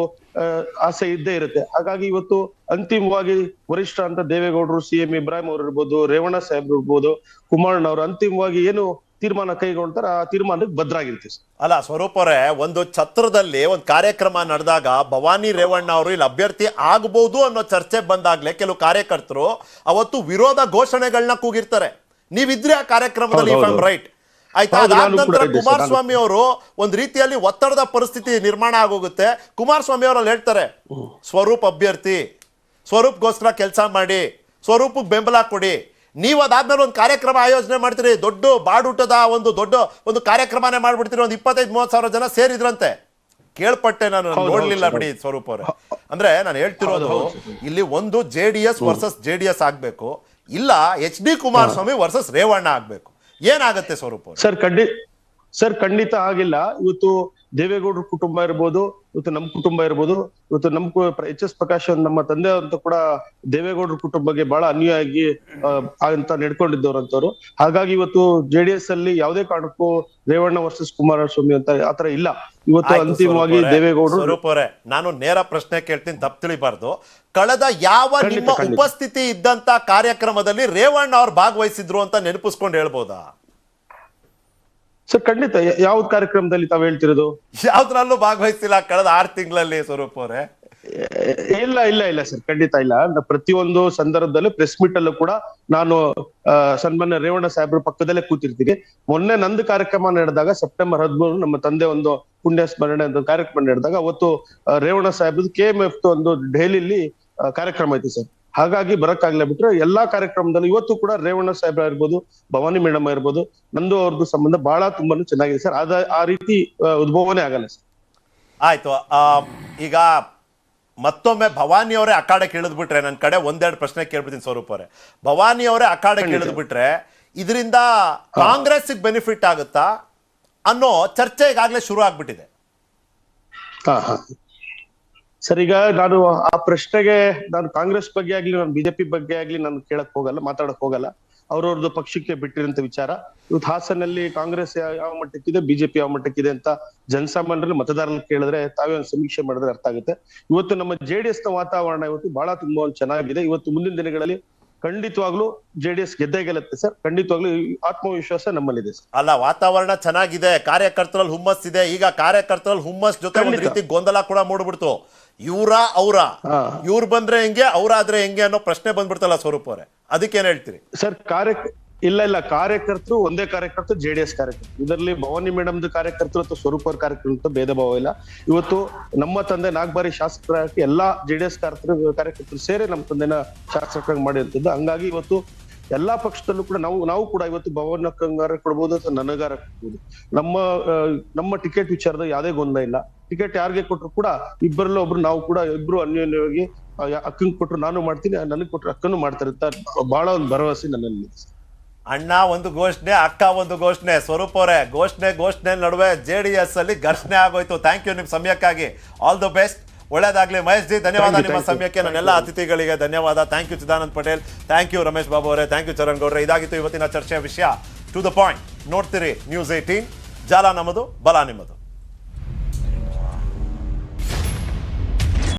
ಆಸೆ ಇದ್ದೇ ಇರುತ್ತೆ. ಹಾಗಾಗಿ ಇವತ್ತು ಅಂತಿಮವಾಗಿ ವರಿಷ್ಠ ಅಂತ ದೇವೇಗೌಡರು, CM ಇಬ್ರಾಹಿಂ ಅವ್ರು ಇರ್ಬೋದು, ರೇವಣ್ಣ ಸಾಹೇಬ್ ಇರ್ಬೋದು, ಕುಮಾರಣ್ಣ ಅವರು ಅಂತಿಮವಾಗಿ ಏನು ತೀರ್ಮಾನ ಕೈಗೊಳ್ತಾರೆ ಆ ತೀರ್ಮಾನಕ್ಕೆ ಭದ್ರಾಗಿರ್ತೀವಿ. ಅಲ್ಲ ಸ್ವರೂಪ್ ಅವರೇ, ಒಂದು ಛತ್ರದಲ್ಲಿ ಒಂದು ಕಾರ್ಯಕ್ರಮ ನಡೆದಾಗ ಭವಾನಿ ರೇವಣ್ಣ ಅವರು ಇಲ್ಲಿ ಅಭ್ಯರ್ಥಿ ಆಗಬಹುದು ಅನ್ನೋ ಚರ್ಚೆ ಬಂದಾಗ್ಲೇ ಕೆಲವು ಕಾರ್ಯಕರ್ತರು ಅವತ್ತು ವಿರೋಧ ಘೋಷಣೆಗಳನ್ನ ಕೂಗಿರ್ತಾರೆ. ನೀವಿದ್ರೆ ಆ ಕಾರ್ಯಕ್ರಮದಲ್ಲಿ, ಇಫ್ ಐ ಆಮ್ ರೈಟ್, ಆಯ್ತಾ? ಅದಾದ ನಂತರ ಕುಮಾರಸ್ವಾಮಿ ಅವರು ಒಂದ್ ರೀತಿಯಲ್ಲಿ ಒತ್ತಡದ ಪರಿಸ್ಥಿತಿ ನಿರ್ಮಾಣ ಆಗೋಗುತ್ತೆ. ಕುಮಾರಸ್ವಾಮಿ ಅವರಲ್ಲಿ ಹೇಳ್ತಾರೆ, ಸ್ವರೂಪ್ ಅಭ್ಯರ್ಥಿ, ಸ್ವರೂಪ್ಗೋಸ್ಕರ ಕೆಲಸ ಮಾಡಿ, ಸ್ವರೂಪಕ್ಕೆ ಬೆಂಬಲ ಕೊಡಿ. ನೀವು ಅದಾದ್ಮೇಲೆ ಒಂದು ಕಾರ್ಯಕ್ರಮ ಆಯೋಜನೆ ಮಾಡ್ತೀರಿ, ದೊಡ್ಡ ಬಾಡೂಟದ ಒಂದು ಕಾರ್ಯಕ್ರಮನೇ ಮಾಡ್ಬಿಡ್ತೀರಿ. ಒಂದು 25-30 ಸಾವಿರ ಜನ ಸೇರಿದ್ರಂತೆ, ಕೇಳ್ಪಟ್ಟೆ. ನಾನು ನೋಡ್ಲಿಲ್ಲ ಬಿಡಿ ಸ್ವರೂಪ್ ಅವರೇ. ಅಂದ್ರೆ ನಾನು ಹೇಳ್ತಿರೋದು, ಇಲ್ಲಿ ಒಂದು JDS ವರ್ಸಸ್ JDS ಆಗ್ಬೇಕು, ಇಲ್ಲ HD ಕುಮಾರಸ್ವಾಮಿ ವರ್ಸಸ್ ರೇವಣ್ಣ ಆಗ್ಬೇಕು. ಏನಾಗತ್ತೆ ಸ್ವರೂಪ್ ಅವರು? ಸರ್ ಖಂಡಿತ ಆಗಿಲ್ಲ. ಇವತ್ತು ದೇವೇಗೌಡರ ಕುಟುಂಬ ಇರ್ಬೋದು, ಇವತ್ತು ನಮ್ಮ ಕುಟುಂಬ ಇರ್ಬೋದು, ಇವತ್ತು HS ಪ್ರಕಾಶ್ ನಮ್ಮ ತಂದೆ ಅಂತ ಕೂಡ ದೇವೇಗೌಡರ ಕುಟುಂಬಕ್ಕೆ ಬಹಳ ಅನ್ಯಾಯವಾಗಿ ಅಂತ ನಡ್ಕೊಂಡಿದ್ದವ್ರಂತವ್ರು. ಹಾಗಾಗಿ ಇವತ್ತು JDS ಅಲ್ಲಿ ಯಾವುದೇ ಕಾರಣಕ್ಕೂ ರೇವಣ್ಣ ವರ್ಸಸ್ ಕುಮಾರಸ್ವಾಮಿ ಅಂತ ಆತರ ಇಲ್ಲ. ಇವತ್ತು ಅಂತಿಮವಾಗಿ ದೇವೇಗೌಡರು. ಸ್ವರೂಪ್ ಅವರೇ, ನಾನು ನೇರ ಪ್ರಶ್ನೆ ಕೇಳ್ತೀನಿ, ತಪ್ಪು ತಿಳಿಬಾರ್ದು. ಕಳೆದ ಯಾವ ನಿಮ್ಮ ಉಪಸ್ಥಿತಿ ಇದ್ದಂತ ಕಾರ್ಯಕ್ರಮದಲ್ಲಿ ರೇವಣ್ಣ ಅವ್ರು ಭಾಗವಹಿಸಿದ್ರು ಅಂತ ನೆನಪಿಸ್ಕೊಂಡು ಹೇಳ್ಬೋದಾ? ಸರ್ ಖಂಡಿತ. ಯಾವ್ದು ಕಾರ್ಯಕ್ರಮದಲ್ಲಿ ತಾವ್ ಹೇಳ್ತಿರೋದು? ಯಾವ್ದ್ರಲ್ಲೂ ಭಾಗವಹಿಸಿಲ್ಲ ಕಳೆದ 6 ತಿಂಗಳಲ್ಲಿ ಸ್ವರೂಪ್ ಅವರೇ? ಇಲ್ಲ ಸರ್, ಖಂಡಿತ ಇಲ್ಲ. ಪ್ರತಿಯೊಂದು ಸಂದರ್ಭದಲ್ಲೂ ಪ್ರೆಸ್ ಮೀಟ್ ಅಲ್ಲೂ ಕೂಡ ನಾನು ಸನ್ಮಾನ್ಯ ರೇವಣ್ಣ ಸಾಹೇಬ್ರ ಪಕ್ಕದಲ್ಲೇ ಕೂತಿರ್ತೀನಿ. ಮೊನ್ನೆ ನಂದು ಕಾರ್ಯಕ್ರಮ ನಡೆದಾಗ ಸೆಪ್ಟೆಂಬರ್ 13 ನಮ್ಮ ತಂದೆ ಒಂದು ಪುಣ್ಯ ಸ್ಮರಣೆ ಅಂತ ಕಾರ್ಯಕ್ರಮ ನಡೆದಾಗ ಅವತ್ತು ರೇವಣ್ಣ ಸಾಹೇಬ್ರದ್ದು KMF ಒಂದು ದೆಹಲಿಯಲ್ಲಿ ಕಾರ್ಯಕ್ರಮ ಐತಿ ಸರ್. ಹಾಗಾಗಿ ಬರಕ್ಕಾಗ್ಲೇ ಬಿಟ್ರೆ ಎಲ್ಲಾ ಕಾರ್ಯಕ್ರಮದಲ್ಲೂ ಇವತ್ತು ಕೂಡ ರೇವಣ್ಣ ಸಾಹೇಬ್ರ ಇರ್ಬೋದು, ಭವಾನಿ ಮೇಡಮ್ ಇರ್ಬೋದು, ನಂದು ಅವ್ರದ್ದು ಸಂಬಂಧ ಬಹಳ ತುಂಬಾನು ಚೆನ್ನಾಗಿದೆ ಸರ್. ಆ ರೀತಿ ಉದ್ಭವನೇ ಆಗಲ್ಲ ಸರ್. ಆಯ್ತು. ಈಗ ಮತ್ತೊಮ್ಮೆ ಭವಾನಿ ಅವರೇ ಅಖಾಡಕ್ಕೆ ಇಳಿದ್ಬಿಟ್ರೆ, ನನ್ನ ಕಡೆ ಒಂದೆರಡು ಪ್ರಶ್ನೆ ಕೇಳ್ಬಿಡ್ತೀನಿ ಸ್ವರೂಪ್ ಅವರೇ. ಭವಾನಿ ಅವರೇ ಅಖಾಡಕ್ಕೆ ಇಳಿದ್ಬಿಟ್ರೆ ಇದರಿಂದ ಕಾಂಗ್ರೆಸ್ಗೆ ಬೆನಿಫಿಟ್ ಆಗುತ್ತಾ ಅನ್ನೋ ಚರ್ಚೆ ಈಗಾಗಲೇ ಶುರು ಆಗ್ಬಿಟ್ಟಿದೆ. ಸರ್ ಈಗ ನಾನು ಆ ಪ್ರಶ್ನೆಗೆ ನಾನು ಕಾಂಗ್ರೆಸ್ ಬಗ್ಗೆ ಆಗ್ಲಿ, ನಾನು BJP ಬಗ್ಗೆ ಆಗ್ಲಿ ನಾನು ಕೇಳಕ್ ಹೋಗಲ್ಲ, ಮಾತಾಡಕ್ ಹೋಗಲ್ಲ. ಅವ್ರವ್ರದ್ದು ಪಕ್ಷಕ್ಕೆ ಬಿಟ್ಟಿರೋಂಥ ವಿಚಾರ. ಇವತ್ತು ಹಾಸನಲ್ಲಿ ಕಾಂಗ್ರೆಸ್ ಯಾವ ಮಟ್ಟಕ್ಕಿದೆ, BJP ಯಾವ ಮಟ್ಟಕ್ಕಿದೆ ಅಂತ ಜನಸಾಮಾನ್ಯರಲ್ಲಿ ಮತದಾರರಲ್ಲಿ ಕೇಳಿದ್ರೆ, ತಾವೇ ಒಂದು ಸಮೀಕ್ಷೆ ಮಾಡಿದ್ರೆ ಅರ್ಥ ಆಗುತ್ತೆ. ಇವತ್ತು ನಮ್ಮ JDS ನ ವಾತಾವರಣ ಇವತ್ತು ಬಹಳ ತುಂಬಾ ಚೆನ್ನಾಗಿದೆ. ಇವತ್ತು ಮುಂದಿನ ದಿನಗಳಲ್ಲಿ ಖಂಡಿತವಾಗ್ಲೂ JDS ಗೆದ್ದೇ ಗೆಲ್ಲುತ್ತೆ ಸರ್. ಖಂಡಿತವಾಗ್ಲೂ ಆತ್ಮವಿಶ್ವಾಸ ನಮ್ಮಲ್ಲಿದೆ ಸರ್. ಅಲ್ಲ, ವಾತಾವರಣ ಚೆನ್ನಾಗಿದೆ, ಕಾರ್ಯಕರ್ತರಲ್ಲಿ ಹುಮ್ಮಸ್ ಇದೆ. ಈಗ ಕಾರ್ಯಕರ್ತರಲ್ಲಿ ಹುಮ್ಮಸ್ ಜೊತೆ ಒಂದು ರೀತಿ ಗೊಂದಲ ಕೂಡ ಮೂಡ್ಬಿಡ್ತು. ಇವ್ರ ಇವ್ರು ಬಂದ್ರೆ ಹೆಂಗೆ, ಅವ್ರಾದ್ರೆ ಹೆಂಗೆ ಅನ್ನೋ ಪ್ರಶ್ನೆ ಬಂದ್ಬಿಡ್ತಲ್ಲ ಸ್ವರೂಪ್ ಅವರೇ, ಅದಕ್ಕೇನ್ ಹೇಳ್ತೀರಿ ಸರ್? ಇಲ್ಲ ಕಾರ್ಯಕರ್ತರು ಒಂದೇ ಕಾರ್ಯಕರ್ತರು, JDS ಕಾರ್ಯಕರ್ತರು. ಇದರಲ್ಲಿ ಭವಾನಿ ಮೇಡಮ್ದು ಕಾರ್ಯಕರ್ತರು ಅಥವಾ ಸ್ವರೂಪ್ ಅವ್ರ ಕಾರ್ಯಕರ್ತರು ಭೇದ ಭಾವ ಇಲ್ಲ. ಇವತ್ತು ನಮ್ಮ ತಂದೆ 4 ಬಾರಿ ಶಾಸಕರಾಗಿ ಎಲ್ಲಾ JDS ಕಾರ್ಯಕರ್ತರು ಸೇರಿ ನಮ್ಮ ತಂದೆನ ಶಾಸಕರಾಗಿ ಮಾಡಿರ್ತದ್ದು. ಹಂಗಾಗಿ ಇವತ್ತು ಎಲ್ಲಾ ಪಕ್ಷದಲ್ಲೂ ಕೂಡ ನಾವು ಕೂಡ ಇವತ್ತು ಭವನಕ್ಕಂಗಾರ ಕೊಡ್ಬೋದು ಅಥವಾ ನನಗಾರ ಕೊಡ್ಬೋದು. ನಮ್ಮ ಟಿಕೆಟ್ ವಿಚಾರದ ಯಾವುದೇ ಗೊಂದಲ ಇಲ್ಲ. ಟಿಕೆಟ್ ಯಾರಿಗೆ ಕೊಟ್ರು ಕೂಡ ಇಬ್ಬರಲ್ಲೂ ಒಬ್ರು, ನಾವು ಕೂಡ ಇಬ್ರು ಅನ್ಯೋನ್ಯವಾಗಿ ಅಕ್ಕಂಗ್ ಕೊಟ್ರು ನಾನು ಮಾಡ್ತೀನಿ, ನನಗ್ ಕೊಟ್ರು ಅಕ್ಕನು ಮಾಡ್ತಾರೆ ಅಂತ ಬಹಳ ಒಂದು ಭರವಸೆ ನನ್ನಲ್ಲಿ. ಅಣ್ಣ ಒಂದು ಘೋಷಣೆ, ಅಕ್ಕ ಒಂದು ಘೋಷಣೆ. ಸ್ವರೂಪ್ ಅವರೇ, ಘೋಷಣೆ ನಡುವೆ JDS ಅಲ್ಲಿ ಘರ್ಷಣೆ ಆಗೋಯ್ತು. ಥ್ಯಾಂಕ್ ಯು ನಿಮ್ಮ ಸಮಯಕ್ಕಾಗಿ. ಆಲ್ ದ ಬೆಸ್ಟ್, ಒಳ್ಳೇದಾಗ್ಲಿ. ಮಹೇಶ್ ಜಿ ಧನ್ಯವಾದ ನಿಮ್ಮ ಸಮಯಕ್ಕೆ. ನನ್ನೆಲ್ಲ ಅತಿಥಿಗಳಿಗೆ ಧನ್ಯವಾದ. Thank you Chidanand Patel, thank you Ramesh Babu ಅವರೇ, ಥ್ಯಾಂಕ್ ಯು ಚರಣ್ ಗೌಡ್ರೆ. ಇದಾಗಿತ್ತು ಇವತ್ತಿನ ಚರ್ಚೆಯ ವಿಷಯ. ಟು ದ ಪಾಯಿಂಟ್ ನೋಡ್ತೀರಿ ನ್ಯೂಸ್ 18. ಜಾಲ ನಮ್ಮದು, ಬಲ ನಿಮ್ಮದು.